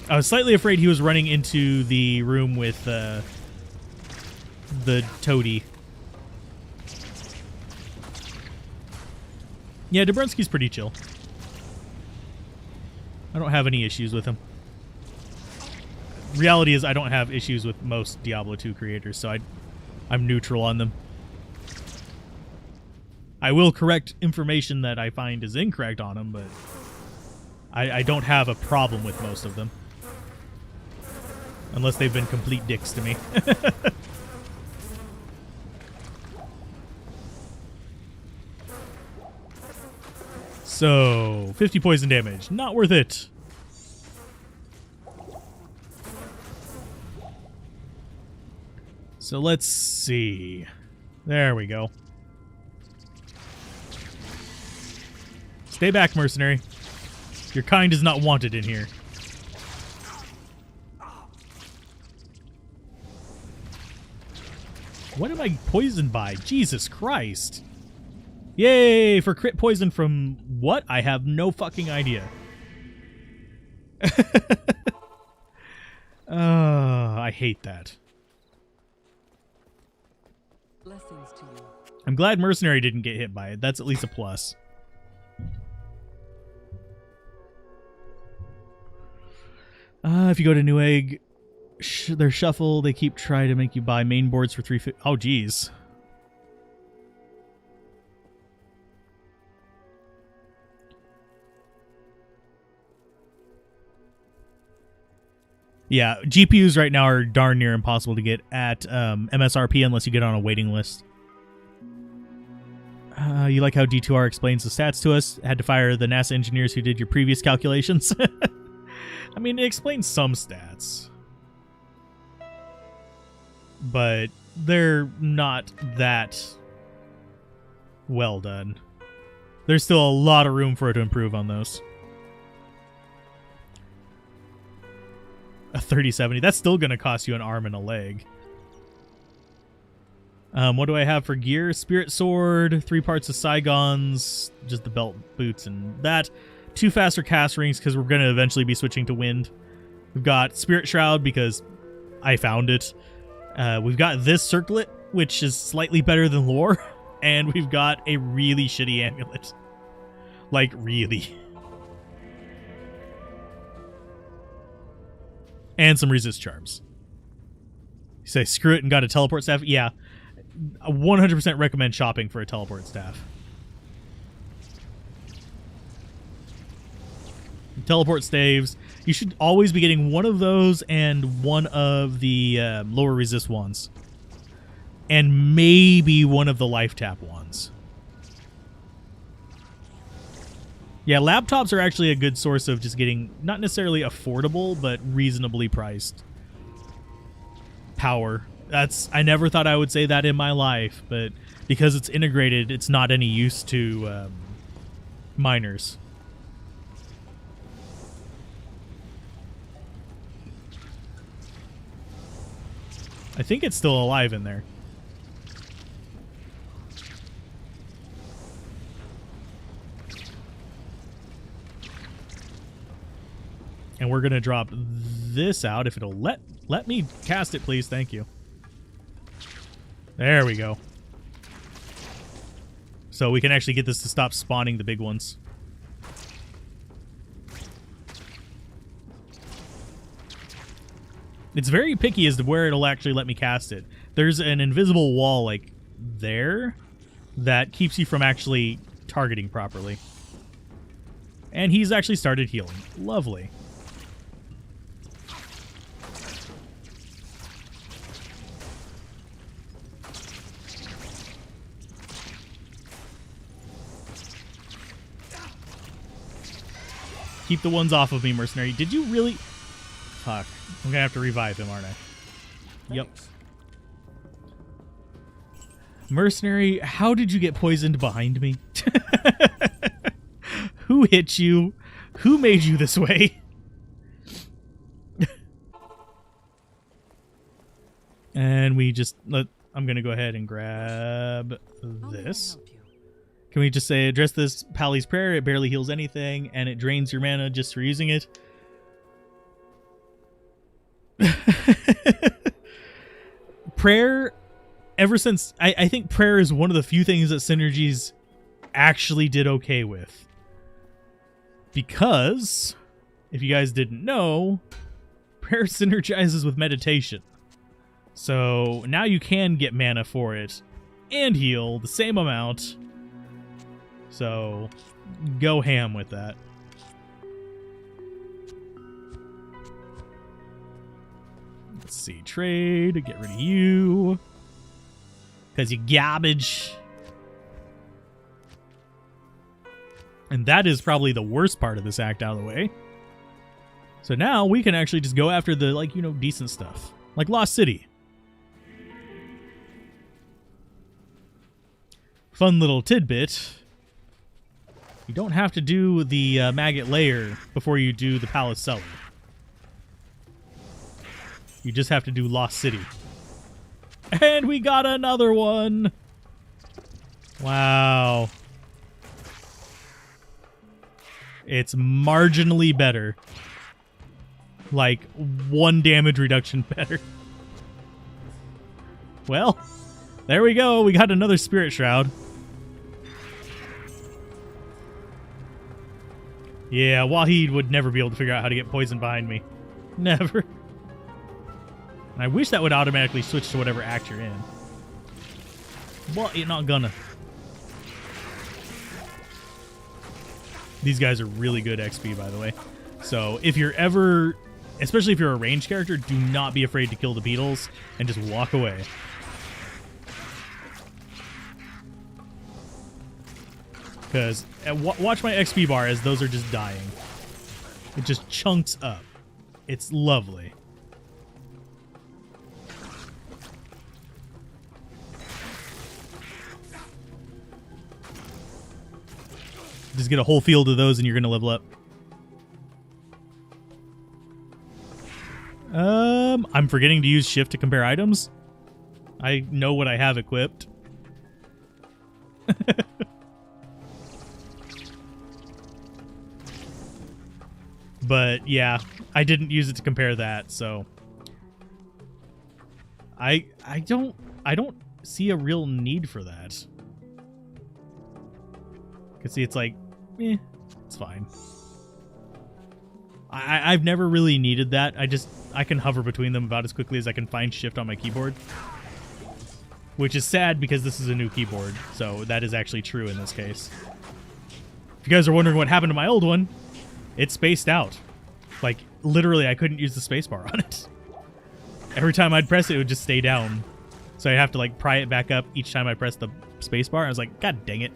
I was slightly afraid he was running into the room with the toady. Yeah, Dobrunsky's pretty chill. I don't have any issues with him. Reality is I don't have issues with most Diablo 2 creators, so I'm neutral on them. I will correct information that I find is incorrect on them, but I don't have a problem with most of them. Unless they've been complete dicks to me. So, 50 poison damage. Not worth it. So let's see. There we go. Stay back, mercenary. Your kind is not wanted in here. What am I poisoned by? Jesus Christ. Yay, for crit poison from what? I have no fucking idea. I hate that. Blessings to you. I'm glad Mercenary didn't get hit by it. That's at least a plus. If you go to Newegg, their shuffle, they keep trying to make you buy main boards for 350. Oh, geez. Yeah, GPUs right now are darn near impossible to get at MSRP unless you get on a waiting list. You like how D2R explains the stats to us? Had to fire the NASA engineers who did your previous calculations. I mean, it explains some stats. But they're not that well done. There's still a lot of room for it to improve on those. A 3070. That's still going to cost you an arm and a leg. What do I have for gear? Spirit Sword, 3 parts of Saigons, just the belt, boots, and that. 2 faster cast rings because we're going to eventually be switching to wind. We've got Spirit Shroud because I found it. We've got this circlet, which is slightly better than lore. And we've got a really shitty amulet. Like, really. And some resist charms. You say, screw it and got a teleport staff? Yeah. I 100% recommend shopping for a teleport staff. Teleport staves. You should always be getting one of those and one of the lower resist ones. And maybe one of the life tap ones. Yeah, laptops are actually a good source of just getting, not necessarily affordable, but reasonably priced power. I never thought I would say that in my life, but because it's integrated, it's not any use to miners. I think it's still alive in there. And we're going to drop this out if it'll let me cast it, please. Thank you. There we go. So we can actually get this to stop spawning the big ones. It's very picky as to where it'll actually let me cast it. There's an invisible wall like there that keeps you from actually targeting properly. And he's actually started healing. Lovely. Keep the ones off of me, mercenary. Did you really? Fuck. I'm gonna have to revive him, aren't I? Yep. Mercenary, how did you get poisoned behind me? Who hit you? Who made you this way? And we just I'm gonna go ahead and grab this. Can we just say, address this Pally's Prayer? It barely heals anything, and it drains your mana just for using it. Prayer, ever since... I think prayer is one of the few things that Synergies actually did okay with. Because, if you guys didn't know, prayer synergizes with meditation. So now you can get mana for it and heal the same amount. So go ham with that. Let's see. Trade. Get rid of you. Because you're garbage. And that is probably the worst part of this act out of the way. So now we can actually just go after the, like, you know, decent stuff. Like Lost City. Fun little tidbit. You don't have to do the maggot layer before you do the palace cellar. You just have to do Lost City. And we got another one. Wow. It's marginally better. Like 1 damage reduction better. Well, there we go. We got another Spirit Shroud. Yeah, Wahid would never be able to figure out how to get poison behind me. Never. And I wish that would automatically switch to whatever act you're in. But you're not gonna. These guys are really good XP, by the way. So if you're ever, especially if you're a ranged character, do not be afraid to kill the beetles and just walk away. Because watch my XP bar as those are just dying. It just chunks up. It's lovely. Just get a whole field of those and you're going to level up. I'm forgetting to use shift to compare items. I know what I have equipped. But yeah, I didn't use it to compare that, so I don't see a real need for that. You can see it's like, it's fine. I've never really needed that. I can hover between them about as quickly as I can find shift on my keyboard. Which is sad because this is a new keyboard, so that is actually true in this case. If you guys are wondering what happened to my old one, it's spaced out. Like, literally, I couldn't use the spacebar on it. Every time I'd press it, it would just stay down. So I'd have to, like, pry it back up each time I pressed the spacebar. I was like, God dang it.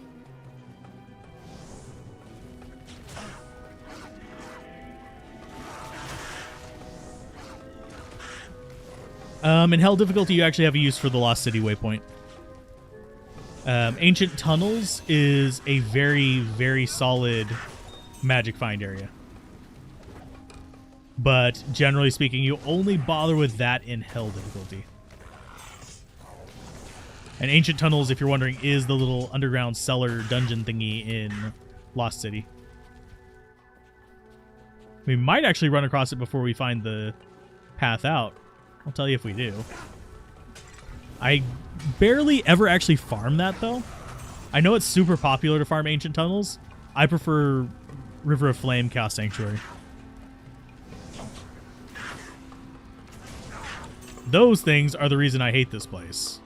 In Hell difficulty, you actually have a use for the Lost City waypoint. Ancient Tunnels is a very, very solid magic find area. But generally speaking, you only bother with that in Hell difficulty. And Ancient Tunnels, if you're wondering, is the little underground cellar dungeon thingy in Lost City. We might actually run across it before we find the path out. I'll tell you if we do. I barely ever actually farm that, though. I know it's super popular to farm Ancient Tunnels. I prefer River of Flame Chaos Sanctuary. Those things are the reason I hate this place.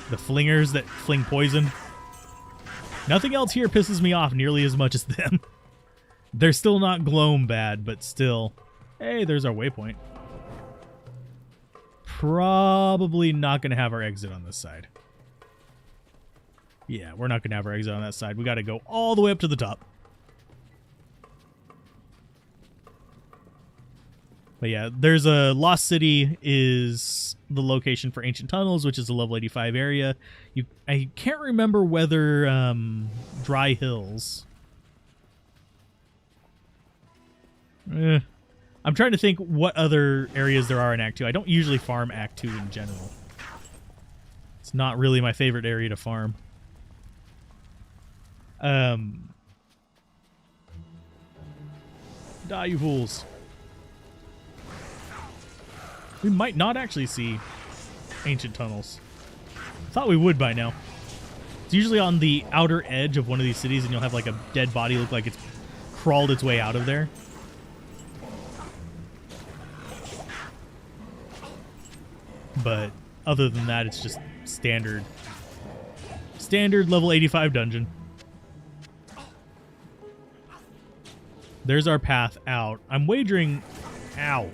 The flingers that fling poison. Nothing else here pisses me off nearly as much as them. They're still not gloam bad, but still. Hey, there's our waypoint. Probably not going to have our exit on this side. Yeah, we're not going to have our exit on that side. We got to go all the way up to the top. But yeah, there's a Lost City is the location for Ancient Tunnels, which is a level 85 area. I can't remember whether Dry Hills. I'm trying to think what other areas there are in Act 2. I don't usually farm Act 2 in general. It's not really my favorite area to farm. Die, you fools. We might not actually see Ancient Tunnels. Thought we would by now. It's usually on the outer edge of one of these cities, and you'll have like a dead body look like it's crawled its way out of there. But other than that, it's just standard level 85 dungeon. There's our path out. I'm wagering... Ow.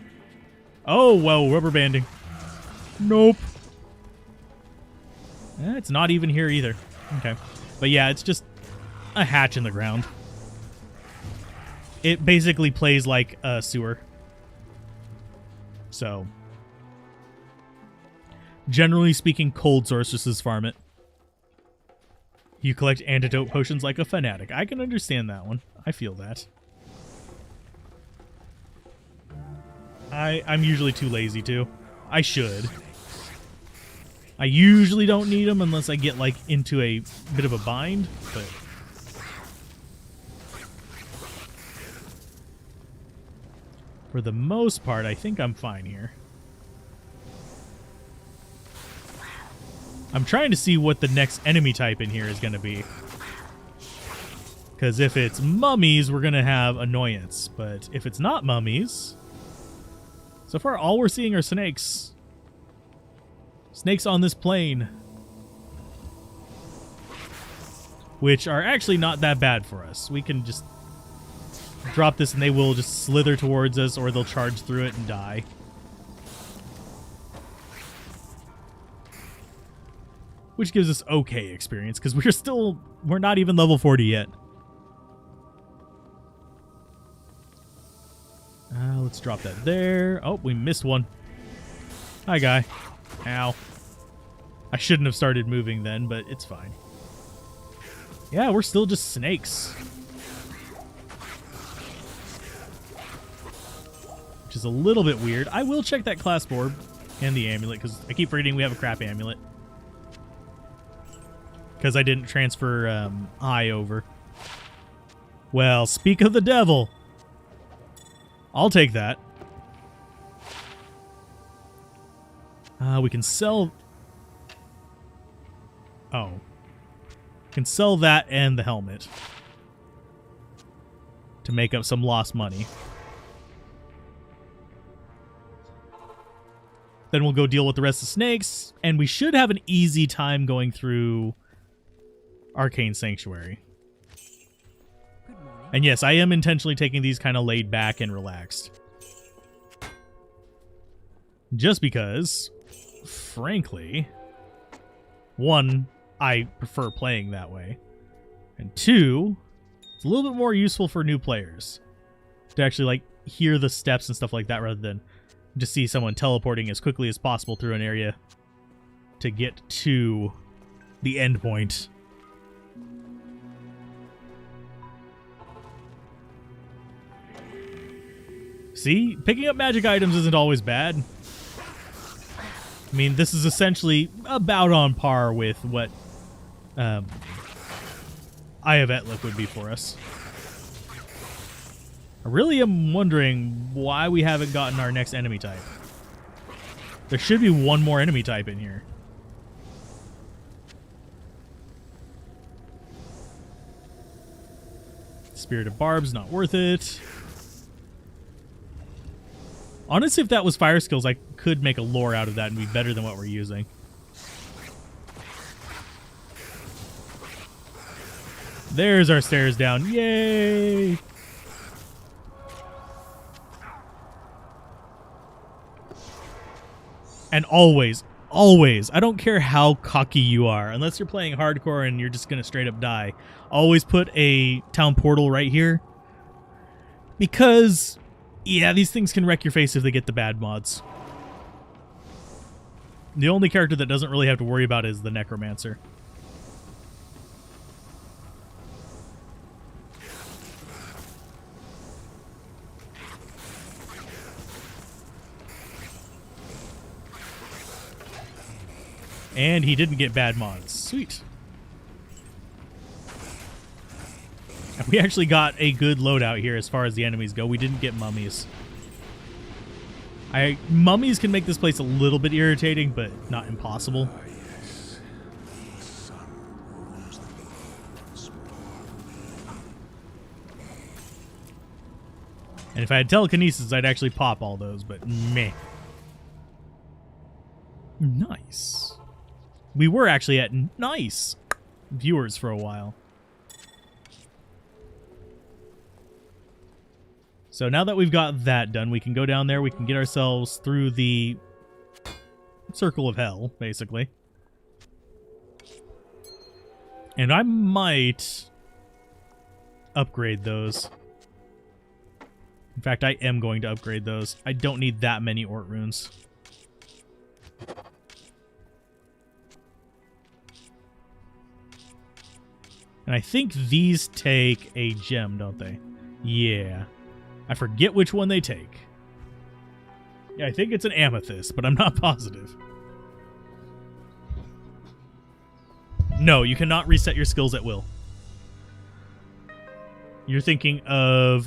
Oh, whoa, rubber banding. Nope. It's not even here either. Okay. But yeah, it's just a hatch in the ground. It basically plays like a sewer. So, generally speaking, cold sorceresses farm it. You collect antidote potions like a fanatic. I can understand that one. I feel that. I'm usually too lazy to. I should. I usually don't need them unless I get like into a bit of a bind, but for the most part, I think I'm fine here. I'm trying to see what the next enemy type in here is going to be. Because if it's mummies, we're going to have annoyance. But if it's not mummies... So far, all we're seeing are snakes. Snakes on this plane. Which are actually not that bad for us. We can just drop this and they will just slither towards us, or they'll charge through it and die. Which gives us okay experience, because we're not even level 40 yet. Let's drop that there. Oh, we missed one. Hi, guy. Ow. I shouldn't have started moving then, but it's fine. Yeah, we're still just snakes. Which is a little bit weird. I will check that clasp orb and the amulet, because I keep forgetting we have a crap amulet. Because I didn't transfer Eye over. Well, speak of the devil. I'll take that. We can sell... Oh. Can sell that and the helmet to make up some lost money. Then we'll go deal with the rest of the snakes, and we should have an easy time going through Arcane Sanctuary. And yes, I am intentionally taking these kind of laid back and relaxed. Just because, frankly, one, I prefer playing that way. And two, it's a little bit more useful for new players to actually like hear the steps and stuff like that rather than just see someone teleporting as quickly as possible through an area to get to the end point. See, picking up magic items isn't always bad. I mean, this is essentially about on par with what Eye of Etlik would be for us. I really am wondering why we haven't gotten our next enemy type. There should be one more enemy type in here. Spirit of Barb's not worth it. Honestly, if that was fire skills, I could make a lore out of that and be better than what we're using. There's our stairs down. Yay! And always, I don't care how cocky you are, unless you're playing hardcore and you're just going to straight up die, always put a town portal right here. Because... yeah, these things can wreck your face if they get the bad mods. The only character that doesn't really have to worry about is the Necromancer. And he didn't get bad mods. Sweet. We actually got a good loadout here as far as the enemies go. We didn't get mummies. Mummies can make this place a little bit irritating, but not impossible. And if I had telekinesis, I'd actually pop all those, but meh. Nice. We were actually at nice viewers for a while. So now that we've got that done, we can go down there. We can get ourselves through the circle of hell, basically. And I might upgrade those. In fact, I am going to upgrade those. I don't need that many Ort runes. And I think these take a gem, don't they? Yeah. I forget which one they take. Yeah, I think it's an amethyst, but I'm not positive. No, you cannot reset your skills at will. You're thinking of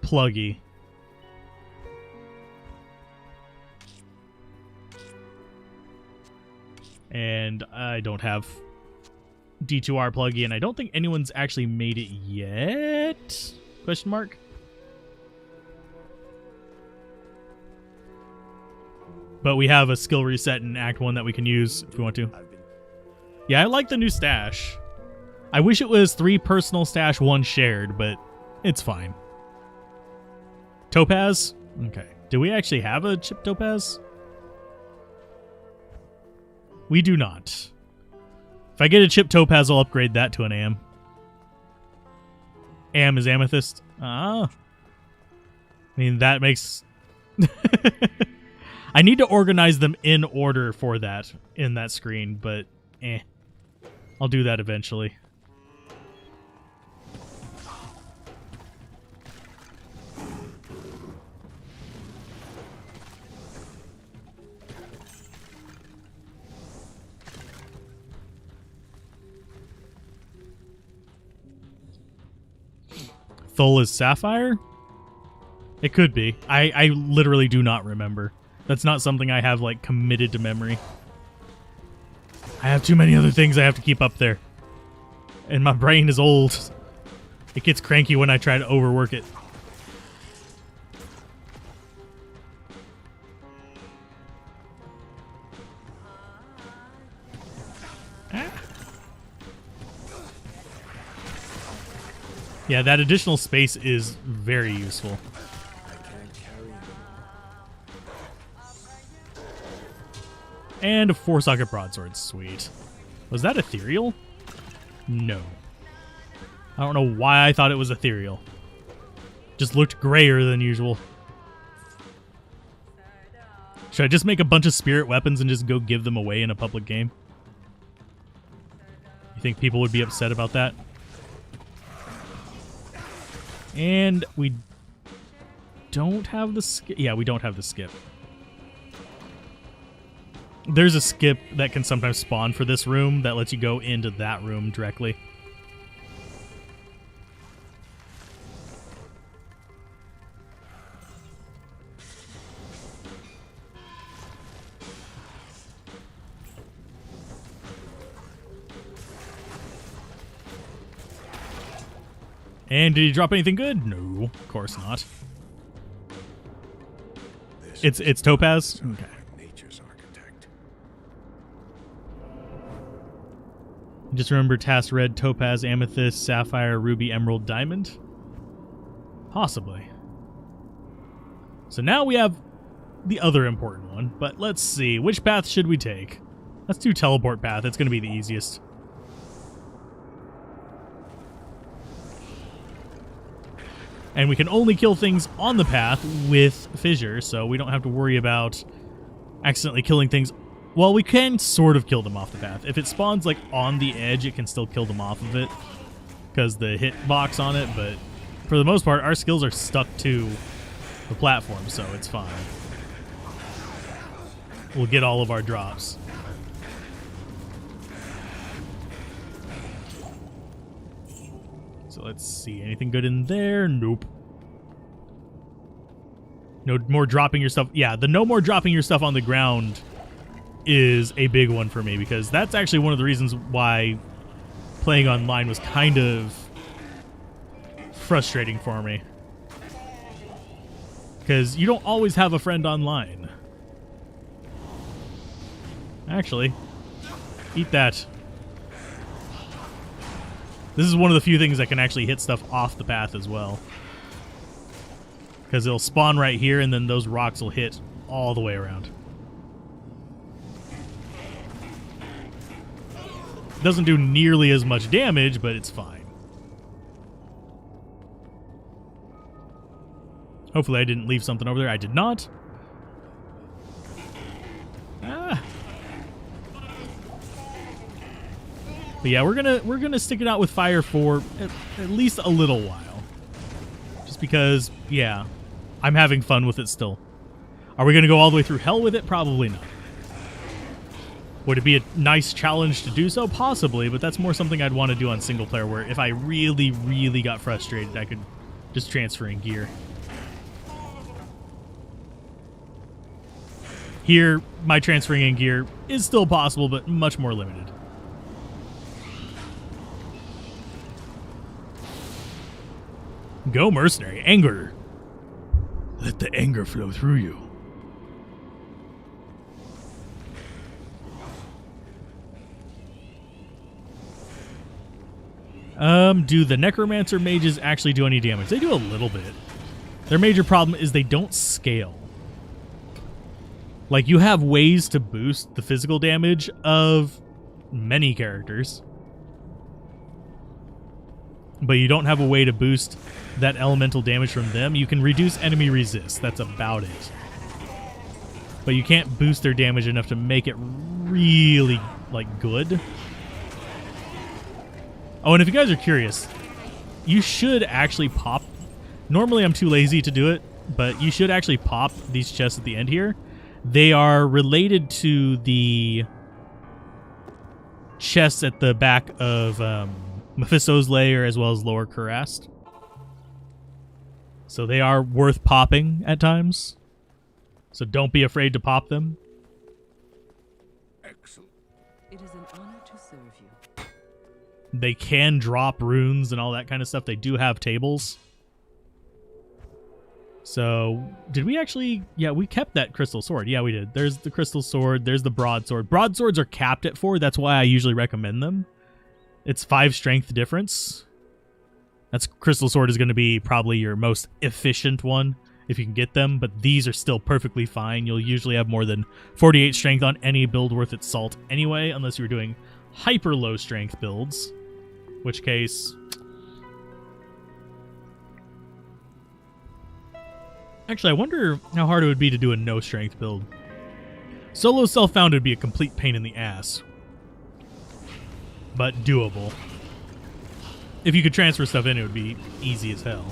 Pluggy. And I don't have D2R Pluggy, and I don't think anyone's actually made it yet? Question mark? But we have a skill reset in Act 1 that we can use if we want to. Yeah, I like the new stash. I wish it was 3 personal stash, 1 shared, but it's fine. Topaz? Okay. Do we actually have a chip topaz? We do not. If I get a chip topaz, I'll upgrade that to an AM. AM is amethyst. Ah. I mean, that makes... I need to organize them in order for that in that screen, but I'll do that eventually. Thol is sapphire? It could be. I literally do not remember. That's not something I have, like, committed to memory. I have too many other things I have to keep up there. And my brain is old. It gets cranky when I try to overwork it. Yeah, that additional space is very useful. And a 4-socket broadsword. Sweet. Was that ethereal? No. I don't know why I thought it was ethereal. Just looked grayer than usual. Should I just make a bunch of spirit weapons and just go give them away in a public game? You think people would be upset about that? And we don't have the skip. Yeah, we don't have the skip. There's a skip that can sometimes spawn for this room that lets you go into that room directly. And did he drop anything good? No, of course not. It's topaz? Okay. Nature's architect. Just remember task red, topaz, amethyst, sapphire, ruby, emerald, diamond? Possibly. So now we have the other important one, but let's see. Which path should we take? Let's do teleport path. It's going to be the easiest. And we can only kill things on the path with fissure, so we don't have to worry about accidentally killing things. Well, we can sort of kill them off the path. If it spawns like on the edge, it can still kill them off of it because the hit box on it, but for the most part, our skills are stuck to the platform, so it's fine. We'll get all of our drops. So let's see. Anything good in there? Nope. No more dropping your stuff. Yeah, the no more dropping your stuff on the ground is a big one for me because that's actually one of the reasons why playing online was kind of frustrating for me. Because you don't always have a friend online. Actually, eat that. This is one of the few things that can actually hit stuff off the path as well. Because it'll spawn right here, and then those rocks will hit all the way around. Doesn't do nearly as much damage, but it's fine. Hopefully I didn't leave something over there. I did not. Ah. But yeah, we're gonna stick it out with fire for at least a little while. Just because, yeah, I'm having fun with it still. Are we gonna go all the way through hell with it? Probably not. Would it be a nice challenge to do so? Possibly, but that's more something I'd want to do on single player, where if I really, really got frustrated, I could just transfer in gear. Here, my transferring in gear is still possible, but much more limited. Go mercenary, anger. Let the anger flow through you. Do the necromancer mages actually do any damage? They do a little bit. Their major problem is they don't scale. Like, you have ways to boost the physical damage of many characters, but you don't have a way to boost that elemental damage from them. You can reduce enemy resist. That's about it. But you can't boost their damage enough to make it really, like, good. Oh, and if you guys are curious, you should actually pop... Normally I'm too lazy to do it, but you should actually pop these chests at the end here. They are related to the chests at the back of Mephisto's lair as well as Lower Kurast. So they are worth popping at times. So don't be afraid to pop them. Excellent. It is an honor to serve you. They can drop runes and all that kind of stuff. They do have tables. So, did we actually... Yeah, we kept that crystal sword. Yeah, we did. There's the crystal sword. There's the broadsword. Broadswords are capped at 4. That's why I usually recommend them. It's 5 strength difference. That's crystal sword is going to be probably your most efficient one if you can get them. But these are still perfectly fine. You'll usually have more than 48 strength on any build worth its salt anyway. Unless you're doing hyper low strength builds. In which case... Actually, I wonder how hard it would be to do a no-strength build. Solo self-found would be a complete pain in the ass. But doable. If you could transfer stuff in, it would be easy as hell.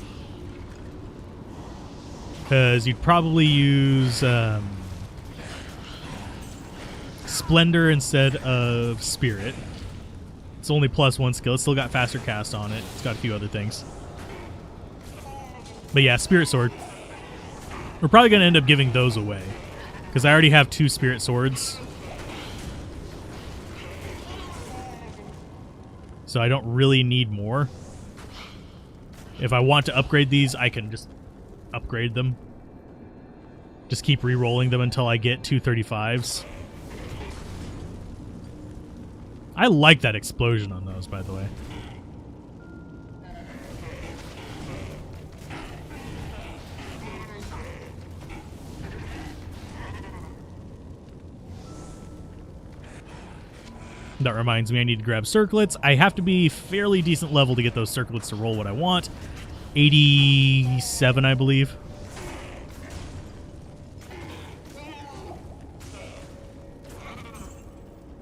Because you'd probably use Splendor instead of Spirit. It's only +1 skill. It's still got faster cast on it. It's got a few other things. But yeah, Spirit Sword. We're probably going to end up giving those away. Because I already have 2 Spirit Swords. So I don't really need more. If I want to upgrade these, I can just upgrade them. Just keep re-rolling them until I get 235s. I like that explosion on those, by the way. That reminds me, I need to grab circlets. I have to be fairly decent level to get those circlets to roll what I want. 87, I believe.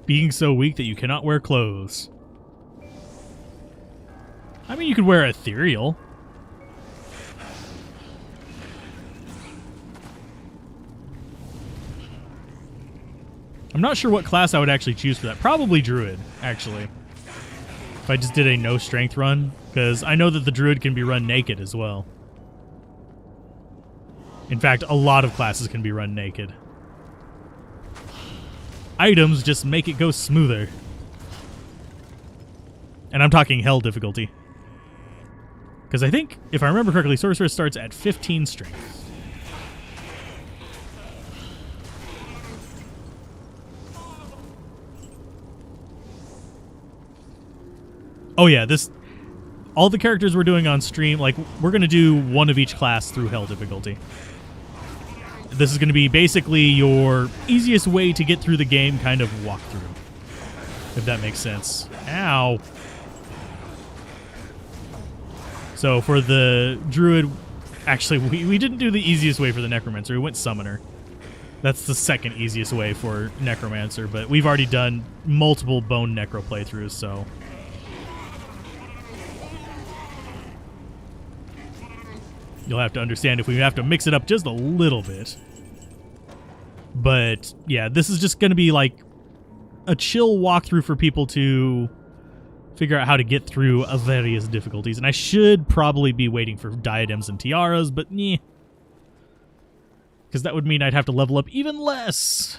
Being so weak that you cannot wear clothes. I mean, you could wear ethereal. I'm not sure what class I would actually choose for that. Probably Druid, actually. If I just did a no strength run. Because I know that the Druid can be run naked as well. In fact, a lot of classes can be run naked. Items just make it go smoother. And I'm talking hell difficulty. Because I think, if I remember correctly, Sorceress starts at 15 strength. Oh yeah, all the characters we're doing on stream, like, we're going to do one of each class through Hell difficulty. This is going to be basically your easiest way to get through the game kind of walkthrough, if that makes sense. Ow. So for the Druid, actually, we didn't do the easiest way for the Necromancer. We went Summoner. That's the second easiest way for Necromancer, but we've already done multiple Bone Necro playthroughs, so... You'll have to understand if we have to mix it up just a little bit. But, yeah, this is just going to be like a chill walkthrough for people to figure out how to get through various difficulties. And I should probably be waiting for diadems and tiaras, but yeah. Because that would mean I'd have to level up even less.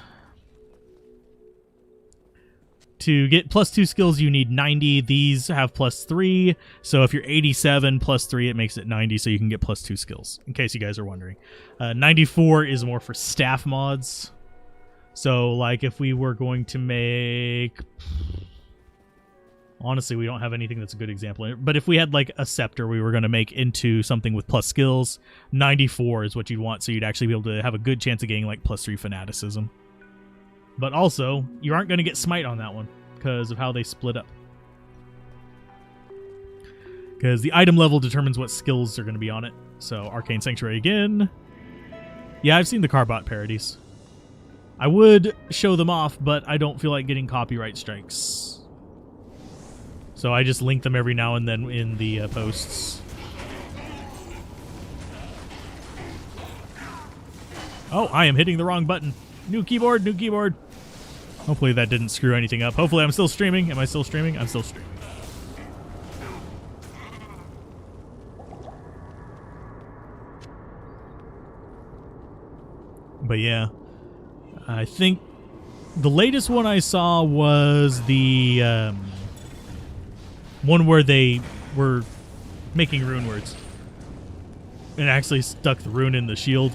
To get +2 skills, you need 90. These have +3. So if you're 87 +3, it makes it 90, so you can get +2 skills, in case you guys are wondering. 94 is more for staff mods. So, like, if we were going to make... Honestly, we don't have anything that's a good example. But if we had, like, a scepter we were going to make into something with plus skills, 94 is what you'd want, so you'd actually be able to have a good chance of getting, like, +3 fanaticism. But also, you aren't going to get smite on that one because of how they split up. Because the item level determines what skills are going to be on it. So, Arcane Sanctuary again. Yeah, I've seen the Carbot parodies. I would show them off, but I don't feel like getting copyright strikes. So I just link them every now and then in the posts. Oh, I am hitting the wrong button. New keyboard, new keyboard. Hopefully that didn't screw anything up. Hopefully I'm still streaming. Am I still streaming? I'm still streaming. But yeah, I think the latest one I saw was the one where they were making rune words and actually stuck the rune in the shield.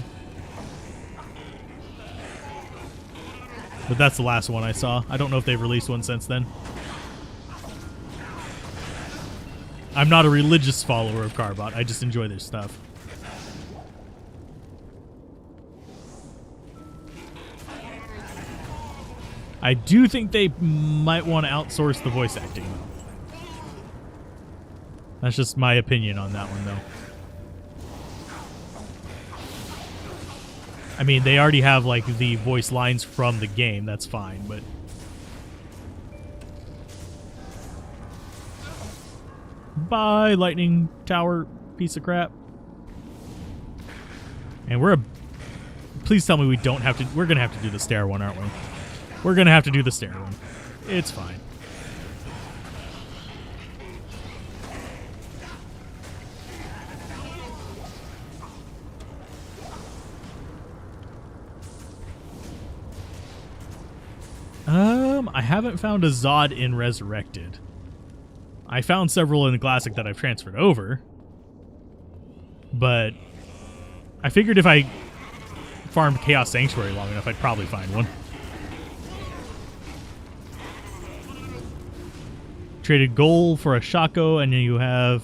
But that's the last one I saw. I don't know if they've released one since then. I'm not a religious follower of Carbot. I just enjoy their stuff. I do think they might want to outsource the voice acting, though. That's just my opinion on that one, though. I mean, they already have, like, the voice lines from the game. That's fine, but... Bye, lightning tower piece of crap. And we're a... Please tell me we don't have to... We're going to have to do the stair one, aren't we? We're going to have to do the stair one. It's fine. I haven't found a Zod in Resurrected. I found several in the Classic that I've transferred over. But I figured if I farmed Chaos Sanctuary long enough, I'd probably find one. Traded gold for a Shaco, and then you have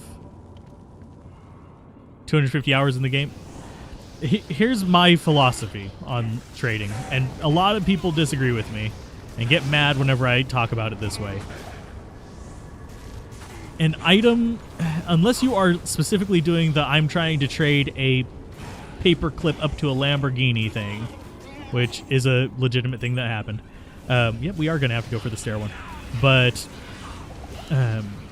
250 hours in the game. Here's my philosophy on trading, and a lot of people disagree with me and get mad whenever I talk about it this way. An item, unless you are specifically doing the I'm trying to trade a paperclip up to a Lamborghini thing, which is a legitimate thing that happened. Yep, we are going to have to go for the stair one. But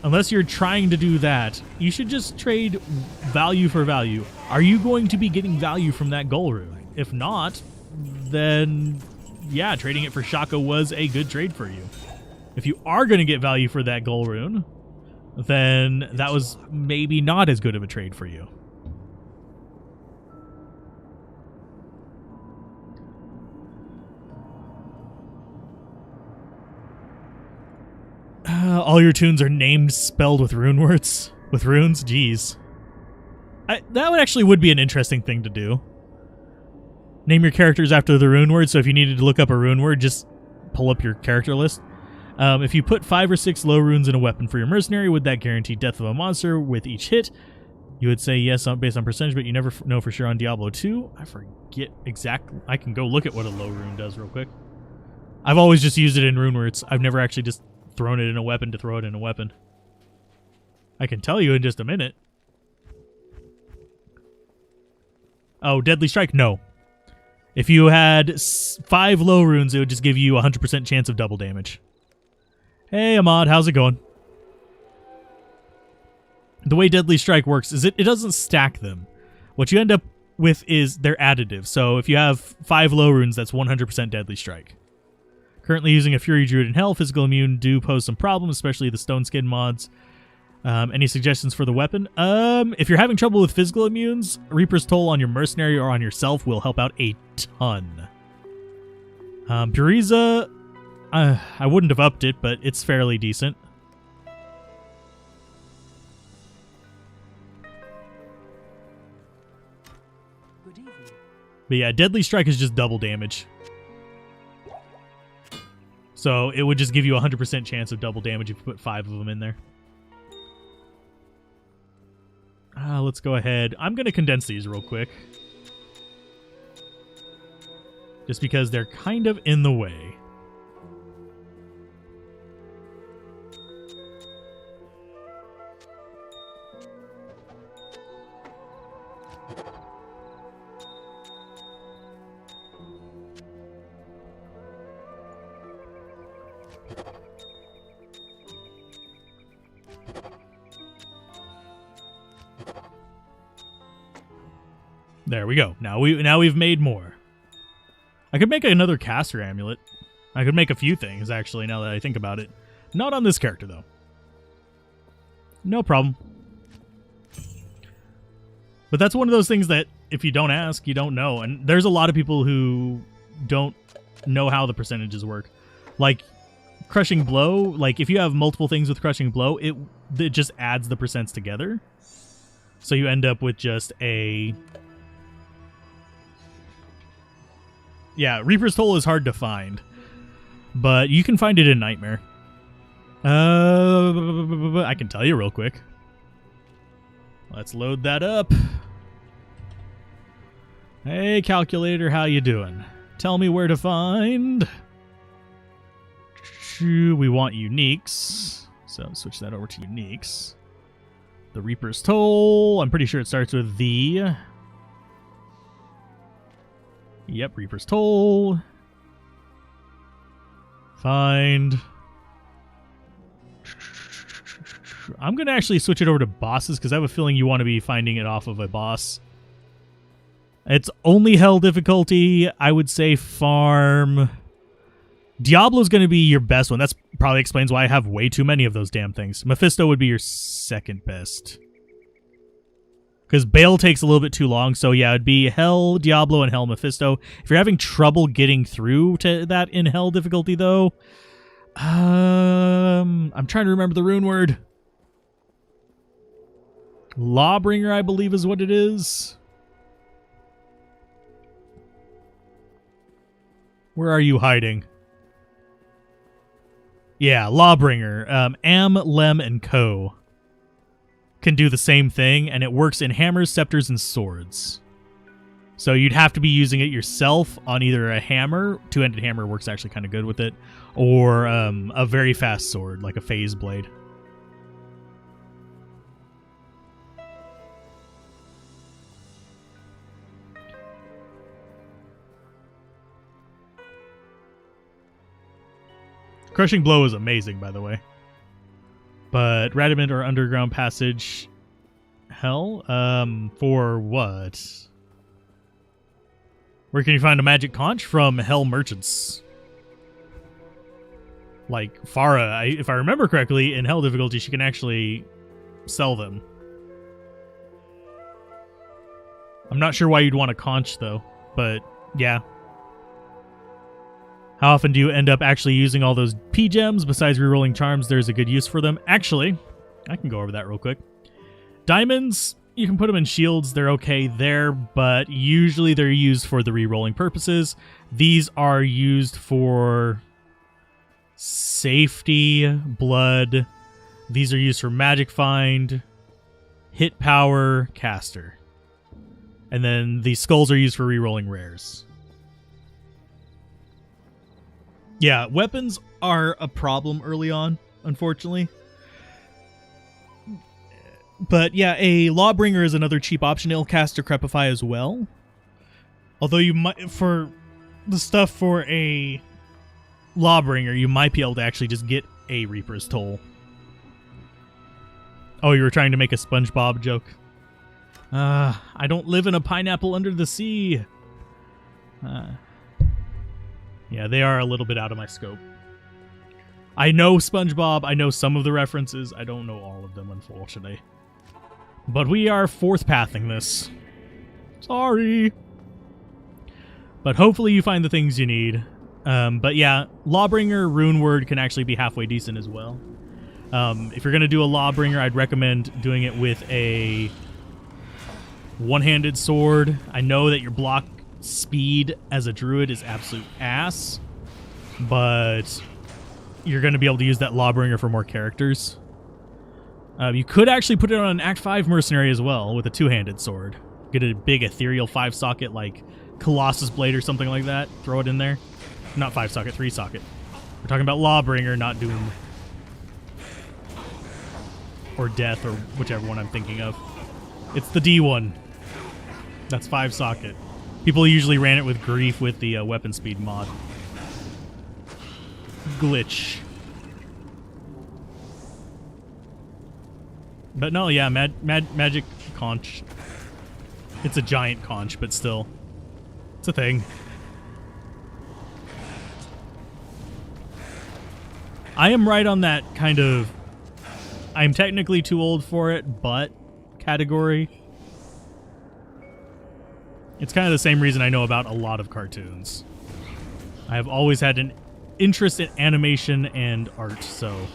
unless you're trying to do that, you should just trade value for value. Are you going to be getting value from that goal rune? If not, then yeah, trading it for Shaco was a good trade for you. If you are going to get value for that goal rune, then that was maybe not as good of a trade for you. All your tunes are named spelled with rune words? With runes? Jeez. That would be an interesting thing to do. Name your characters after the rune word, so if you needed to look up a rune word, just pull up your character list. If you put 5 or 6 low runes in a weapon for your mercenary, would that guarantee death of a monster with each hit? You would say yes based on percentage, but you never know for sure on Diablo 2. I forget exactly. I can go look at what a low rune does real quick. I've always just used it in rune words. I've never actually just thrown it in a weapon to throw it in a weapon. I can tell you in just a minute. Oh, Deadly Strike? No. If you had 5 low runes, it would just give you a 100% chance of double damage. Hey, Ahmad, how's it going? The way Deadly Strike works is it doesn't stack them. What you end up with is they're additive. So if you have 5 low runes, that's 100% Deadly Strike. Currently using a Fury Druid in Hell, physical immune do pose some problems, especially the Stone Skin mods. Any suggestions for the weapon? If you're having trouble with physical immunes, Reaper's Toll on your mercenary or on yourself will help out a ton. Puriza, I wouldn't have upped it, but it's fairly decent. Good evening. But yeah, Deadly Strike is just double damage. So it would just give you a 100% chance of double damage if you put 5 of them in there. Let's go ahead. I'm going to condense these real quick. Just because they're kind of in the way. There we go. Now we've made more. I could make another caster amulet. I could make a few things, actually, now that I think about it. Not on this character, though. No problem. But that's one of those things that if you don't ask, you don't know. And there's a lot of people who don't know how the percentages work. Like, Crushing Blow, like, if you have multiple things with Crushing Blow, it just adds the percents together. So you end up with just a... Yeah, Reaper's Toll is hard to find, but you can find it in Nightmare. I can tell you real quick. Let's load that up. Hey, calculator, how you doing? Tell me where to find. We want uniques, so switch that over to uniques. The Reaper's Toll, I'm pretty sure it starts with the... Yep, Reaper's Toll. Find. I'm going to actually switch it over to bosses because I have a feeling you want to be finding it off of a boss. It's only hell difficulty. I would say farm. Diablo's going to be your best one. That's probably explains why I have way too many of those damn things. Mephisto would be your second best. Because Bale takes a little bit too long, so yeah, it'd be Hell, Diablo, and Hell Mephisto. If you're having trouble getting through to that in Hell difficulty, though, I'm trying to remember the rune word. Lawbringer, I believe, is what it is. Where are you hiding? Yeah, Lawbringer. Am, Lem, and Co. can do the same thing, and it works in hammers, scepters, and swords. So you'd have to be using it yourself on either a hammer, two-handed hammer works actually kind of good with it, or a very fast sword, like a phase blade. Crushing Blow is amazing, by the way. But Radamant or Underground Passage... Hell? For what? Where can you find a magic conch? From Hell Merchants. Like, Farah, if I remember correctly, in Hell difficulty, she can actually sell them. I'm not sure why you'd want a conch, though. But, yeah. How often do you end up actually using all those P-gems? Besides rerolling charms, there's a good use for them. Actually, I can go over that real quick. Diamonds, you can put them in shields. They're okay there, but usually they're used for the rerolling purposes. These are used for Safety, blood. These are used for magic find, hit power, caster. And then the skulls are used for rerolling rares. Yeah, weapons are a problem early on, unfortunately. But yeah, a Lawbringer is another cheap option. It'll cast Decrepify as well. Although you might, for the stuff for a Lawbringer, you might be able to actually just get a Reaper's Toll. Oh, you were trying to make a SpongeBob joke? I don't live in a pineapple under the sea. Yeah, they are a little bit out of my scope. I know SpongeBob. I know some of the references. I don't know all of them, unfortunately. But we are fourth pathing this. Sorry. But hopefully you find the things you need. But yeah, Lawbringer, Rune Word can actually be halfway decent as well. If you're going to do a Lawbringer, I'd recommend doing it with a one-handed sword. I know that your block speed as a druid is absolute ass, but you're going to be able to use that Lawbringer for more characters. You could actually put it on an Act 5 mercenary as well with a two-handed sword. Get a big ethereal 5-socket like Colossus Blade or something like that. Throw it in there. Not 5-socket, 3-socket. We're talking about Lawbringer, not Doom. Or Death, or whichever one I'm thinking of. It's the D one. That's 5-socket. People usually ran it with Grief with the weapon speed mod. Glitch. But no, yeah, magic conch. It's a giant conch, but still. It's a thing. I am right on that kind of I'm technically too old for it, but category. It's kind of the same reason I know about a lot of cartoons. I have always had an interest in animation and art, so...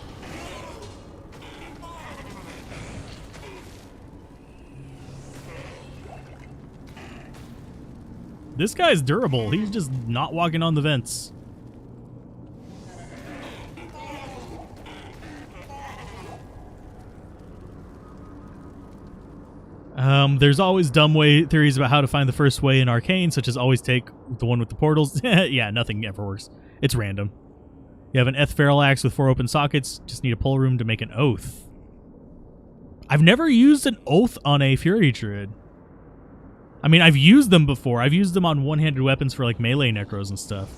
This guy's durable. He's just not walking on the vents. There's always dumb theories about how to find the first way in Arcane, such as always take the one with the portals. Yeah, nothing ever works. It's random. You have an Eth Feral Axe with 4 open sockets. Just need a pull room to make an oath. I've never used an oath on a Fury Druid. I mean, I've used them before. I've used them on one-handed weapons for like melee necros and stuff.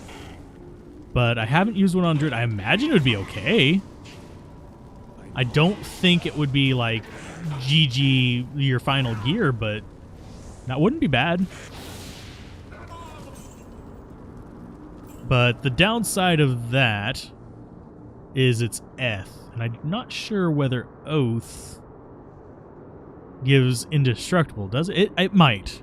But I haven't used one on Druid. I imagine it would be okay. I don't think it would be like GG your final gear, but that wouldn't be bad. But the downside of that is it's Eth, and I'm not sure whether Oath gives indestructible. Does it? It might.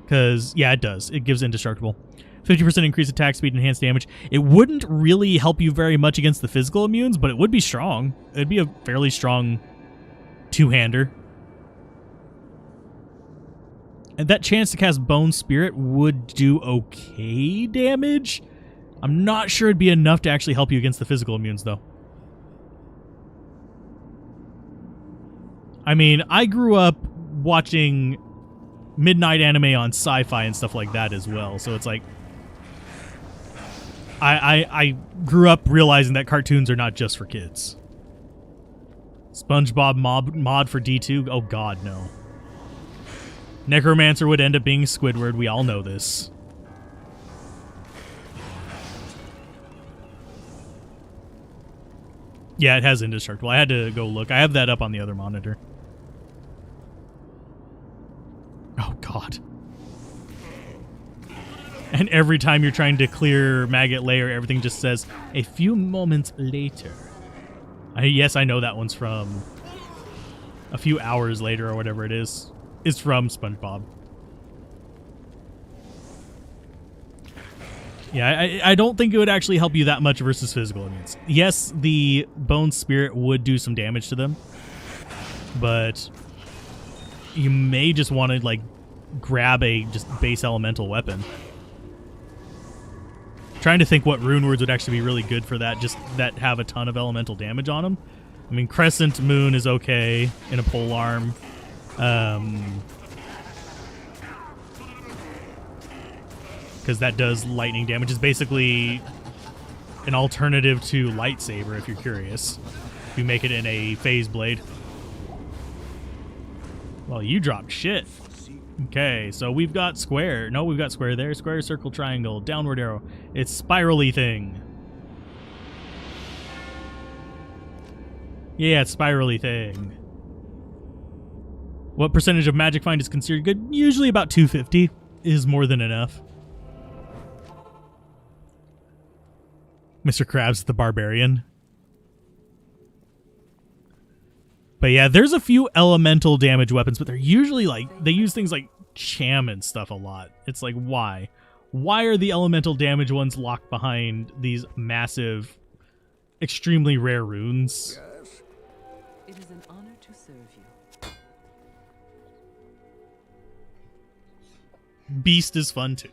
Because, yeah, it does. It gives indestructible. 50% increased attack speed, enhanced damage. It wouldn't really help you very much against the physical immunes, but it would be strong. It'd be a fairly strong two-hander. And that chance to cast Bone Spirit would do okay damage. I'm not sure it'd be enough to actually help you against the physical immunes, though. I mean, I grew up watching midnight anime on sci-fi and stuff like that as well, so it's like I grew up realizing that cartoons are not just for kids. SpongeBob mod for D2? Oh god, no. Necromancer would end up being Squidward. We all know this. Yeah, it has indestructible. I had to go look. I have that up on the other monitor. Oh god. And every time you're trying to clear Maggot Lair, everything just says, a few moments later. Yes, I know that one's from a few hours later or whatever it is. It's from SpongeBob. Yeah, I don't think it would actually help you that much versus physical immunes. Yes, the Bone Spirit would do some damage to them, but you may just want to, like, grab a just base elemental weapon. Trying to think what rune words would actually be really good for that, just that have a ton of elemental damage on them. I mean, Crescent Moon is okay in a pole arm. Because that does lightning damage. It's basically an alternative to Lightsaber, if you're curious. If you make it in a phase blade. Well, you dropped shit. Okay, so we've got square. No, we've got square there. Square, circle, triangle, downward arrow. It's spirally thing. Yeah, it's spirally thing. What percentage of magic find is considered good? Usually about 250 is more than enough. Mr. Krabs the Barbarian. But yeah, there's a few elemental damage weapons, but they're usually like, they use things like Cham and stuff a lot. It's like, why? Why are the elemental damage ones locked behind these massive, extremely rare runes? It is an honor to serve you. Beast is fun too.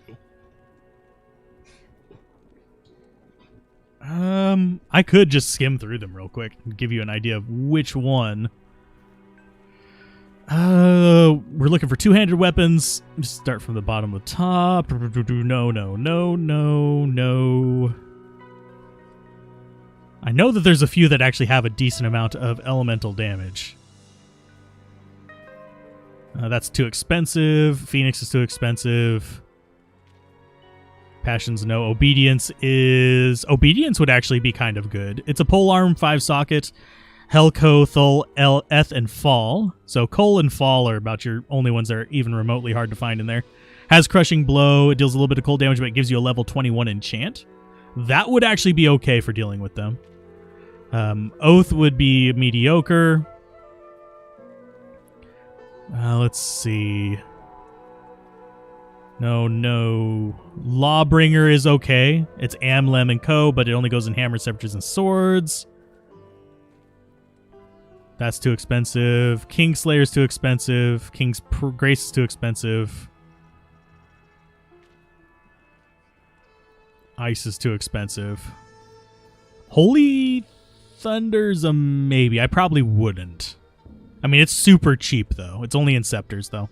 I could just skim through them real quick and give you an idea of which one. We're looking for two-handed weapons. Just start from the bottom of the top. No, no, no, no, no. I know that there's a few that actually have a decent amount of elemental damage. That's too expensive. Phoenix is too expensive. Passions, no. Obedience is... Obedience would actually be kind of good. It's a polearm 5-socket. Helco, Thul, Eth, and Fall. So Cole and Fall are about your only ones that are even remotely hard to find in there. Has Crushing Blow. It deals a little bit of cold damage, but it gives you a level 21 enchant. That would actually be okay for dealing with them. Oath would be mediocre. Let's see... No. Lawbringer is okay. It's Am, Lem, and Co., but it only goes in hammers, scepters, and swords. That's too expensive. Kingslayer is too expensive. King's Grace is too expensive. Ice is too expensive. Holy Thunder's a maybe. I probably wouldn't. I mean, it's super cheap, though. It's only in scepters, though.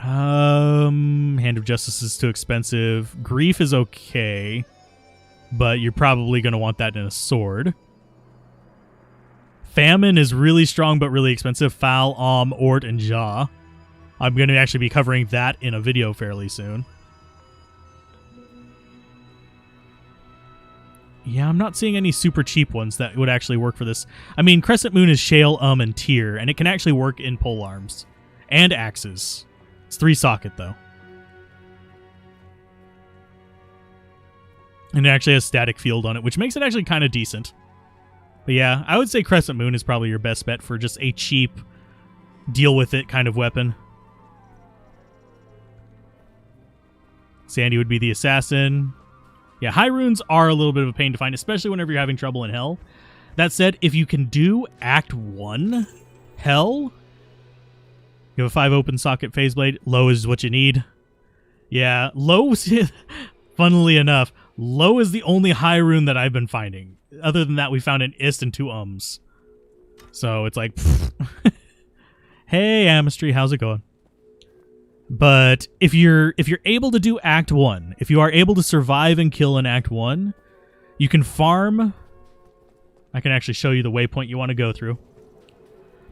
Hand of Justice is too expensive. Grief is okay, but you're probably going to want that in a sword. Famine is really strong but really expensive. Fal, Ort, and Jaw. I'm going to actually be covering that in a video fairly soon. Yeah, I'm not seeing any super cheap ones that would actually work for this. I mean, Crescent Moon is Shale, and Tyr, and it can actually work in polearms and axes. It's 3-socket, though. And it actually has static field on it, which makes it actually kind of decent. But yeah, I would say Crescent Moon is probably your best bet for just a cheap, deal-with-it kind of weapon. Sandy would be the assassin. Yeah, high runes are a little bit of a pain to find, especially whenever you're having trouble in Hell. That said, if you can do Act 1 Hell... You have a 5 open socket phase blade. Low is what you need. Yeah, low, funnily enough, low is the only high rune that I've been finding. Other than that, we found an ist and 2 ums. So it's like, hey, Amistry, how's it going? But if you're able to do Act 1, if you are able to survive and kill in Act 1, you can farm. I can actually show you the waypoint you want to go through.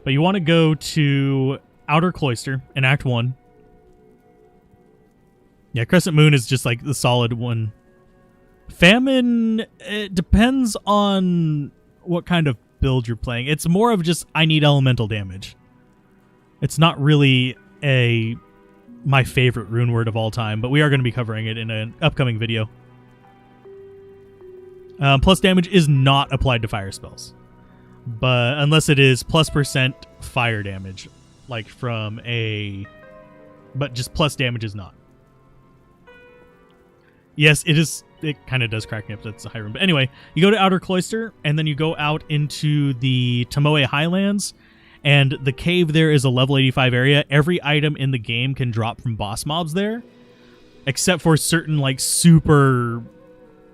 But you want to go to Outer Cloister in Act 1. Yeah, Crescent Moon is just like the solid one. Famine, it depends on what kind of build you're playing. It's more of just, I need elemental damage. It's not really my favorite rune word of all time, but we are going to be covering it in an upcoming video. Plus damage is not applied to fire spells, but unless it is +% fire damage. Like from but just plus damage is not. Yes, it is. It kind of does crack me up. That's a high room. But anyway, you go to Outer Cloister, and then you go out into the Tomoe Highlands, and the cave there is a level 85 area. Every item in the game can drop from boss mobs there. except for certain like super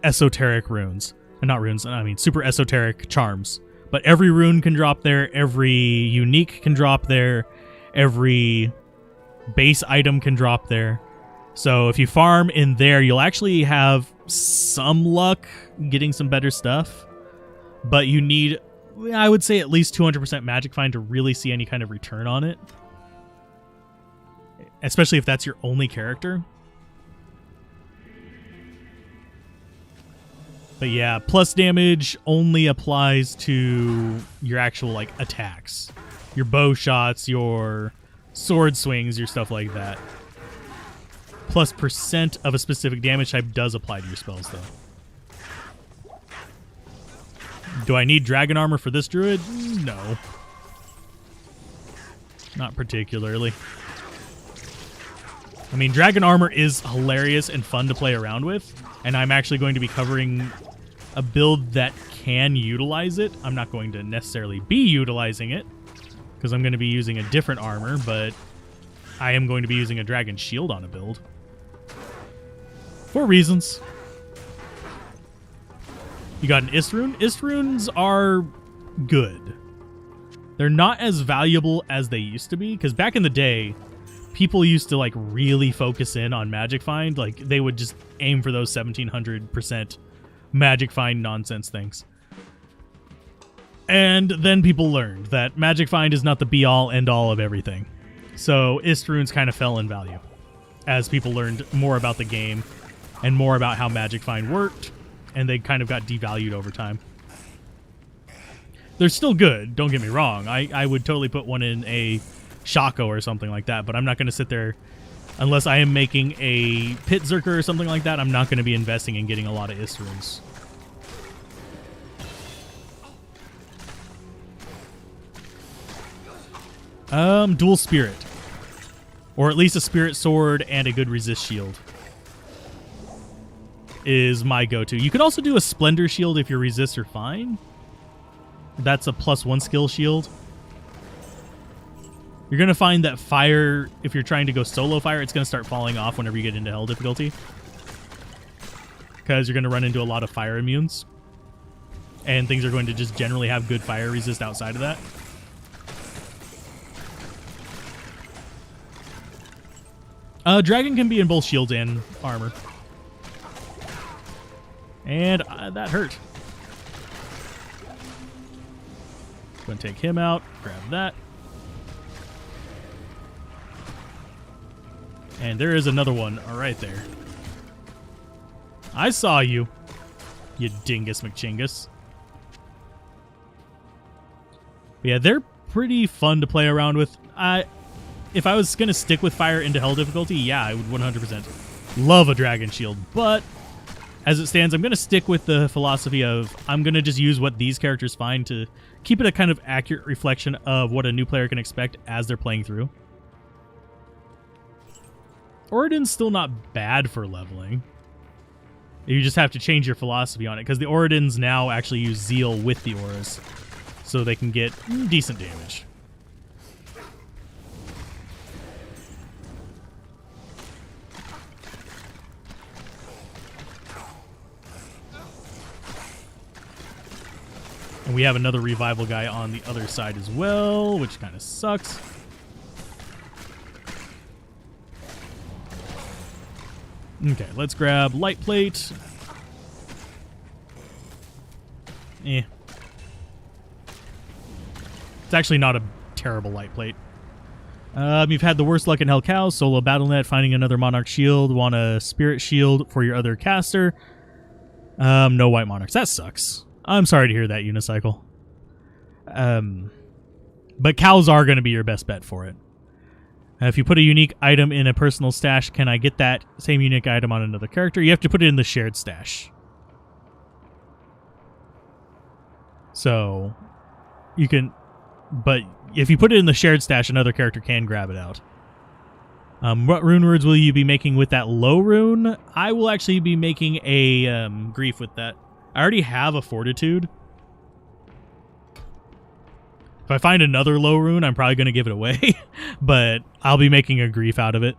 esoteric runes. Not runes, I mean super esoteric charms. But every rune can drop there, every unique can drop there, every base item can drop there. So if you farm in there, you'll actually have some luck getting some better stuff. But you need, I would say, at least 200% Magic Find to really see any kind of return on it. Especially if that's your only character. But yeah, plus damage only applies to your actual like attacks. Your bow shots, your sword swings, your stuff like that. Plus percent of a specific damage type does apply to your spells though. Do I need dragon armor for this druid? No. Not particularly. I mean, dragon armor is hilarious and fun to play around with, and I'm actually going to be covering a build that can utilize it. I'm not going to necessarily be utilizing it, because I'm going to be using a different armor, but I am going to be using a dragon shield on a build. For reasons. You got an Istrune. Istrunes are good. They're not as valuable as they used to be, because back in the day, people used to like really focus in on Magic Find. Like they would just aim for those 1700% Magic Find nonsense things. And then people learned that Magic Find is not the be-all, end-all of everything. So Istrunes kind of fell in value as people learned more about the game and more about how Magic Find worked, and they kind of got devalued over time. They're still good, don't get me wrong. I would totally put one in a Shaco or something like that, but I'm not going to sit there unless I am making a Pit Zerker or something like that. I'm not going to be investing in getting a lot of Istrunes. Dual Spirit. Or at least a Spirit Sword and a good Resist Shield is my go-to. You could also do a Splendor Shield if your resists are fine. That's a +1 skill shield. You're going to find that fire, if you're trying to go solo fire, it's going to start falling off whenever you get into hell difficulty. Because you're going to run into a lot of fire immunes. And things are going to just generally have good fire resist outside of that. Dragon can be in both shields and armor. And that hurt. Going to take him out. Grab that. And there is another one right there. I saw you, you dingus McChingus. But yeah, they're pretty fun to play around with. If I was going to stick with fire into hell difficulty, yeah, I would 100% love a dragon shield. But as it stands, I'm going to stick with the philosophy of I'm going to just use what these characters find to keep it a kind of accurate reflection of what a new player can expect as they're playing through. Oridin's still not bad for leveling. You just have to change your philosophy on it, because the Oridins now actually use Zeal with the auras, so they can get decent damage. And we have another revival guy on the other side as well, which kind of sucks. Okay, let's grab light plate. It's actually not a terrible light plate. You've had the worst luck in Hell Cows, solo BattleNet, finding another Monarch shield, want a Spirit shield for your other caster. No white Monarchs. That sucks. I'm sorry to hear that, Unicycle. But cows are going to be your best bet for it. If you put a unique item in a personal stash, can I get that same unique item on another character? You have to put it in the shared stash. So, you can... But if you put it in the shared stash, another character can grab it out. What rune words will you be making with that low rune? I will actually be making a grief with that. I already have a fortitude. If I find another low rune, I'm probably going to give it away. But I'll be making a grief out of it.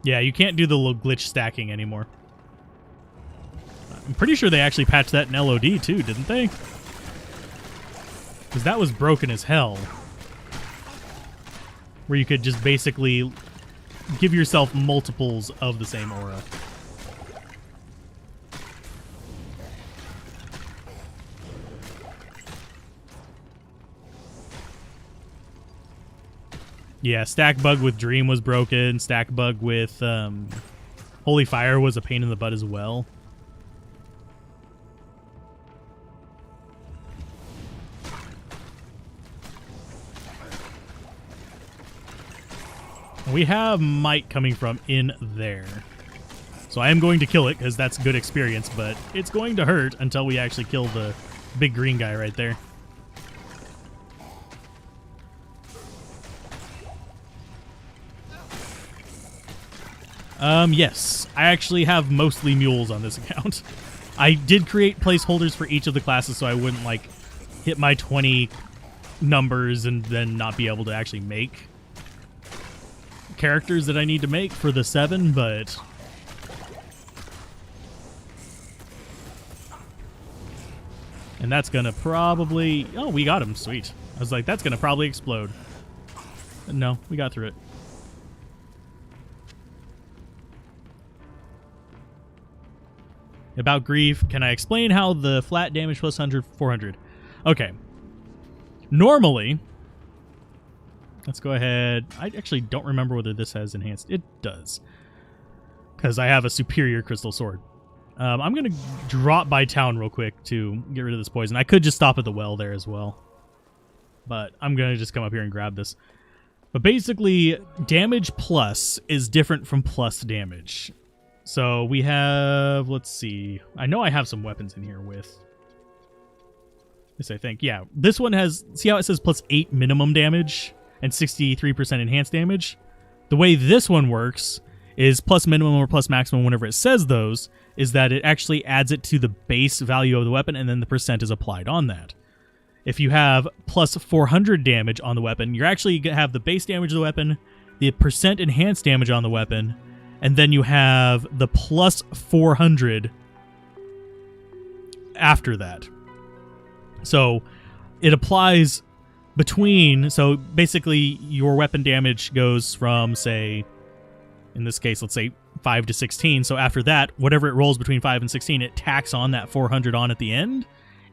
Yeah, you can't do the little glitch stacking anymore. I'm pretty sure they actually patched that in LOD too, didn't they? Because that was broken as hell. Where you could just basically give yourself multiples of the same aura. Yeah, stack bug with Dream was broken. Stack bug with Holy Fire was a pain in the butt as well. We have Might coming from in there. So I am going to kill it because that's good experience, but it's going to hurt until we actually kill the big green guy right there. Yes. I actually have mostly mules on this account. I did create placeholders for each of the classes so I wouldn't, like, hit my 20 numbers and then not be able to actually make characters that I need to make for the 7, but... And that's gonna probably... Oh, we got him. Sweet. I was like, that's gonna probably explode. No, we got through it. About grief, can I explain how the flat damage plus 100, 400? Okay. Normally, let's go ahead. I actually don't remember whether this has enhanced. It does. Because I have a superior crystal sword. I'm going to drop by town real quick to get rid of this poison. I could just stop at the well there as well. But I'm going to just come up here and grab this. But basically, damage plus is different from plus damage. So we have, let's see. I know I have some weapons in here with this, I think. Yeah, this one has, see how it says plus 8 minimum damage and 63% enhanced damage? The way this one works is plus minimum or plus maximum whenever it says those, is that it actually adds it to the base value of the weapon and then the percent is applied on that. If you have plus 400 damage on the weapon, you're actually going to have the base damage of the weapon, the percent enhanced damage on the weapon, and then you have the plus 400 after that. So it applies between, so basically your weapon damage goes from, say, in this case, let's say 5 to 16. So after that, whatever it rolls between 5 and 16, it tacks on that 400 on at the end.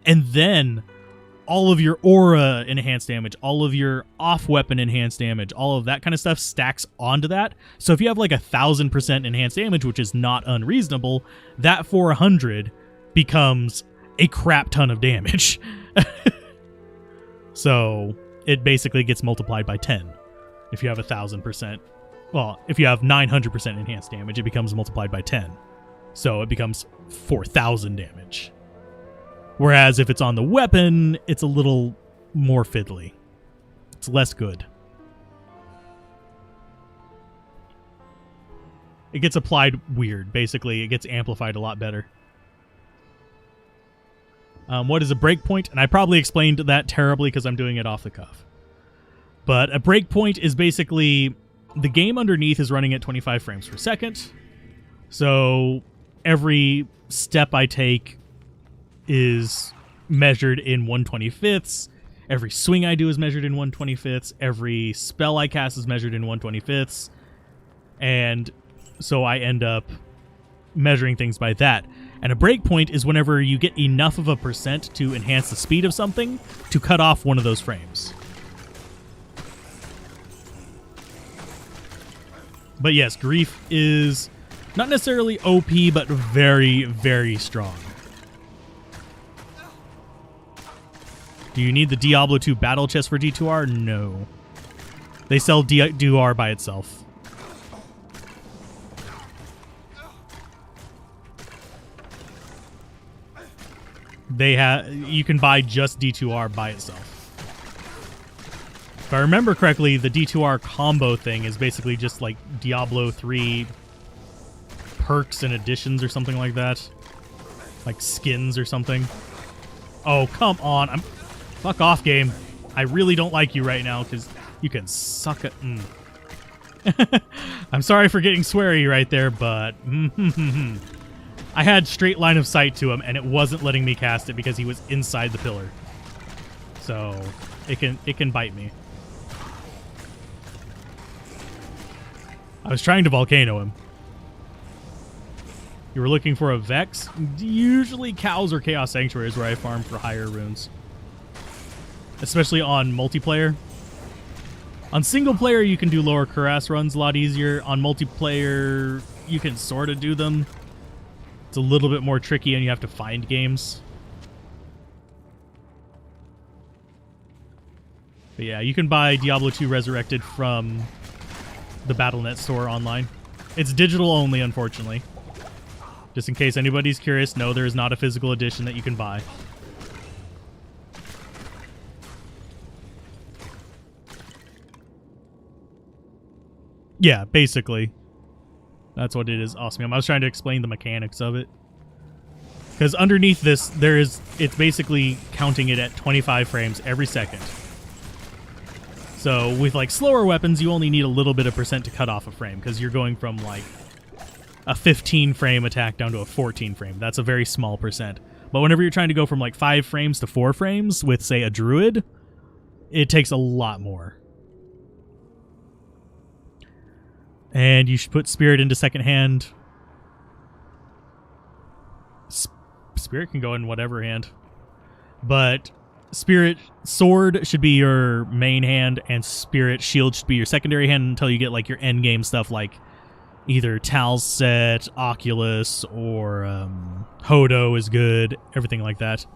And then all of your aura enhanced damage, all of your off-weapon enhanced damage, all of that kind of stuff stacks onto that. So if you have like 1,000% enhanced damage, which is not unreasonable, that 400 becomes a crap ton of damage. So it basically gets multiplied by 10. If you have 1,000%, well, if you have 900% enhanced damage, it becomes multiplied by 10. So it becomes 4,000 damage. Whereas if it's on the weapon, it's a little more fiddly. It's less good. It gets applied weird. Basically, it gets amplified a lot better. What is a breakpoint? And I probably explained that terribly because I'm doing it off the cuff. But a breakpoint is basically the game underneath is running at 25 frames per second. So every step I take is measured in 1/25ths. Every swing I do is measured in 1/25ths. Every spell I cast is measured in 1/25ths. And so I end up measuring things by that. And a breakpoint is whenever you get enough of a percent to enhance the speed of something to cut off one of those frames. But yes, grief is not necessarily OP, but very, very strong. Do you need the Diablo 2 battle chest for D2R? No. They sell D2R by itself. You can buy just D2R by itself. If I remember correctly, the D2R combo thing is basically just like Diablo 3 perks and additions or something like that. Like skins or something. Oh, come on. Fuck off, game. I really don't like you right now because you can suck it. I'm sorry for getting sweary right there, but I had straight line of sight to him, and it wasn't letting me cast it because he was inside the pillar. So it can bite me. I was trying to volcano him. You were looking for a Vex? Usually cows or Chaos Sanctuary is where I farm for higher runes. Especially on multiplayer. On single player, you can do lower cuirass runs a lot easier. On multiplayer, you can sort of do them. It's a little bit more tricky and you have to find games. But yeah, you can buy Diablo 2 Resurrected from the Battle.net store online. It's digital only, unfortunately. Just in case anybody's curious, no, there is not a physical edition that you can buy. Yeah, basically. That's what it is. Awesome. I was trying to explain the mechanics of it. Because underneath this, it's basically counting it at 25 frames every second. So with like slower weapons, you only need a little bit of percent to cut off a frame because you're going from like a 15 frame attack down to a 14 frame. That's a very small percent. But whenever you're trying to go from like 5 frames to 4 frames with, say, a Druid, it takes a lot more. And you should put Spirit into second hand. Spirit can go in whatever hand. But Spirit Sword should be your main hand, and Spirit Shield should be your secondary hand until you get like your end game stuff like either Talset, Oculus, or Hodo is good, everything like that.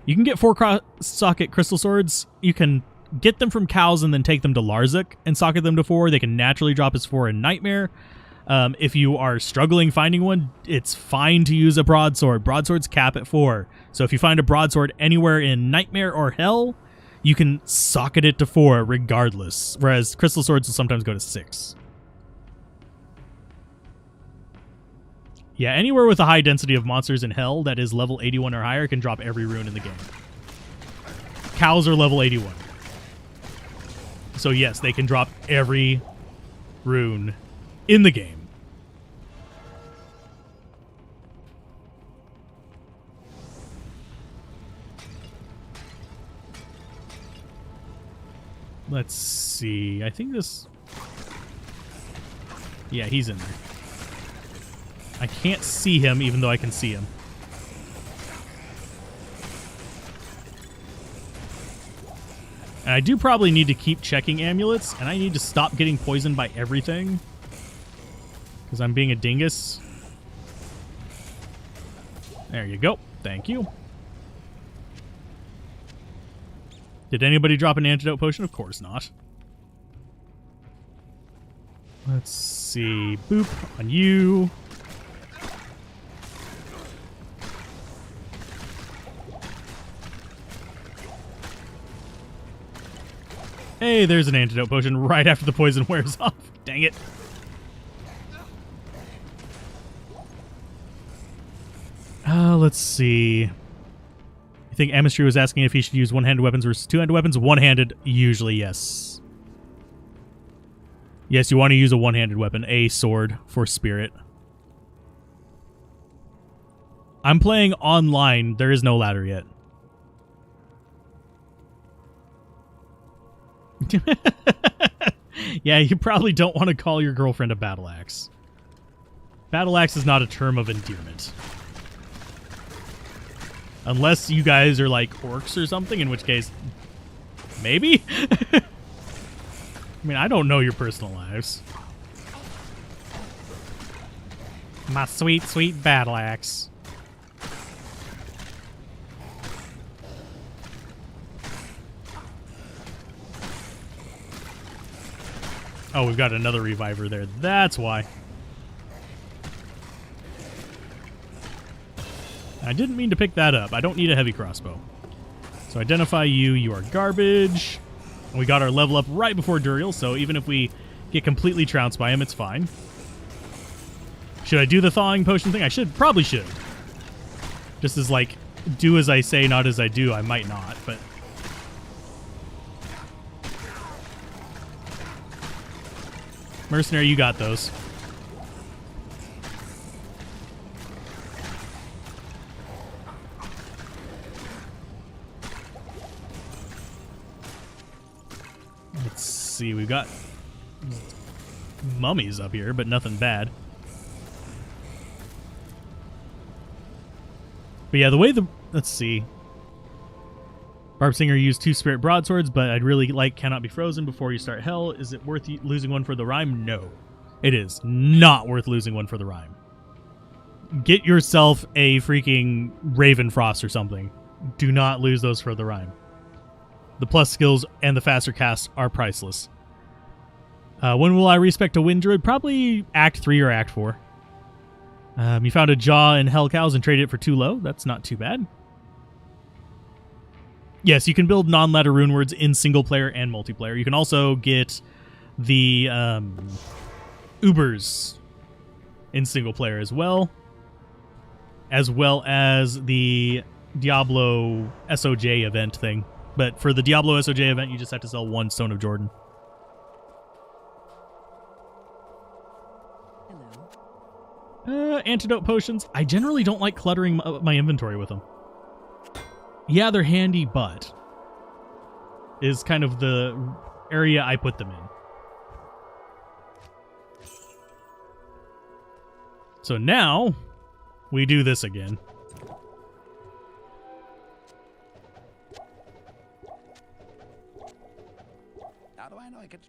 You can get 4-socket Crystal Swords. You can get them from cows and then take them to Larzik and socket them to 4. They can naturally drop as 4 in Nightmare. If you are struggling finding one, it's fine to use a broadsword. Broadswords cap at 4. So if you find a broadsword anywhere in Nightmare or Hell, you can socket it to 4 regardless, whereas Crystal Swords will sometimes go to 6. Yeah, anywhere with a high density of monsters in Hell that is level 81 or higher can drop every rune in the game. Cows are level 81. So yes, they can drop every rune in the game. Let's see. I think this... Yeah, he's in there. I can't see him, even though I can see him. And I do probably need to keep checking amulets, and I need to stop getting poisoned by everything. Because I'm being a dingus. There you go. Thank you. Did anybody drop an antidote potion? Of course not. Let's see. Boop on you. Hey, there's an antidote potion right after the poison wears off. Dang it. Let's see. I think Amistry was asking if he should use one-handed weapons versus two-handed weapons. One-handed, usually, yes. Yes, you want to use a one-handed weapon, a sword for Spirit. I'm playing online. There is no ladder yet. Yeah, you probably don't want to call your girlfriend a battle axe. Battle axe is not a term of endearment. Unless you guys are like orcs or something, in which case, maybe? I mean, I don't know your personal lives. My sweet, sweet battle axe. Oh, we've got another reviver there. That's why. I didn't mean to pick that up. I don't need a heavy crossbow. So identify you. You are garbage. And we got our level up right before Duriel, so even if we get completely trounced by him, it's fine. Should I do the thawing potion thing? I probably should. Just as, like, do as I say, not as I do. I might not, but... Mercenary, you got those. Let's see, we've got mummies up here, but nothing bad. But yeah, the way let's see. Barb Singer used 2 spirit broadswords, but I'd really like cannot be frozen before you start hell. Is it worth losing one for the rhyme? No. It is not worth losing one for the rhyme. Get yourself a freaking Ravenfrost or something. Do not lose those for the rhyme. The plus skills and the faster casts are priceless. When will I respect a wind druid? Probably Act 3 or Act 4. You found a jaw in Hell Cows and traded it for 2 low. That's not too bad. Yes, you can build non-ladder rune words in single player and multiplayer. You can also get the Ubers in single player as well as the Diablo SOJ event thing. But for the Diablo SOJ event, you just have to sell 1 Stone of Jordan. Hello. Antidote potions. I generally don't like cluttering my inventory with them. Yeah, they're handy, but is kind of the area I put them in. So now we do this again. How do I know I could?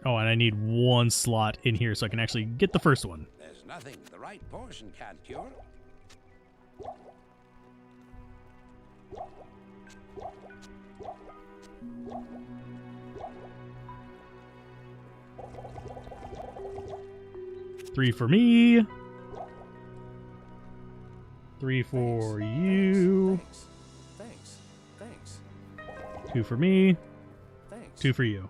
Oh, and I need 1 slot in here so I can actually get the first one. There's nothing the right portion can't cure. Three for me. 3 for you. Thanks. 2 for me. Thanks. 2 for you.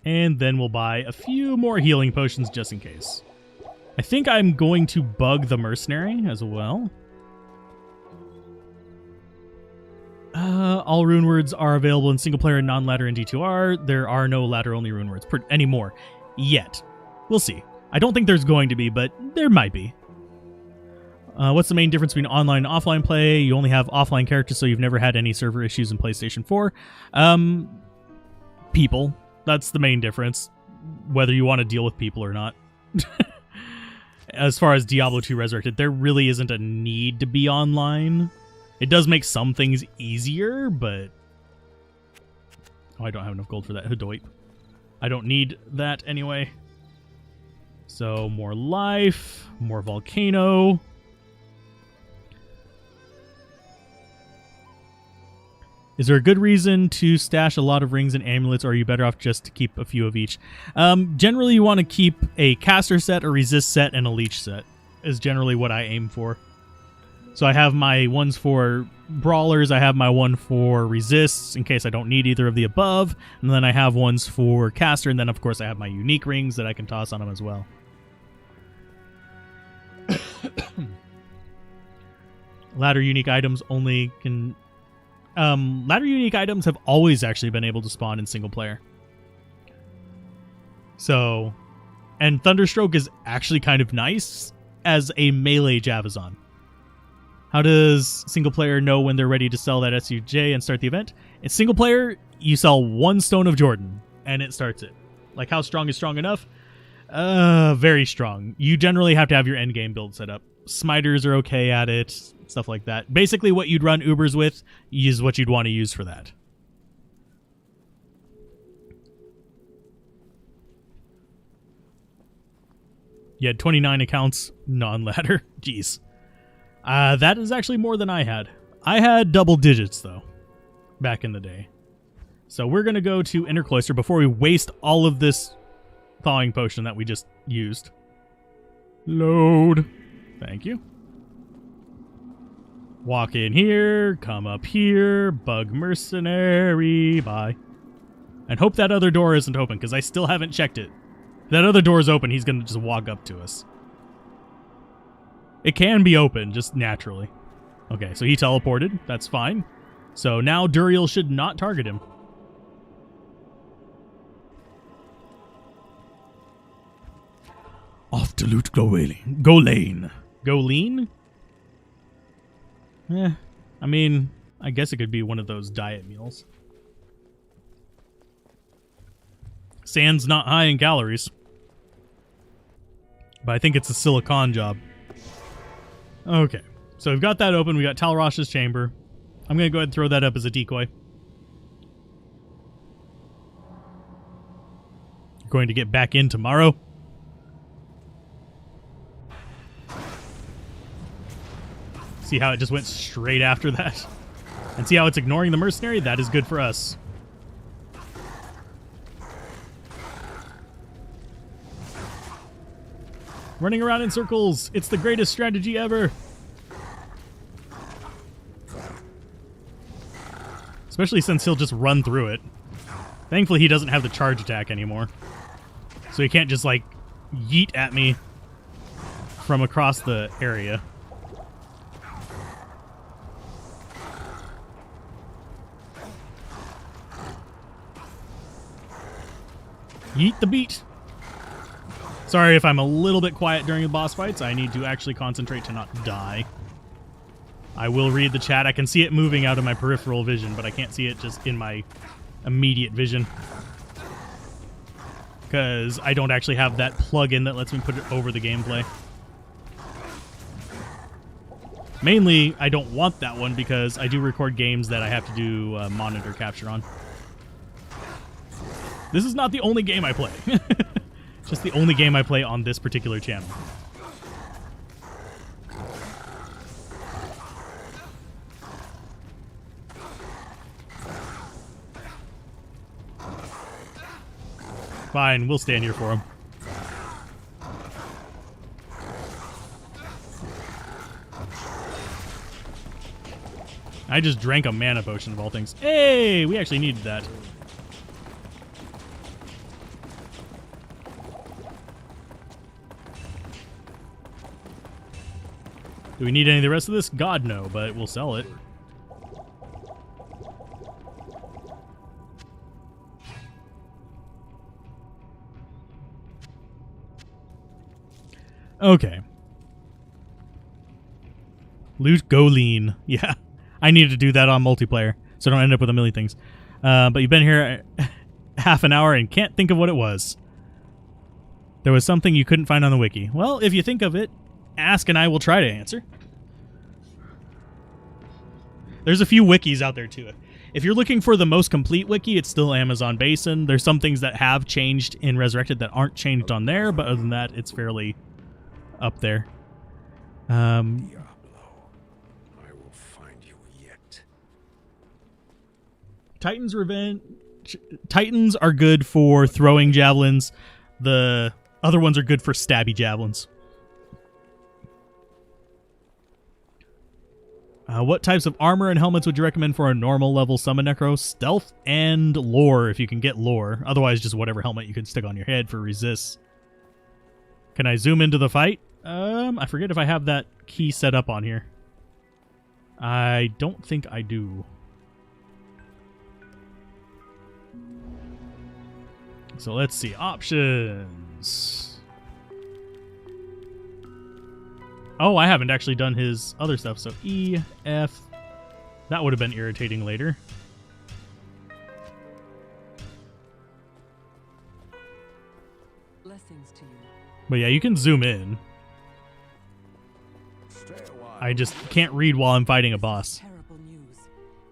And then we'll buy a few more healing potions just in case. I think I'm going to bug the mercenary as well. All rune words are available in single player and non-ladder in D2R. There are no ladder-only rune words anymore. Yet. We'll see. I don't think there's going to be, but there might be. What's the main difference between online and offline play? You only have offline characters, so you've never had any server issues in PlayStation 4. People. That's the main difference. Whether you want to deal with people or not. As far as Diablo 2 Resurrected, there really isn't a need to be online. It does make some things easier, but... Oh, I don't have enough gold for that. Hadoip. I don't need that anyway. So, more life, more volcano. Is there a good reason to stash a lot of rings and amulets, or are you better off just to keep a few of each? Generally, you want to keep a caster set, a resist set, and a leech set, is generally what I aim for. So I have my ones for brawlers, I have my one for resists, in case I don't need either of the above, and then I have ones for caster, and then of course I have my unique rings that I can toss on them as well. Ladder unique items only can... ladder unique items have always actually been able to spawn in single player. So, and Thunderstroke is actually kind of nice as a melee Javazon. How does single player know when they're ready to sell that SUJ and start the event? In single player, you sell 1 Stone of Jordan, and it starts it. Like, how strong is strong enough? Very strong. You generally have to have your endgame build set up. Smiters are okay at it, stuff like that. Basically, what you'd run Ubers with is what you'd want to use for that. You had 29 accounts, non-ladder. Jeez. That is actually more than I had. I had double digits, though, back in the day. So we're going to go to Inner Cloister before we waste all of this thawing potion that we just used. Load. Thank you. Walk in here, come up here, bug mercenary, bye. And hope that other door isn't open, because I still haven't checked it. If that other door is open, he's going to just walk up to us. It can be open, just naturally. Okay, so he teleported. That's fine. So now Duriel should not target him. Off to loot Golane. Golane? I mean, I guess it could be one of those diet meals. Sand's not high in calories. But I think it's a silicon job. Okay, so we've got that open. We got Talrosh's chamber. I'm going to go ahead and throw that up as a decoy. Going to get back in tomorrow. See how it just went straight after that? And see how it's ignoring the mercenary? That is good for us. Running around in circles. It's the greatest strategy ever. Especially since he'll just run through it. Thankfully, he doesn't have the charge attack anymore. So he can't just, like, yeet at me from across the area. Yeet the beat. Sorry if I'm a little bit quiet during the boss fights. I need to actually concentrate to not die. I will read the chat. I can see it moving out of my peripheral vision, but I can't see it just in my immediate vision. Because I don't actually have that plugin that lets me put it over the gameplay. Mainly, I don't want that one because I do record games that I have to do monitor capture on. This is not the only game I play. Just the only game I play on this particular channel. Fine, we'll stand here for him. I just drank a mana potion of all things. Hey, we actually needed that. Do we need any of the rest of this? God, no, but we'll sell it. Okay. Loot Golane. Yeah. I needed to do that on multiplayer, so I don't end up with a million things. But you've been here half an hour and can't think of what it was. There was something you couldn't find on the wiki. Well, if you think of it, ask and I will try to answer. There's a few wikis out there too. If you're looking for the most complete wiki, it's still Amazon Basin. There's some things that have changed in Resurrected that aren't changed on there, but other than that, it's fairly up there. Diablo, I will find you yet. Titan's Revenge. Titans are good for throwing javelins. The other ones are good for stabby javelins. What types of armor and helmets would you recommend for a normal level summon necro? Stealth and lore, if you can get lore. Otherwise, just whatever helmet you can stick on your head for resists. Can I zoom into the fight? I forget if I have that key set up on here. I don't think I do. So let's see. Options. Oh, I haven't actually done his other stuff. So E, F. That would have been irritating later. Blessings to you. But yeah, you can zoom in. Stay a while. I just can't read while I'm fighting a boss. Terrible news.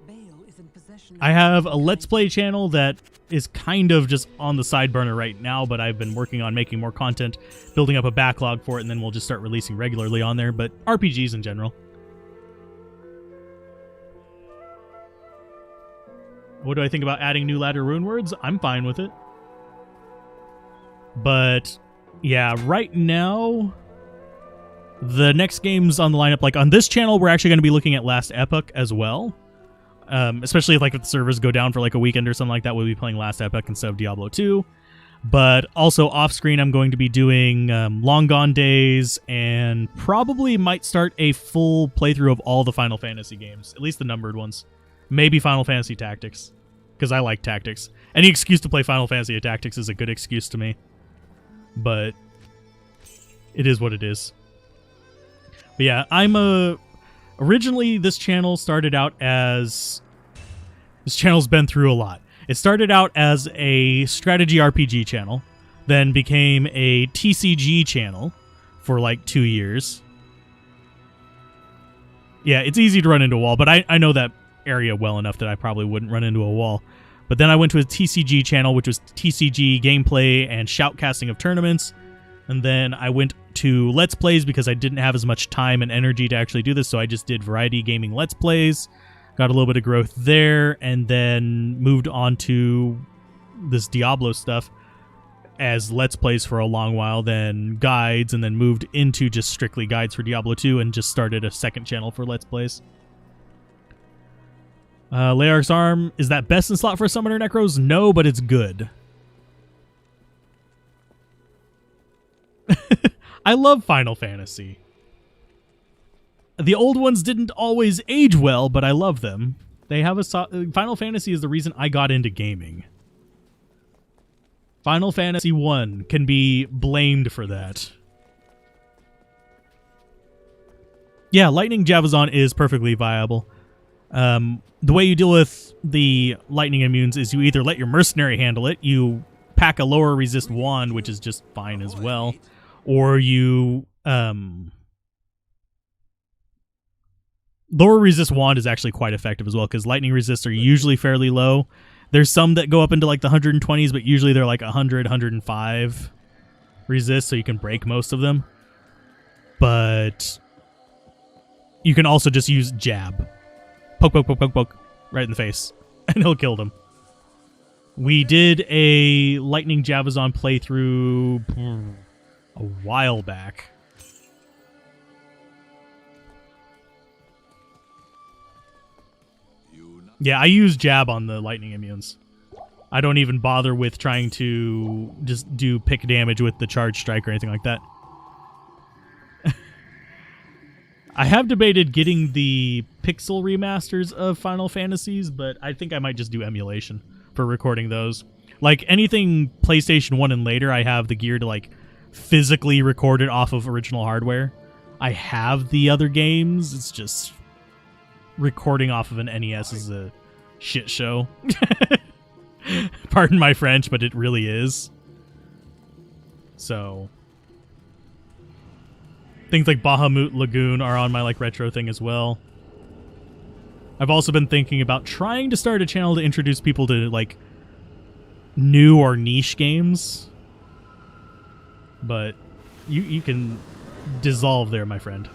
Bale is in possession. I have a Let's Play channel that is kind of just on the side burner right now, but I've been working on making more content, building up a backlog for it, and then we'll just start releasing regularly on there, but RPGs in general. What do I think about adding new ladder rune words? I'm fine with it. But yeah, right now, the next games on the lineup, like on this channel, we're actually going to be looking at Last Epoch as well. Especially if the servers go down for like a weekend or something like that, we'll be playing Last Epoch instead of Diablo 2. But also off screen, I'm going to be doing Long Gone Days, and probably might start a full playthrough of all the Final Fantasy games, at least the numbered ones. Maybe Final Fantasy Tactics, because I like Tactics. Any excuse to play Final Fantasy Tactics is a good excuse to me. But it is what it is. But yeah, originally this channel started out as... This channel's been through a lot. It started out as a strategy RPG channel, then became a TCG channel for like 2 years. Yeah, it's easy to run into a wall, but I know that area well enough that I probably wouldn't run into a wall. But then I went to a TCG channel, which was TCG gameplay and shoutcasting of tournaments. And then I went to Let's Plays because I didn't have as much time and energy to actually do this, so I just did variety gaming Let's Plays. Got a little bit of growth there, and then moved on to this Diablo stuff as Let's Plays for a long while, then guides, and then moved into just strictly guides for Diablo 2 and just started a second channel for Let's Plays. Learch's Arm, is that best in slot for Summoner Necros? No, but it's good. I love Final Fantasy. The old ones didn't always age well, but I love them. They have Final Fantasy is the reason I got into gaming. Final Fantasy 1 can be blamed for that. Yeah, Lightning Javazon is perfectly viable. The way you deal with the Lightning Immunes is you either let your Mercenary handle it, you pack a lower resist wand, which is just fine as well, or you... Lower resist wand is actually quite effective as well, because lightning resists are usually fairly low. There's some that go up into like the 120s, but usually they're like 100, 105 resist, so you can break most of them. But you can also just use jab. Poke, poke, poke, poke, poke, right in the face, and he'll kill them. We did a Lightning Javazon playthrough a while back. Yeah, I use jab on the lightning immunes. I don't even bother with trying to just do pick damage with the charge strike or anything like that. I have debated getting the pixel remasters of Final Fantasies, but I think I might just do emulation for recording those. Like anything PlayStation 1 and later, I have the gear to like physically record it off of original hardware. I have the other games, it's just... recording off of an NES is a shit show. Pardon my French, but it really is. So things like Bahamut Lagoon are on my like retro thing as well. I've also been thinking about trying to start a channel to introduce people to like new or niche games. But you can dissolve there, my friend.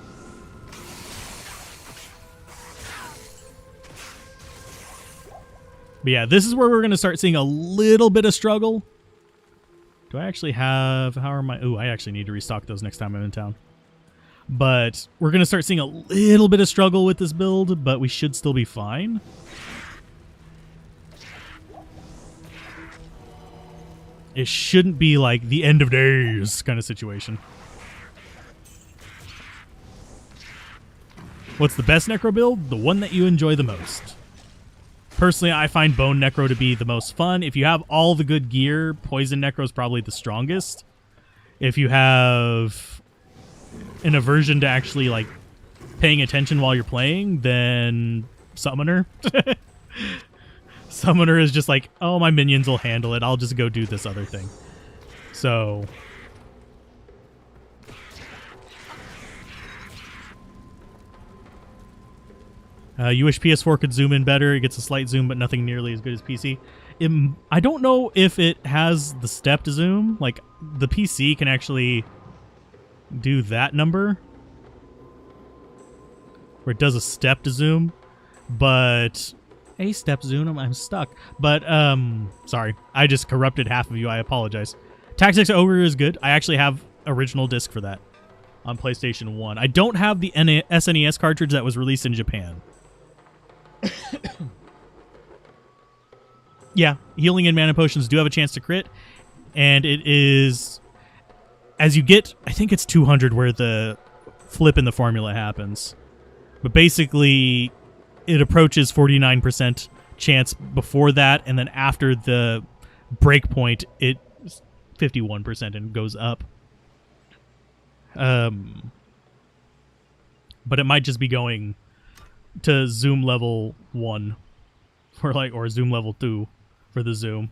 But yeah, this is where we're going to start seeing a little bit of struggle. Do I actually have... How are my... Ooh, I actually need to restock those next time I'm in town. But we're going to start seeing a little bit of struggle with this build, but we should still be fine. It shouldn't be like the end of days kind of situation. What's the best Necro build? The one that you enjoy the most. Personally, I find Bone Necro to be the most fun. If you have all the good gear, Poison Necro is probably the strongest. If you have an aversion to actually like paying attention while you're playing, then Summoner. Summoner is just like, oh, my minions will handle it. I'll just go do this other thing. So... you wish PS4 could zoom in better. It gets a slight zoom, but nothing nearly as good as PC. I don't know if it has the stepped zoom. Like, the PC can actually do that number, where it does a stepped zoom, but... A step zoom, I'm stuck. But, sorry. I just corrupted half of you. I apologize. Tactics Ogre is good. I actually have original disc for that on PlayStation 1. I don't have the SNES cartridge that was released in Japan. Yeah, healing and mana potions do have a chance to crit. And it is, as you get, I think it's 200 where the flip in the formula happens. But basically, it approaches 49% chance before that, and then after the break point, it's 51% and goes up. But it might just be going to zoom level 1 for or zoom level 2 for the zoom.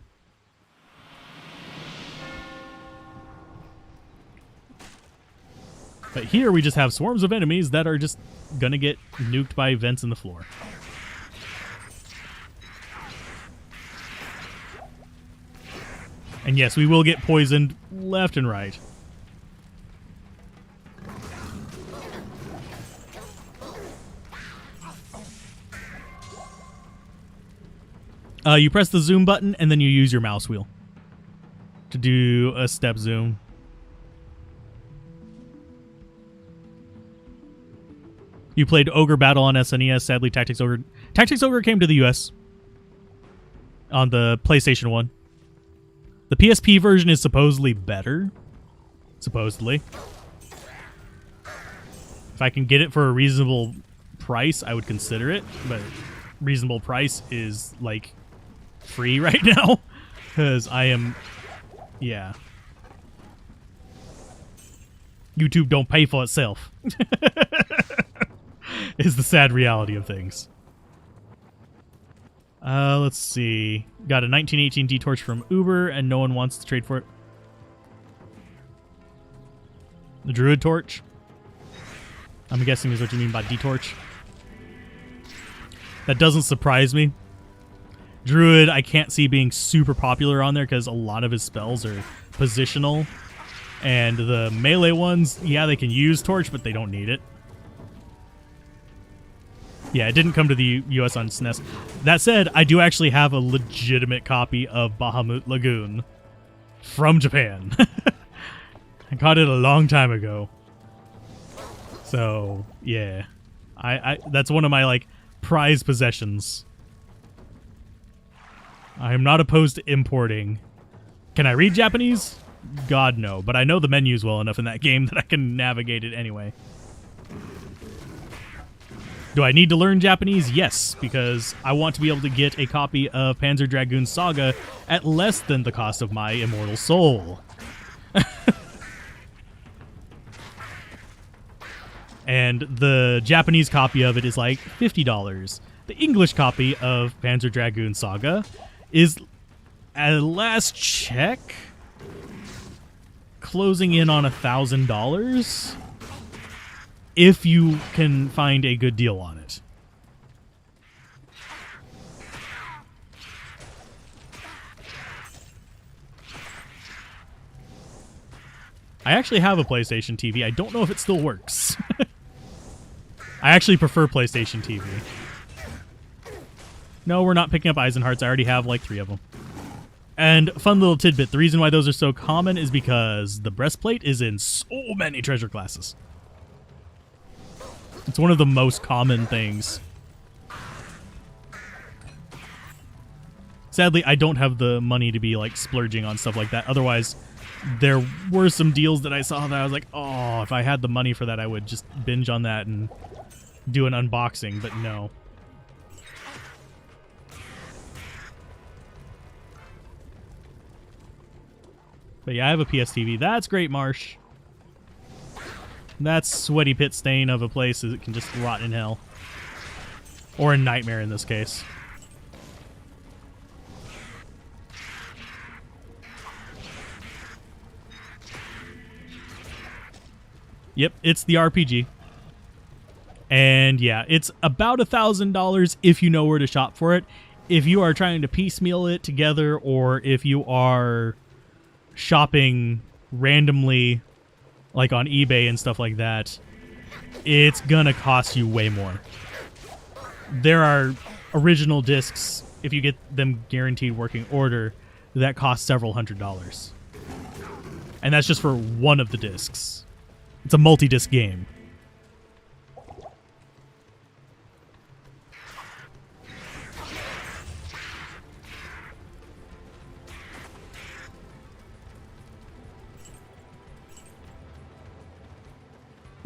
But here we just have swarms of enemies that are just gonna get nuked by vents in the floor. And yes, we will get poisoned left and right. You press the zoom button and then you use your mouse wheel to do a step zoom. You played Ogre Battle on SNES. Sadly, Tactics Ogre came to the US on the PlayStation 1. The PSP version is supposedly better. Supposedly. If I can get it for a reasonable price, I would consider it. But reasonable price is, like, free right now. Because I am... Yeah. YouTube don't pay for itself. Is the sad reality of things. Let's see. Got a 1918 D-Torch from Uber, and no one wants to trade for it. The Druid Torch? I'm guessing is what you mean by D-Torch. That doesn't surprise me. Druid, I can't see being super popular on there because a lot of his spells are positional. And the melee ones, yeah, they can use Torch, but they don't need it. Yeah, it didn't come to the US on SNES. That said, I do actually have a legitimate copy of Bahamut Lagoon from Japan. I got it a long time ago. So, yeah. I that's one of my, like, prized possessions. I am not opposed to importing. Can I read Japanese? God, no. But I know the menus well enough in that game that I can navigate it anyway. Do I need to learn Japanese? Yes, because I want to be able to get a copy of Panzer Dragoon Saga at less than the cost of my immortal soul. And the Japanese copy of it is like $50. The English copy of Panzer Dragoon Saga is, at last check, closing in on $1,000. If you can find a good deal on it. I actually have a PlayStation TV. I don't know if it still works. I actually prefer PlayStation TV. No, we're not picking up Eisenharts. I already have like 3 of them. And fun little tidbit. The reason why those are so common is because the breastplate is in so many treasure classes. It's one of the most common things. Sadly, I don't have the money to be like splurging on stuff like that. Otherwise, there were some deals that I saw that I was like, oh, if I had the money for that, I would just binge on that and do an unboxing, but no. But yeah, I have a PS TV. That's great, Marsh. That sweaty pit stain of a place that can just rot in hell. Or a nightmare in this case. Yep, it's the RPG. And yeah, it's about $1,000 if you know where to shop for it. If you are trying to piecemeal it together, or if you are shopping randomly, like on eBay and stuff like that, it's gonna cost you way more. There are original discs, if you get them guaranteed working order, that cost several $100s. And that's just for one of the discs. It's a multi-disc game.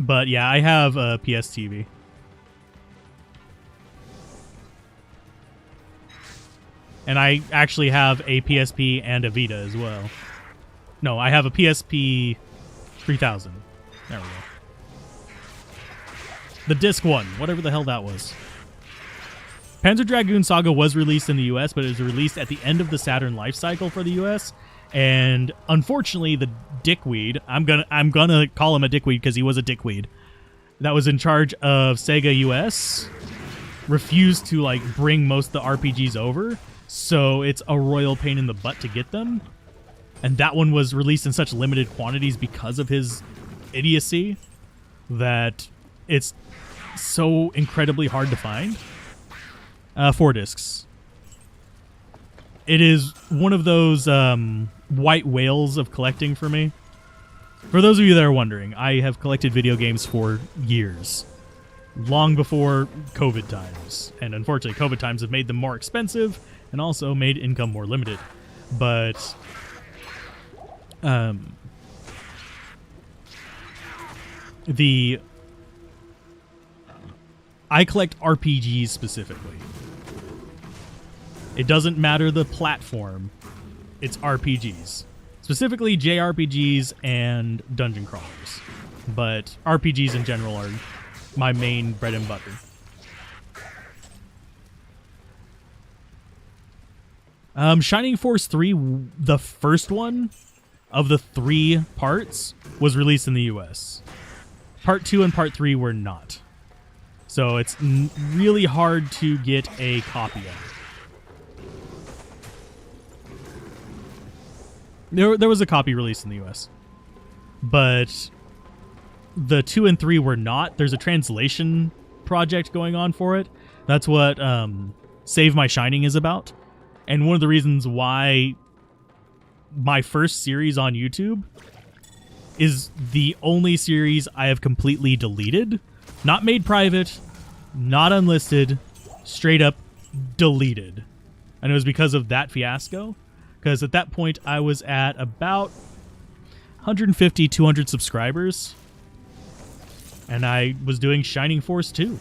But yeah, I have a PS TV. And I actually have a PSP and a Vita as well. No, I have a PSP 3000. There we go. The disc one, whatever the hell that was. Panzer Dragoon Saga was released in the US, but it was released at the end of the Saturn life cycle for the US. And unfortunately, the dickweed, I'm gonna call him a dickweed because he was a dickweed, that was in charge of Sega US, refused to like bring most of the RPGs over. So it's a royal pain in the butt to get them. And that one was released in such limited quantities because of his idiocy that it's so incredibly hard to find. 4 discs. It is one of those white whales of collecting for me. For those of you that are wondering, I have collected video games for years. Long before COVID times. And unfortunately, COVID times have made them more expensive and also made income more limited. But I collect RPGs specifically. It doesn't matter the platform. It's RPGs. Specifically JRPGs and dungeon crawlers. But RPGs in general are my main bread and butter. Shining Force 3, the first one of the 3 parts, was released in the US. Part 2 and Part 3 were not. So it's really hard to get a copy of it. There was a copy released in the US. But the 2 and 3 were not. There's a translation project going on for it. That's what Save My Shining is about. And one of the reasons why my first series on YouTube is the only series I have completely deleted. Not made private, not unlisted, straight up deleted. And it was because of that fiasco. Because at that point, I was at about 150, 200 subscribers. And I was doing Shining Force 2.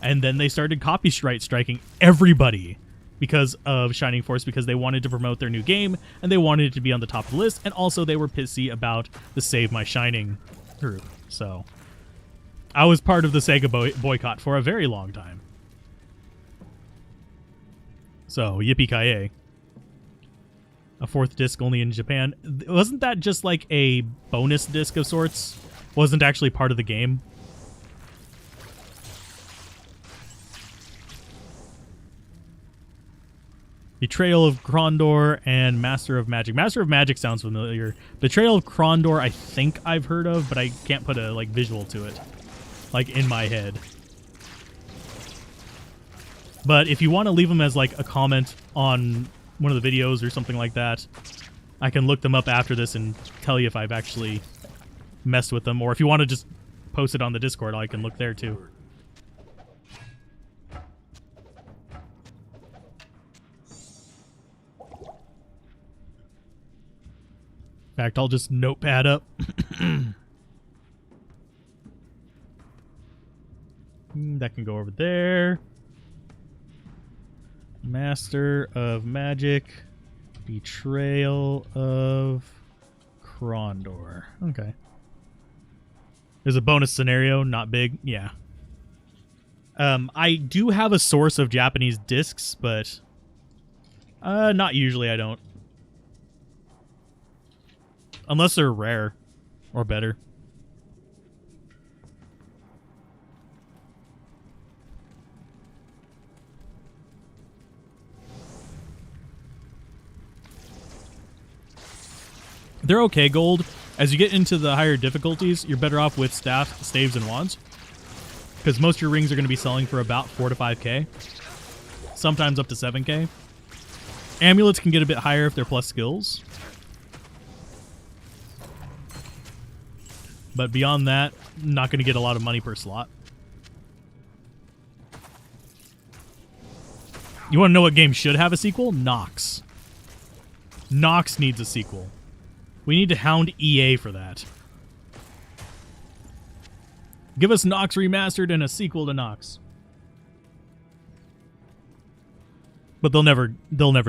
And then they started copyright striking everybody because of Shining Force, because they wanted to promote their new game and they wanted it to be on the top of the list, and also they were pissy about the Save My Shining group. So I was part of the Sega boycott for a very long time. So yippee-ki-yay. A 4th disc only in Japan. Wasn't that just like a bonus disc of sorts? Wasn't actually part of the game? Betrayal of Krondor and Master of Magic. Master of Magic sounds familiar. Betrayal of Krondor I think I've heard of, but I can't put a like visual to it, like in my head. But if you want to leave them as like a comment on one of the videos or something like that, I can look them up after this and tell you if I've actually messed with them. Or if you want to just post it on the Discord, I can look there too. In fact, I'll just notepad up. That can go over there. Master of Magic. Betrayal of Krondor. Okay. There's a bonus scenario, not big. Yeah. I do have a source of Japanese discs, but not usually, I don't. Unless they're rare or better. They're okay gold. As you get into the higher difficulties, you're better off with staff, staves, and wands. Because most of your rings are going to be selling for about 4 to 5k. Sometimes up to 7k. Amulets can get a bit higher if they're plus skills. But beyond that, not going to get a lot of money per slot. You want to know what game should have a sequel? Nox. Nox needs a sequel. We need to hound EA for that. Give us Nox Remastered and a sequel to Nox. But they'll never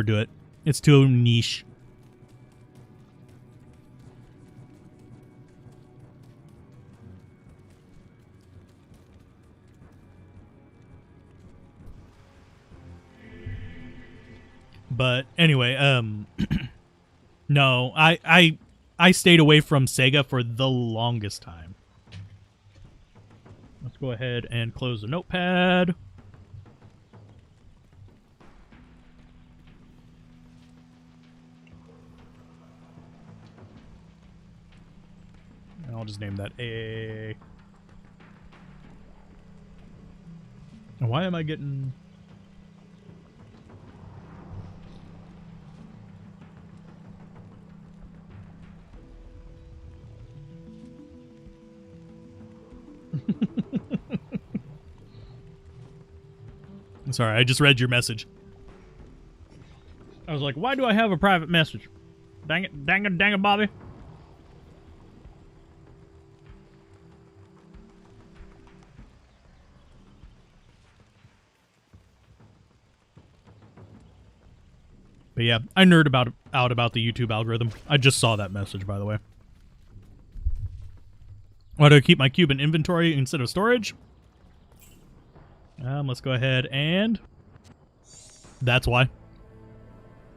do it. It's too niche. But anyway, no, I stayed away from Sega for the longest time. Let's go ahead and close the notepad. And I'll just name that A. And why am I getting... Sorry, I just read your message. I was like, why do I have a private message? Dang it, Bobby. But yeah, I nerd out about the YouTube algorithm. I just saw that message, by the way. Why do I keep my cube in inventory instead of storage? Let's go ahead and... That's why.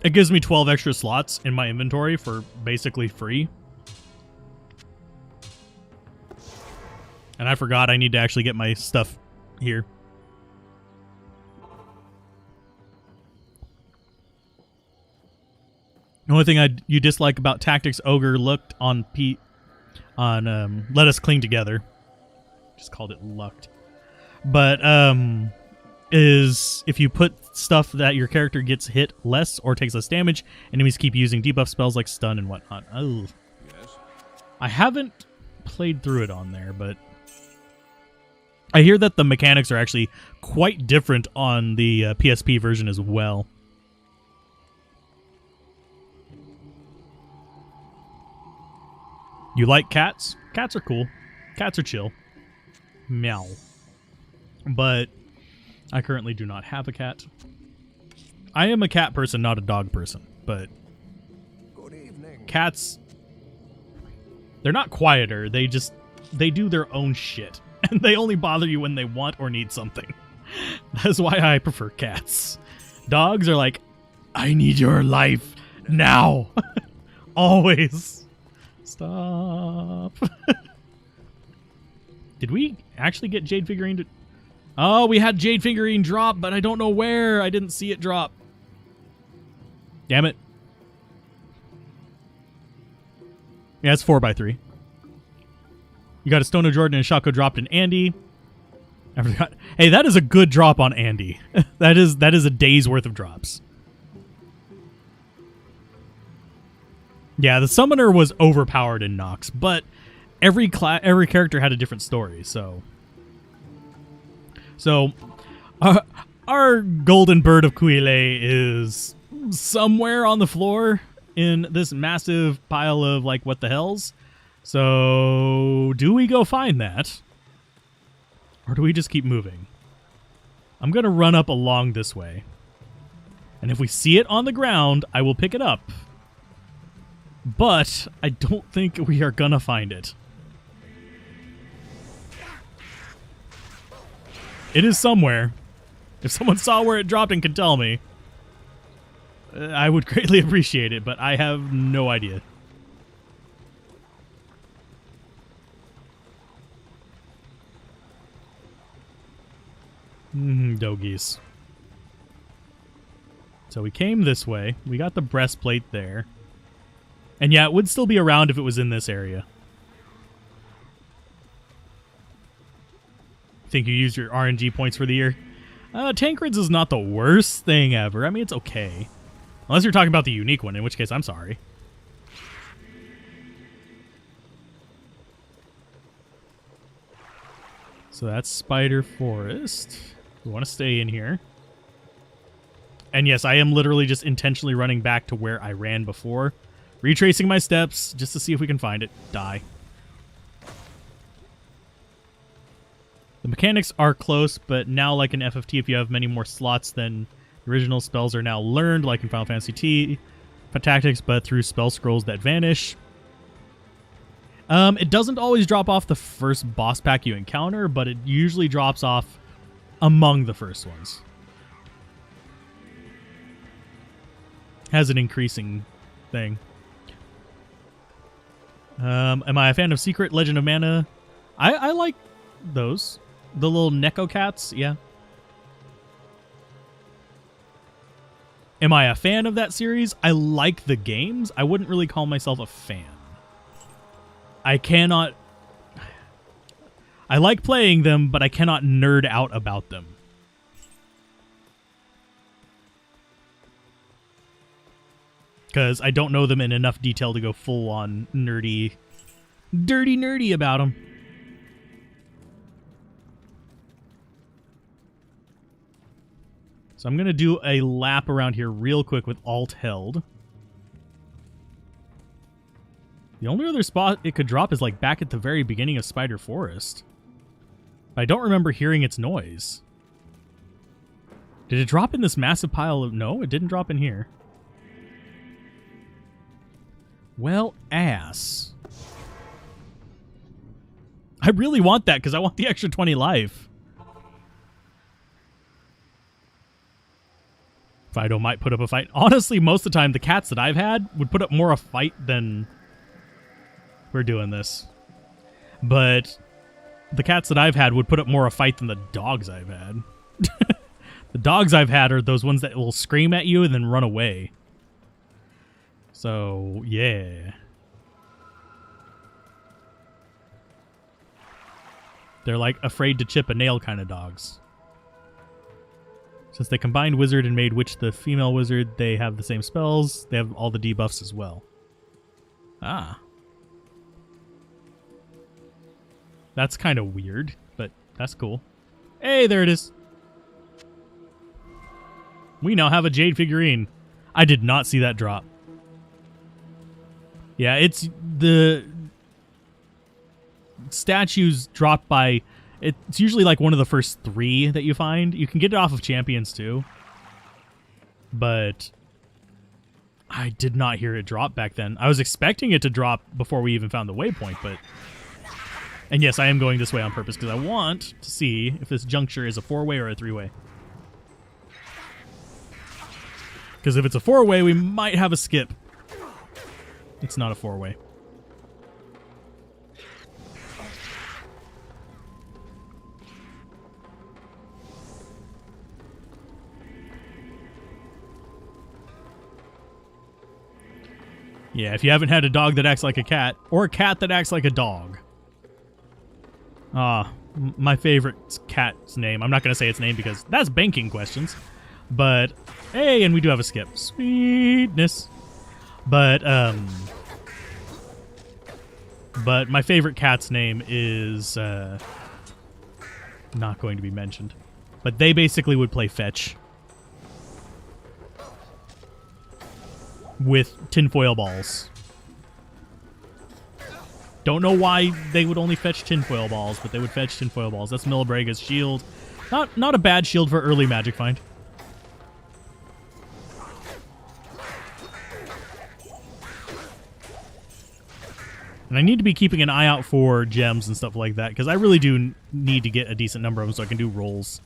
It gives me 12 extra slots in my inventory for basically free. And I forgot I need to actually get my stuff here. The only thing you dislike about Tactics Ogre looked on Let Us Cling Together. Just called it lucked. But is if you put stuff that your character gets hit less or takes less damage, enemies keep using debuff spells like stun and whatnot. Oh, Yes. I haven't played through it on there, but I hear that the mechanics are actually quite different on the PSP version as well. You like cats? Cats are cool. Cats are chill. Meow. But I currently do not have a cat. I am a cat person, not a dog person. But Good evening. cats, they're not quieter. They do their own shit. And they only bother you when they want or need something. That's why I prefer cats. Dogs are like, I need your life now. Always. Stop. Did we actually get Jade figurine to... Oh, we had Jade figurine drop, but I don't know where. I didn't see it drop. Damn it. Yeah, it's 4x3. You got a Stone of Jordan and Shaco dropped in Andy. I forgot. Hey, that is a good drop on Andy. that is a day's worth of drops. Yeah, the Summoner was overpowered in Nox, but every character had a different story, so our golden bird of Kuile is somewhere on the floor in this massive pile of, like, what the hells. So, do we go find that? Or do we just keep moving? I'm going to run up along this way. And if we see it on the ground, I will pick it up. But I don't think we are going to find it. It is somewhere. If someone saw where it dropped and can tell me, I would greatly appreciate it, but I have no idea. Dogies. So we came this way. We got the breastplate there. And yeah, it would still be around if it was in this area. Think you used your RNG points for the year? Tankreds is not the worst thing ever. I mean, it's okay. Unless you're talking about the unique one, in which case I'm sorry. So that's Spider Forest. We want to stay in here. And yes, I am literally just intentionally running back to where I ran before. Retracing my steps just to see if we can find it. Die. The mechanics are close, but now, like in FFT, if you have many more slots, then original spells are now learned, like in Final Fantasy T tactics, but through spell scrolls that vanish. It doesn't always drop off the first boss pack you encounter, but it usually drops off among the first ones. Has an increasing thing. Am I a fan of Secret Legend of Mana? I like those. The little Neko cats, yeah. Am I a fan of that series? I like the games. I wouldn't really call myself a fan. I like playing them, but I cannot nerd out about them. Because I don't know them in enough detail to go full on nerdy, dirty nerdy about them. So I'm going to do a lap around here real quick with Alt held. The only other spot it could drop is like back at the very beginning of Spider Forest. I don't remember hearing its noise. Did it drop in this massive pile of... No, it didn't drop in here. Well, ass. I really want that because I want the extra 20 life. Fido might put up a fight. Honestly, most of the time, the cats that I've had would put up more a fight than... We're doing this. But the cats that I've had would put up more a fight than the dogs I've had. The dogs I've had are those ones that will scream at you and then run away. So, yeah. They're like afraid to chip a nail kind of dogs. Since they combined wizard and made witch the female wizard, they have the same spells. They have all the debuffs as well. Ah. That's kind of weird, but that's cool. Hey, there it is. We now have a Jade figurine. I did not see that drop. Yeah, it's the statues drop by... It's usually like one of the first 3 that you find. You can get it off of champions too. But I did not hear it drop back then. I was expecting it to drop before we even found the waypoint, but... And yes, I am going this way on purpose because I want to see if this juncture is a 4-way or a 3-way. Because if it's a 4-way, we might have a skip. It's not a 4-way. Yeah, if you haven't had a dog that acts like a cat, or a cat that acts like a dog. My favorite cat's name. I'm not going to say its name because that's banking questions. But, hey, and we do have a skip. Sweetness. But my favorite cat's name is not going to be mentioned. But they basically would play fetch with tinfoil balls. Don't know why they would only fetch tinfoil balls, but they would fetch tinfoil balls. That's Milbrega's shield. Not a bad shield for early magic find. And I need to be keeping an eye out for gems and stuff like that, because I really do need to get a decent number of them so I can do rolls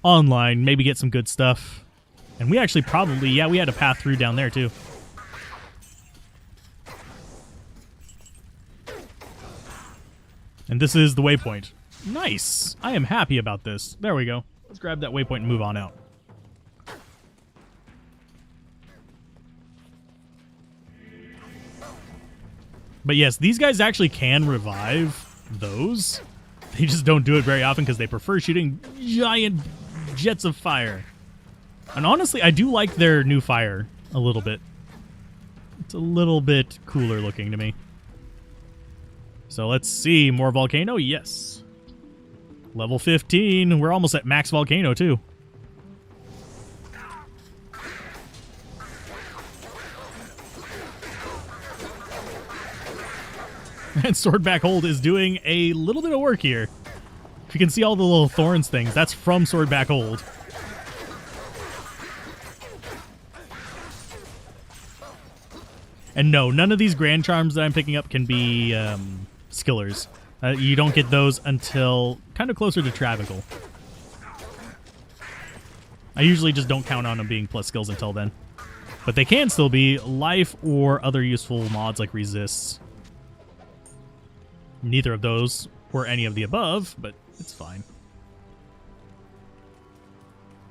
online, maybe get some good stuff. And we actually probably, yeah, we had a path through down there too. And this is the waypoint. Nice. I am happy about this. There we go. Let's grab that waypoint and move on out. But yes, these guys actually can revive those. They just don't do it very often because they prefer shooting giant jets of fire. And honestly, I do like their new fire a little bit. It's a little bit cooler looking to me. So let's see. More volcano? Yes. Level 15. We're almost at max volcano too. And Swordback Hold is doing a little bit of work here. If you can see all the little thorns things, that's from Swordback Old. And no, none of these Grand Charms that I'm picking up can be skillers. You don't get those until kind of closer to Travical. I usually just don't count on them being plus skills until then. But they can still be life or other useful mods like resists. Neither of those were any of the above, but it's fine.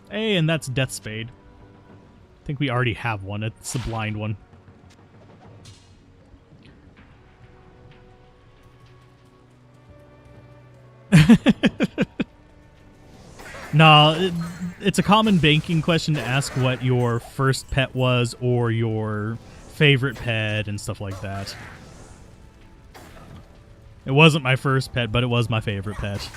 Hey, and that's Death Spade. I think we already have one. It's the blind one. Nah, it's a common banking question to ask what your first pet was or your favorite pet and stuff like that. It wasn't my first pet, but it was my favorite pet.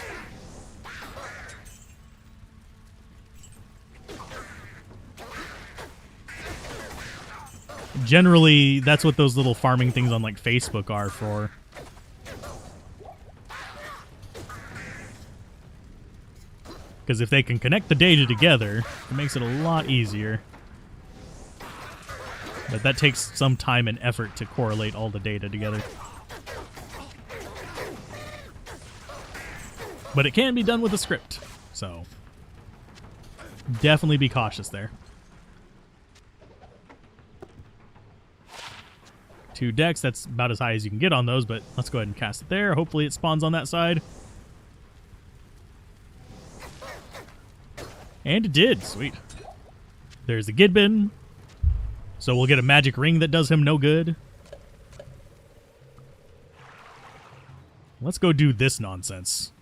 Generally, that's what those little farming things on like Facebook are for. Because if they can connect the data together, it makes it a lot easier. But that takes some time and effort to correlate all the data together. But it can be done with a script, so definitely be cautious there. 2 decks, that's about as high as you can get on those, but let's go ahead and cast it there. Hopefully it spawns on that side. And it did. Sweet. There's the Gidbin. So we'll get a magic ring that does him no good. Let's go do this nonsense.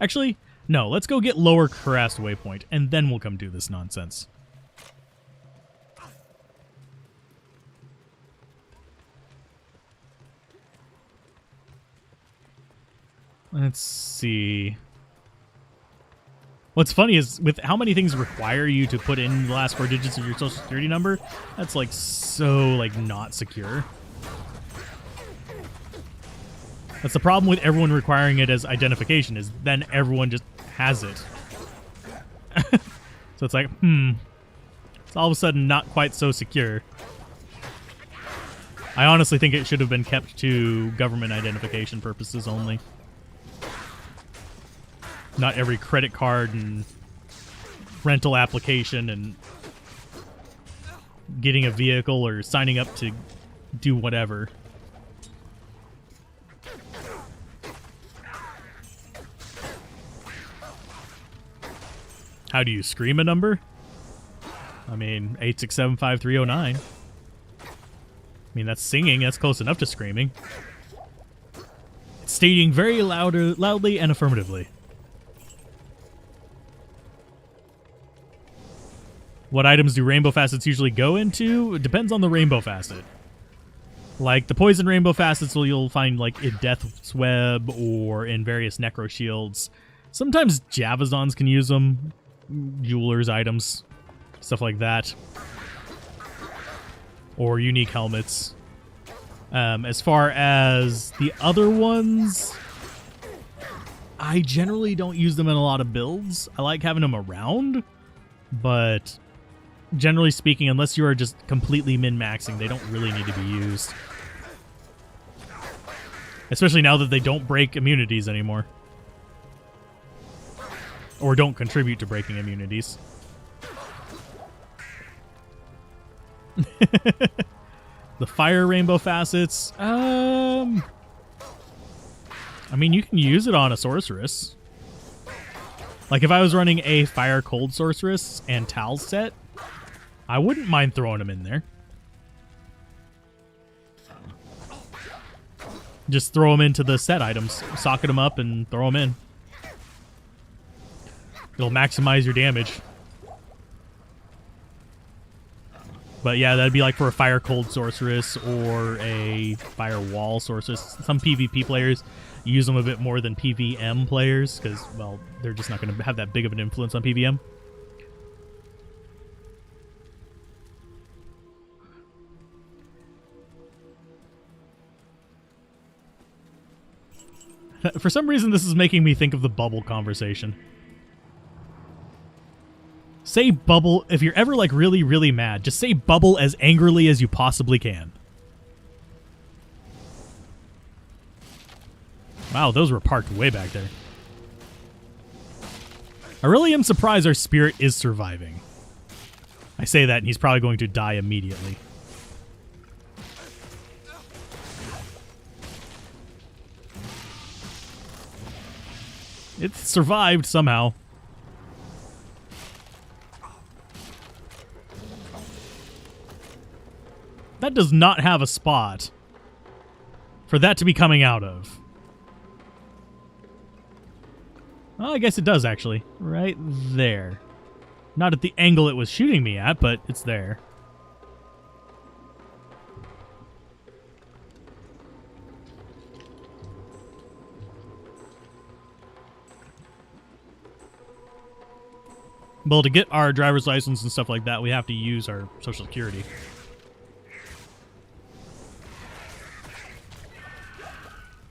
Actually, no. Let's go get Lower Crest Waypoint, and then we'll come do this nonsense. Let's see. What's funny is with how many things require you to put in the last 4 digits of your social security number, that's like so like not secure. That's the problem with everyone requiring it as identification, is then everyone just has it. So it's like, it's all of a sudden not quite so secure. I honestly think it should have been kept to government identification purposes only. Not every credit card and rental application and getting a vehicle or signing up to do whatever. How do you scream a number? I mean, 8675309. I mean, that's singing. That's close enough to screaming. It's stating very loudly and affirmatively. What items do rainbow facets usually go into? It depends on the rainbow facet. Like the poison rainbow facets, you'll find like in Death's Web or in various necro shields. Sometimes Javazons can use them. Jewelers items. Stuff like that. Or unique helmets. As far as the other ones, I generally don't use them in a lot of builds. I like having them around, but generally speaking, unless you are just completely min-maxing, they don't really need to be used. Especially now that they don't break immunities anymore. Or don't contribute to breaking immunities. The fire rainbow facets. I mean, you can use it on a sorceress. Like if I was running a fire cold sorceress and Tal set, I wouldn't mind throwing them in there. Just throw them into the set items, socket them up, and throw them in. It'll maximize your damage. But yeah, that'd be like for a fire cold sorceress or a fire wall sorceress. Some PvP players use them a bit more than PvM players because, well, they're just not going to have that big of an influence on PvM. For some reason, this is making me think of the bubble conversation. Say bubble. If you're ever like really, really mad, just say bubble as angrily as you possibly can. Wow, those were parked way back there. I really am surprised our spirit is surviving. I say that and he's probably going to die immediately. It survived somehow. That does not have a spot for that to be coming out of. Well, I guess it does, actually. Right there. Not at the angle it was shooting me at, but it's there. Well, to get our driver's license and stuff like that, we have to use our social security.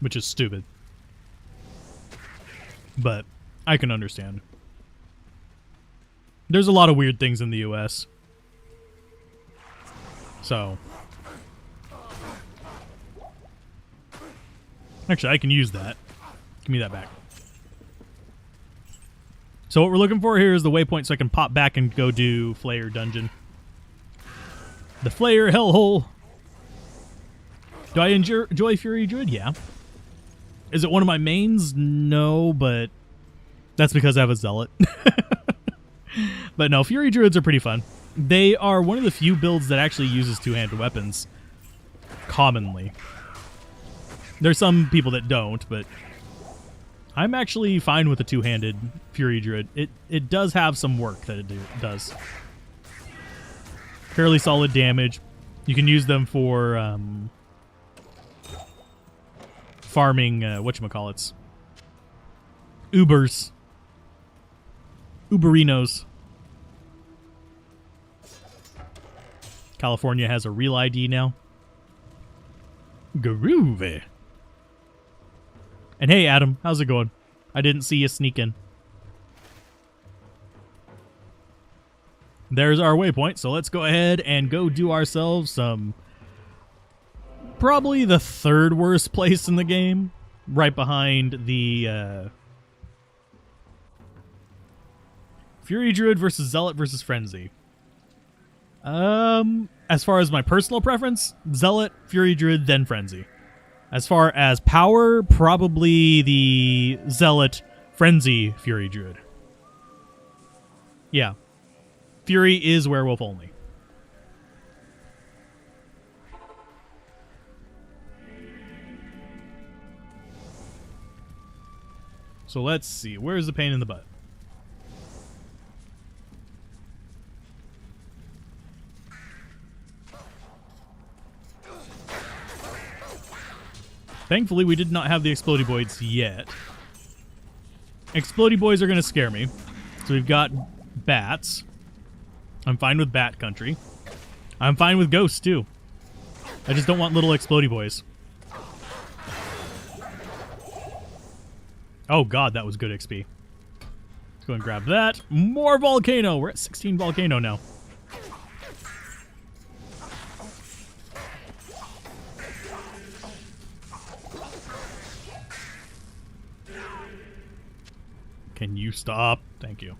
Which is stupid. But I can understand. There's a lot of weird things in the US. So. Actually, I can use that. Give me that back. So what we're looking for here is the waypoint so I can pop back and go do Flayer Dungeon. The Flayer Hellhole. Do I enjoy Fury Druid? Yeah. Is it one of my mains? No, but that's because I have a Zealot. But no, Fury Druids are pretty fun. They are one of the few builds that actually uses two-handed weapons commonly. There's some people that don't, but I'm actually fine with a two-handed Fury Druid. It does have some work that it does. Fairly solid damage. You can use them for farming, whatchamacallits. Ubers. Uberinos. California has a real ID now. Groovy. And hey, Adam, how's it going? I didn't see you sneak in. There's our waypoint, so let's go ahead and go do ourselves some... probably the third worst place in the game. Right behind the... Fury Druid versus Zealot versus Frenzy. As far as my personal preference, Zealot, Fury Druid, then Frenzy. As far as power, probably the Zealot, Frenzy, Fury Druid. Yeah. Fury is werewolf only. So let's see. Where's the pain in the butt? Thankfully, we did not have the Explodey Boys yet. Explodey Boys are going to scare me. So we've got bats. I'm fine with bat country. I'm fine with ghosts, too. I just don't want little Explodey Boys. Oh, God, that was good XP. Let's go and grab that. More Volcano. We're at 16 Volcano now. Can you stop? Thank you.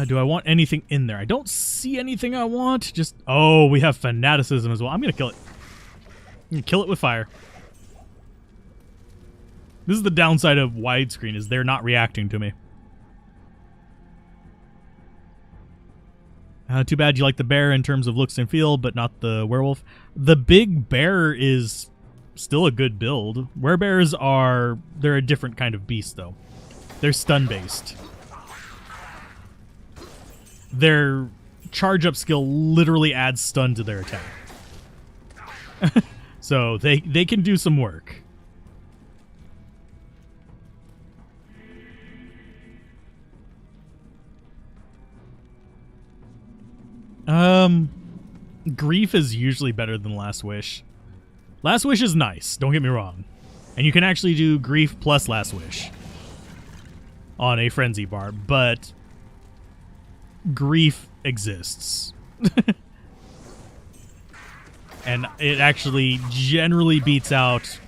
Do I want anything in there? I don't see anything I want. Just... oh, we have Fanaticism as well. I'm going to kill it. I'm going to kill it with fire. This is the downside of widescreen, is they're not reacting to me. Too bad you like the bear in terms of looks and feel, but not the werewolf. The big bear is... still a good build. Werebears are... they're a different kind of beast, though. They're stun-based. Their charge-up skill literally adds stun to their attack. So they can do some work. Grief is usually better than Last Wish. Last Wish is nice, don't get me wrong. And you can actually do Grief plus Last Wish on a Frenzy bar, but Grief exists. And it actually generally beats out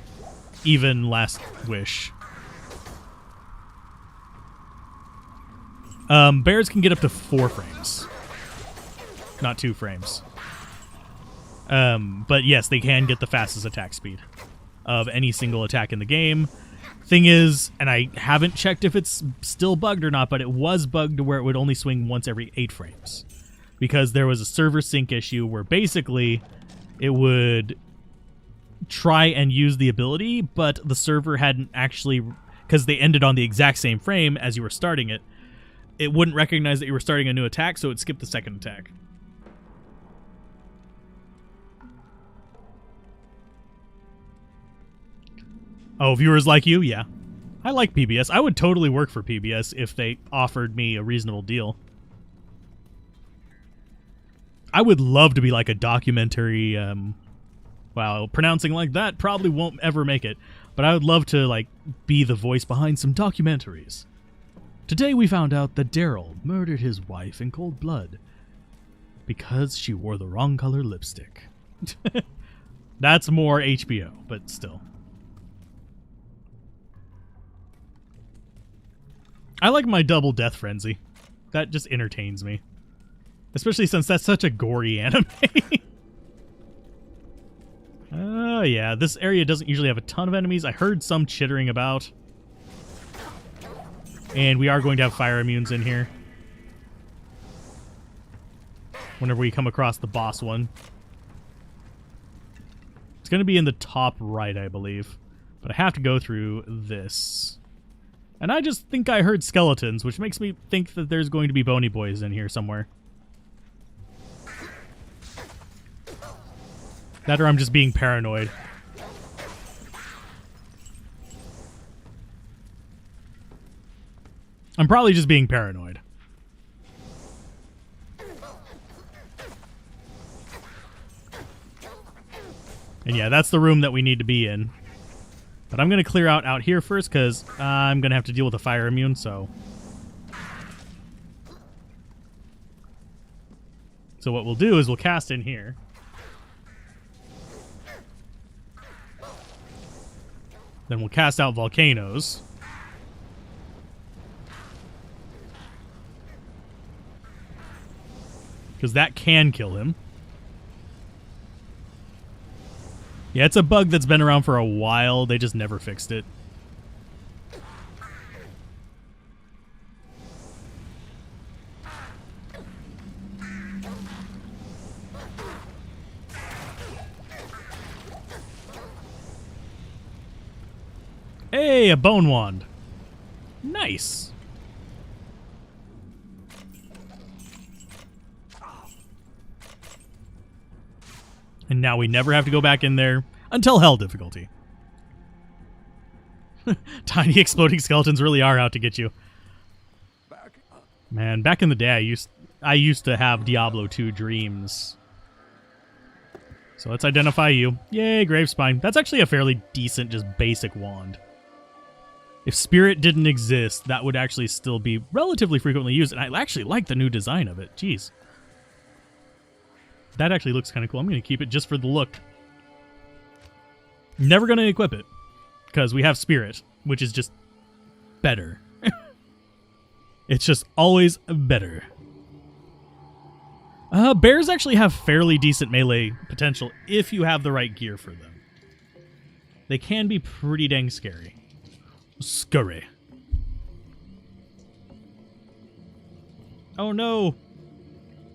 even Last Wish. Bears can get up to 4 frames. Not 2 frames. But yes, they can get the fastest attack speed of any single attack in the game. Thing is, and I haven't checked if it's still bugged or not, but it was bugged to where it would only swing once every 8 frames. Because there was a server sync issue where basically it would try and use the ability, but the server hadn't actually, because they ended on the exact same frame as you were starting it, it wouldn't recognize that you were starting a new attack, so it skipped the second attack. Oh, viewers like you? Yeah. I like PBS. I would totally work for PBS if they offered me a reasonable deal. I would love to be like a documentary, wow, pronouncing like that probably won't ever make it, but I would love to like be the voice behind some documentaries. Today we found out that Daryl murdered his wife in cold blood because she wore the wrong color lipstick. That's more HBO, but still. I like my double death frenzy. That just entertains me. Especially since that's such a gory anime. Oh, yeah. This area doesn't usually have a ton of enemies. I heard some chittering about. And we are going to have fire immunes in here. Whenever we come across the boss one. It's going to be in the top right, I believe. But I have to go through this. And I just think I heard skeletons, which makes me think that there's going to be bony boys in here somewhere. That or I'm just being paranoid. I'm probably just being paranoid. And yeah, that's the room that we need to be in. But I'm going to clear out here first because I'm going to have to deal with a fire immune, so... So what we'll do is we'll cast in here. Then we'll cast out volcanoes. Because that can kill him. Yeah, it's a bug that's been around for a while. They just never fixed it. Hey, a bone wand. Nice. And now we never have to go back in there until hell difficulty. Tiny exploding skeletons really are out to get you. Man, back in the day, I used to have Diablo 2 dreams. So let's identify you. Yay, Gravespine. That's actually a fairly decent, just basic wand. If Spirit didn't exist, that would actually still be relatively frequently used. And I actually like the new design of it. Jeez. That actually looks kind of cool. I'm going to keep it just for the look. Never going to equip it. Because we have Spirit, which is just better. It's just always better. Bears actually have fairly decent melee potential if you have the right gear for them. They can be pretty dang scary. Scurry. Oh no!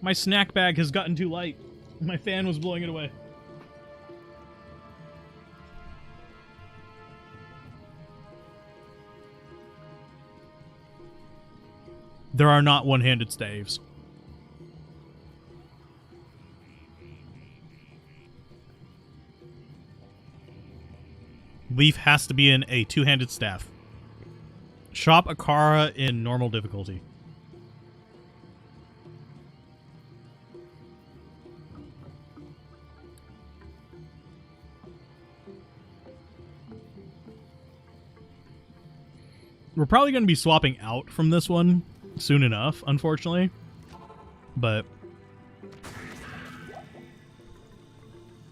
My snack bag has gotten too light. My fan was blowing it away. There are not one-handed staves. Leaf has to be in a two-handed staff. Shop Akara in normal difficulty. we're probably going to be swapping out from this one soon enough, unfortunately. But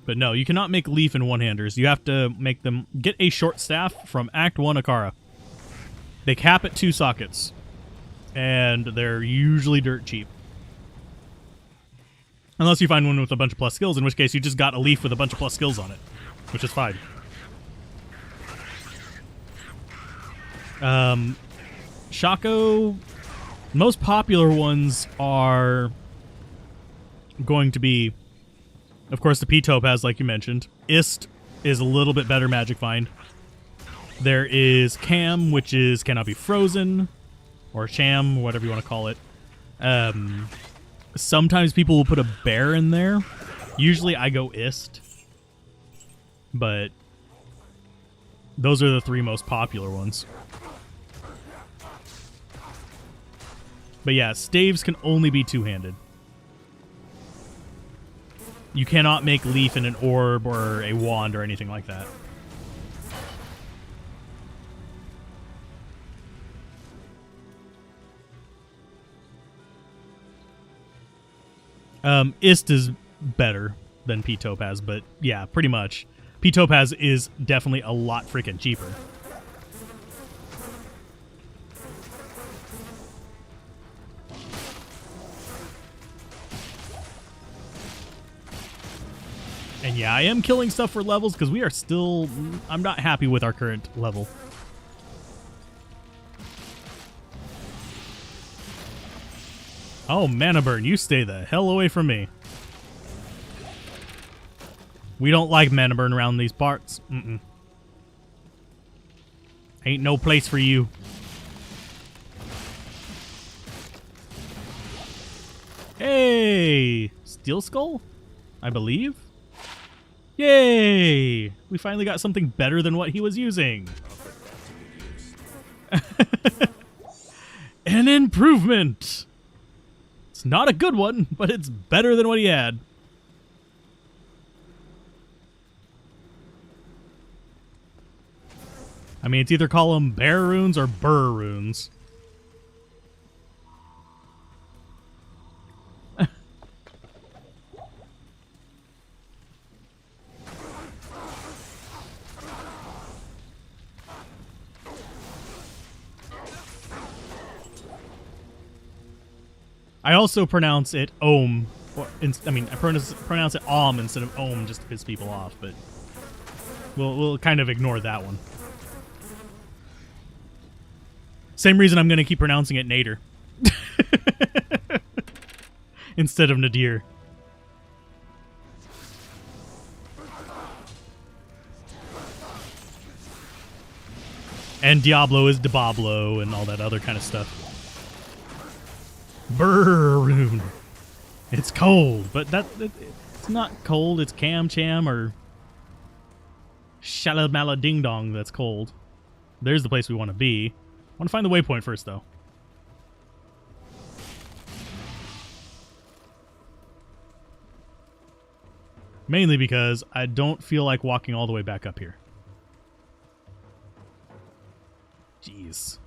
no, you cannot make leaf and one-handers. You have to make them get a short staff from Act 1 Akara. They cap at 2 sockets, and they're usually dirt cheap. Unless you find one with a bunch of plus skills, in which case you just got a leaf with a bunch of plus skills on it, which is fine. Shaco, most popular ones are going to be, of course, the P-Topaz, like you mentioned. Ist is a little bit better magic find. There is Cam, which is cannot be frozen, or Sham, whatever you want to call it. Sometimes people will put a bear in there. Usually I go Ist, but those are the 3 most popular ones. But yeah, staves can only be 2-handed. You cannot make leaf in an orb or a wand or anything like that. Ist is better than P-Topaz, but yeah, pretty much. P-Topaz is definitely a lot freaking cheaper. And yeah, I am killing stuff for levels because we are still... I'm not happy with our current level. Oh, Mana Burn, you stay the hell away from me. We don't like Mana Burn around these parts. Ain't no place for you. Hey! Steel Skull? I believe? Yay! We finally got something better than what he was using. An improvement! It's not a good one, but it's better than what he had. I mean, it's either call them bear runes or burr runes. I also pronounce it Ohm. I mean, I pronounce it Om instead of Ohm just to piss people off, but we'll kind of ignore that one. Same reason I'm going to keep pronouncing it Nader instead of Nadir. And Diablo is Diablo and all that other kind of stuff. Brrr rune. It's cold, but it's not cold. It's Cam Cham or Shalamala Ding Dong that's cold. There's the place we want to be. I want to find the waypoint first, though. Mainly because I don't feel like walking all the way back up here. Jeez.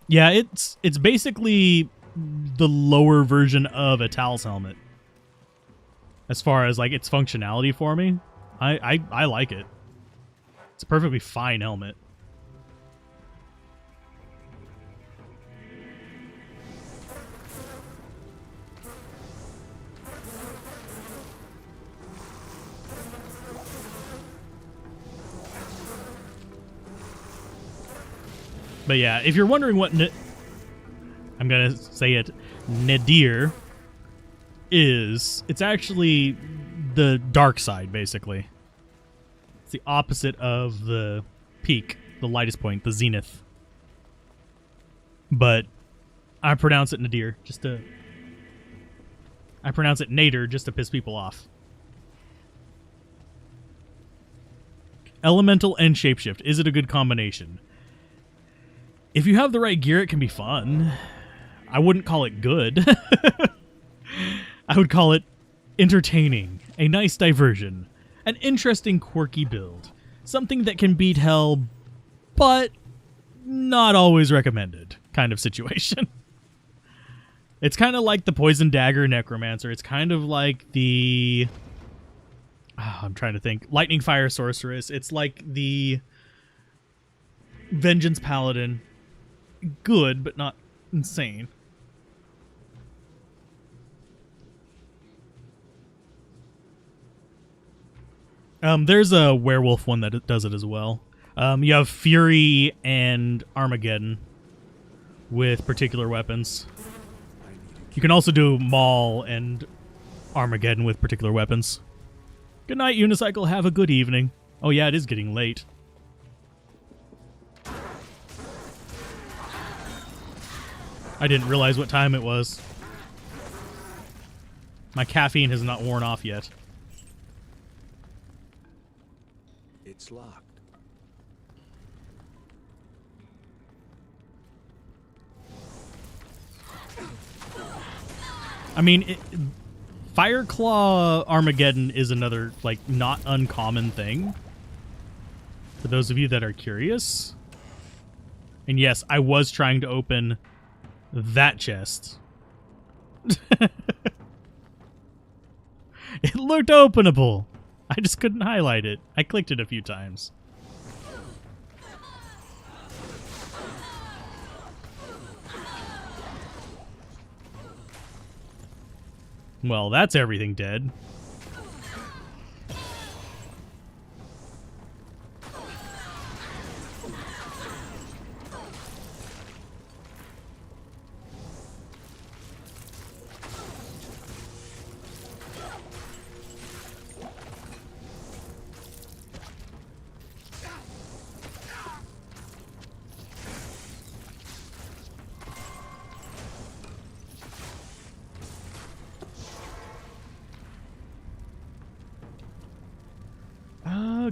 Yeah, it's basically the lower version of a Tal's helmet. As far as like its functionality for me, I like it. It's a perfectly fine helmet. But yeah, if you're wondering what I'm going to say it, Nadir is, it's actually the dark side, basically. It's the opposite of the peak, the lightest point, the zenith. But I pronounce it Nadir I pronounce it Nader just to piss people off. Elemental and shapeshift. Is it a good combination? If you have the right gear, it can be fun. I wouldn't call it good. I would call it entertaining, a nice diversion, an interesting, quirky build. something that can beat hell, but not always recommended kind of situation. It's kind of like the Poison Dagger Necromancer. It's kind of like the... I'm trying to think. Lightning Fire Sorceress. It's like the Vengeance Paladin. Good, but not insane. There's a werewolf one that does it as well. You have Fury and Armageddon with particular weapons. You can also do Maul and Armageddon with particular weapons. Good night, Unicycle. Have a good evening. Oh yeah, it is getting late. I didn't realize what time it was. My caffeine has not worn off yet. It's locked. I mean, Fireclaw Armageddon is another, like, not uncommon thing. For those of you that are curious. And yes, I was trying to open that chest. It looked openable. I just couldn't highlight it. I clicked it a few times. Well, that's everything dead.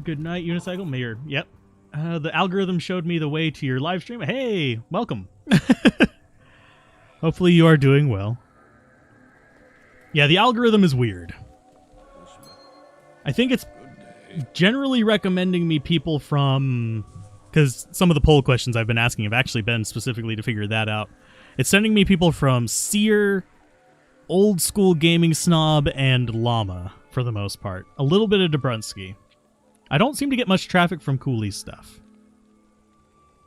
Good night, Unicycle Mayor. Yep. The algorithm showed me the way to your live stream. Hey, welcome. Hopefully you are doing well. Yeah, the algorithm is weird. I think it's generally recommending me people from... Because some of the poll questions I've been asking have actually been specifically to figure that out. It's sending me people from Seer, Old School Gaming Snob, and Llama, for the most part. A little bit of Dobrunsky. I don't seem to get much traffic from Cooley's stuff.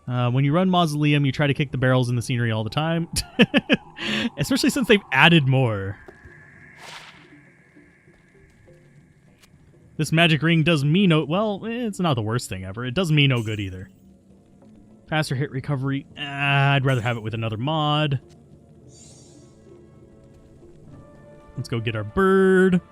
When you run Mausoleum, you try to kick the barrels in the scenery all the time. Especially since they've added more. This magic ring does me no... Well, it's not the worst thing ever. It does me no good either. Faster hit recovery. I'd rather have it with another mod. Let's go get our bird.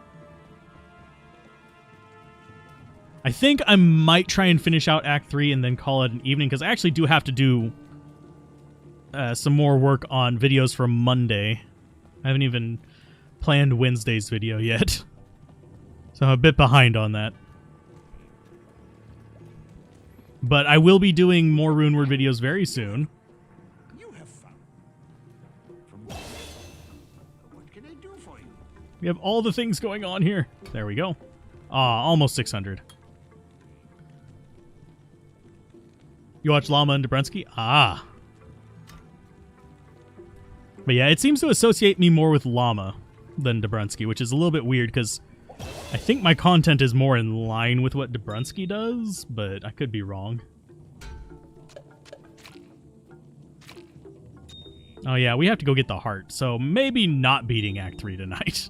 I think I might try and finish out Act 3 and then call it an evening, because I actually do have to do some more work on videos from Monday. I haven't even planned Wednesday's video yet. So I'm a bit behind on that. But I will be doing more RuneWord videos very soon. You have found. What can I do for you? We have all the things going on here. There we go. Almost 600. You watch Llama and Dobrunsky? Ah. But yeah, it seems to associate me more with Llama than Dobrunsky, which is a little bit weird because I think my content is more in line with what Dobrunsky does, but I could be wrong. Oh yeah, we have to go get the heart, so maybe not beating Act 3 tonight.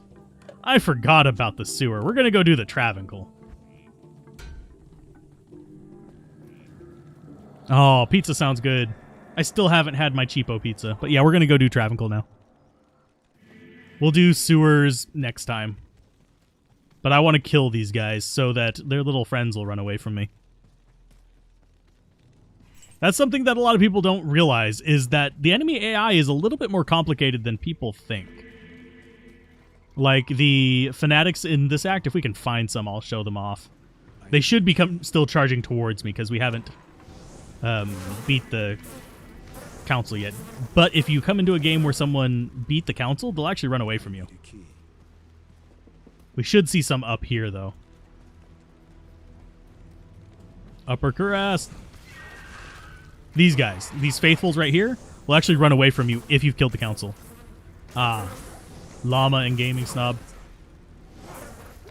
I forgot about the sewer. We're going to go do the Travancore. Oh, pizza sounds good. I still haven't had my cheapo pizza. But yeah, we're going to go do Travancore now. We'll do sewers next time. But I want to kill these guys so that their little friends will run away from me. That's something that a lot of people don't realize, is that the enemy AI is a little bit more complicated than people think. Like the fanatics in this act, if we can find some, I'll show them off. They should become still charging towards me because we haven't beat the council yet. But if you come into a game where someone beat the council, they'll actually run away from you. We should see some up here, though. Upper Cuirass. These guys, these faithfuls right here, will actually run away from you if you've killed the council. Ah, Llama and Gaming Snob.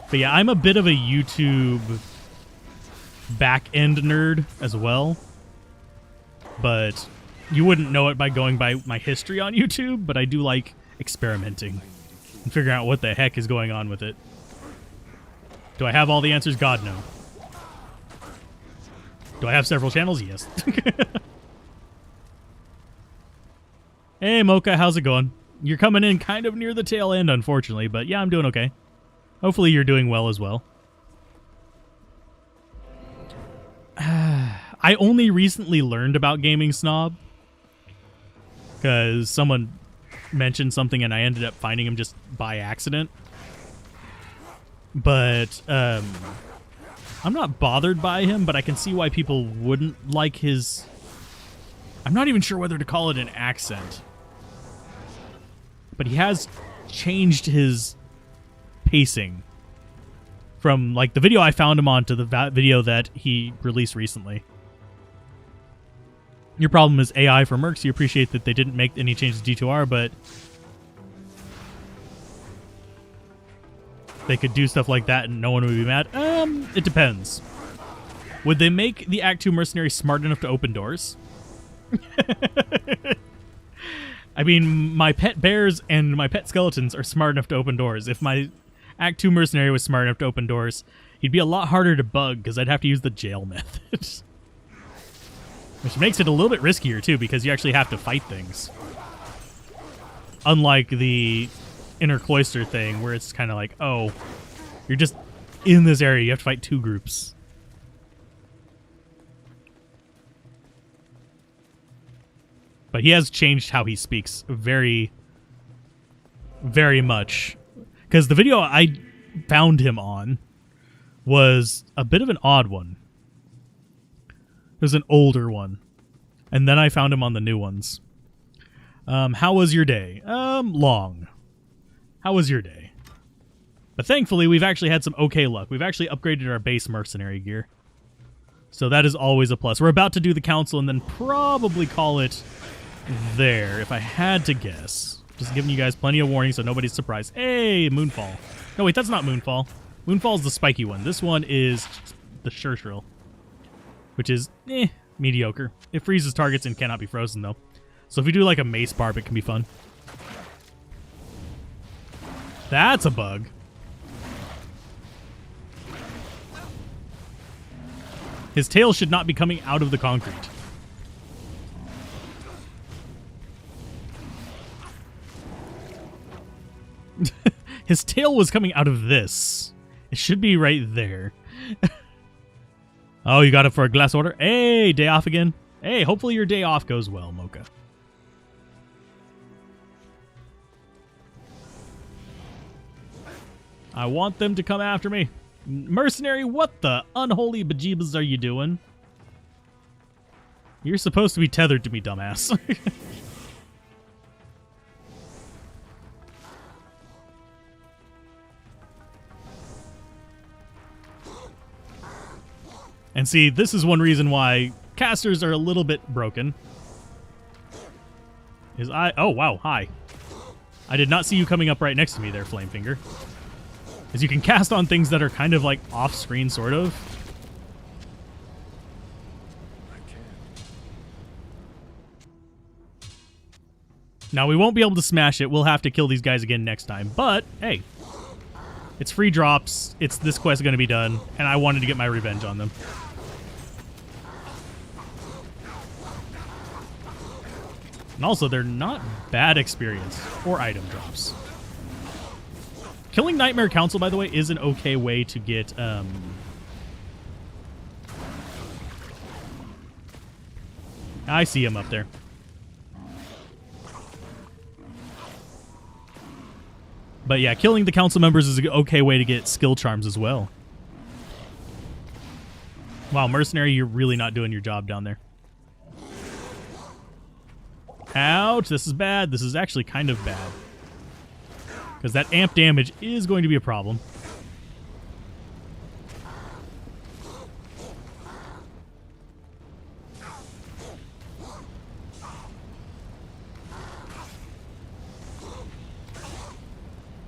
But yeah, I'm a bit of a YouTube back-end nerd as well. But you wouldn't know it by going by my history on YouTube, but I do like experimenting and figuring out what the heck is going on with it. Do I have all the answers? God, no. Do I have several channels? Yes. Hey, Mocha, how's it going? You're coming in kind of near the tail end, unfortunately, but yeah, I'm doing okay. Hopefully you're doing well as well. I only recently learned about Gaming Snob because someone mentioned something and I ended up finding him just by accident. But I'm not bothered by him, but I can see why people wouldn't like his... I'm not even sure whether to call it an accent. But he has changed his pacing from like the video I found him on to the video that he released recently. Your problem is AI for Mercs. You appreciate that they didn't make any changes to D2R, but they could do stuff like that and no one would be mad. It depends. Would they make the Act 2 mercenary smart enough to open doors? I mean, my pet bears and my pet skeletons are smart enough to open doors. If my Act 2 mercenary was smart enough to open doors, he'd be a lot harder to bug because I'd have to use the jail method. Which makes it a little bit riskier, too, because you actually have to fight things. Unlike the Inner Cloister thing, where it's kind of like, oh, you're just in this area, you have to fight two groups. But he has changed how he speaks very, very much. Because the video I found him on was a bit of an odd one. It was an older one. And then I found him on the new ones. How was your day? Long. How was your day? But thankfully, we've actually had some okay luck. We've actually upgraded our base mercenary gear. So that is always a plus. We're about to do the council and then probably call it there, if I had to guess. Just giving you guys plenty of warning so nobody's surprised. Hey, Moonfall. No, wait, that's not Moonfall. Moonfall's the spiky one. This one is the Shershrill, which is, mediocre. It freezes targets and cannot be frozen, though. So if we do like a mace barb, it can be fun. That's a bug. His tail should not be coming out of the concrete. His tail was coming out of this. It should be right there. Oh, you got it for a glass order? Hey, day off again. Hey, hopefully your day off goes well, Mocha. I want them to come after me. Mercenary, what the unholy bejeebas are you doing? You're supposed to be tethered to me, dumbass. And see, this is one reason why casters are a little bit broken. Oh, wow, hi. I did not see you coming up right next to me there, Flamefinger. As you can cast on things that are kind of like off-screen, sort of. Now, we won't be able to smash it. We'll have to kill these guys again next time. But, hey. It's free drops. It's this quest going to be done. And I wanted to get my revenge on them. And also, they're not bad experience or item drops. Killing Nightmare Council, by the way, is an okay way to get... I see him up there. But yeah, killing the council members is an okay way to get skill charms as well. Wow, Mercenary, you're really not doing your job down there. Ouch, this is bad. This is actually kind of bad. Because that amp damage is going to be a problem.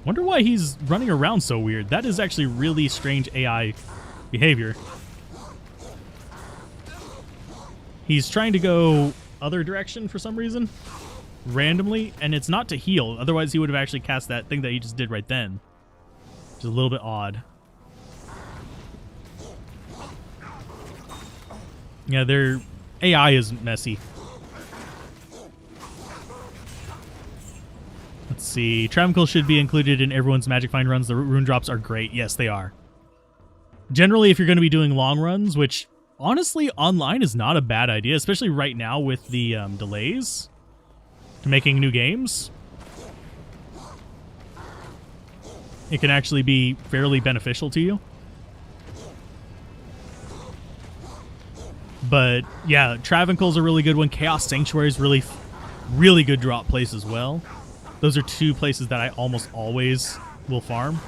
Wonder why he's running around so weird. That is actually really strange AI behavior. He's trying to go other direction for some reason, randomly, and it's not to heal. Otherwise, he would have actually cast that thing that he just did right then. Which is a little bit odd. Yeah, their AI is messy. Let's see. Travancore should be included in everyone's Magic Find runs. The rune drops are great. Yes, they are. Generally, if you're going to be doing long runs, which honestly, online is not a bad idea, especially right now with the delays to making new games. It can actually be fairly beneficial to you. But yeah, Travancore's a really good one. Chaos Sanctuary is really good drop place as well. Those are two places that I almost always will farm.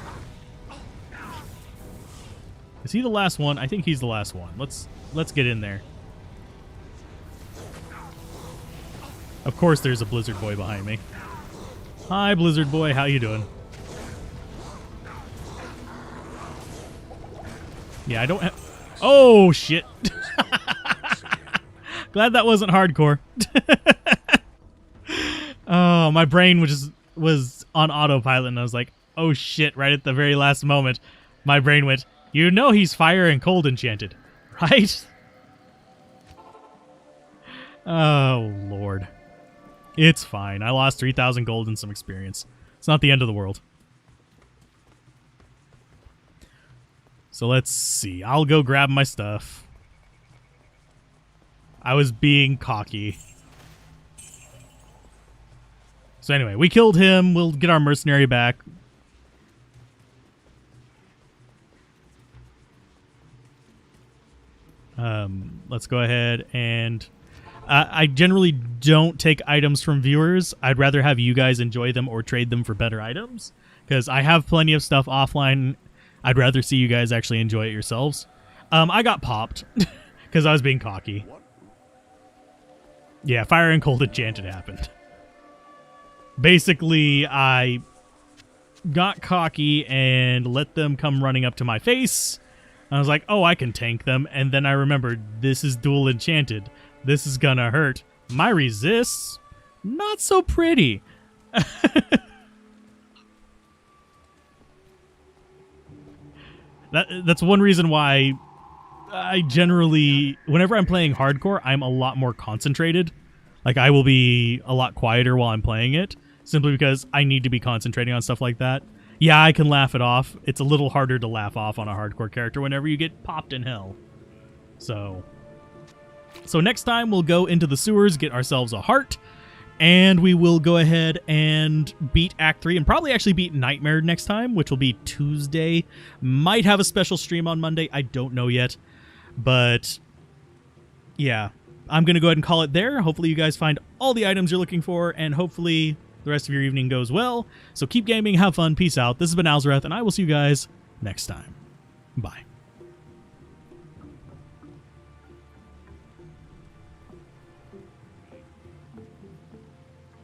Is he the last one? I think he's the last one. Let's get in there. Of course there's a Blizzard Boy behind me. Hi, Blizzard Boy. How you doing? Yeah, I don't have... Oh, shit. Glad that wasn't hardcore. Oh, my brain was on autopilot, and I was like, oh, shit, right at the very last moment. My brain went, you know he's fire and cold enchanted, right? Oh, Lord. It's fine. I lost 3,000 gold and some experience. It's not the end of the world. So let's see. I'll go grab my stuff. I was being cocky. So anyway, we killed him. We'll get our mercenary back. Let's go ahead and... I generally don't take items from viewers. I'd rather have you guys enjoy them or trade them for better items. Because I have plenty of stuff offline. I'd rather see you guys actually enjoy it yourselves. I got popped. Because I was being cocky. Yeah, fire and cold enchanted happened. Basically, I got cocky and let them come running up to my face. I was like, oh, I can tank them. And then I remembered, this is dual enchanted. This is gonna hurt. My resists, not so pretty. That's one reason why I generally, whenever I'm playing hardcore, I'm a lot more concentrated. Like, I will be a lot quieter while I'm playing it, simply because I need to be concentrating on stuff like that. Yeah, I can laugh it off. It's a little harder to laugh off on a hardcore character whenever you get popped in hell. So next time we'll go into the sewers, get ourselves a heart, and we will go ahead and beat Act 3 and probably actually beat Nightmare next time, which will be Tuesday. Might have a special stream on Monday. I don't know yet. But yeah, I'm going to go ahead and call it there. Hopefully you guys find all the items you're looking for, and hopefully the rest of your evening goes well. So keep gaming, have fun, peace out. This has been Alzorath, and I will see you guys next time. Bye.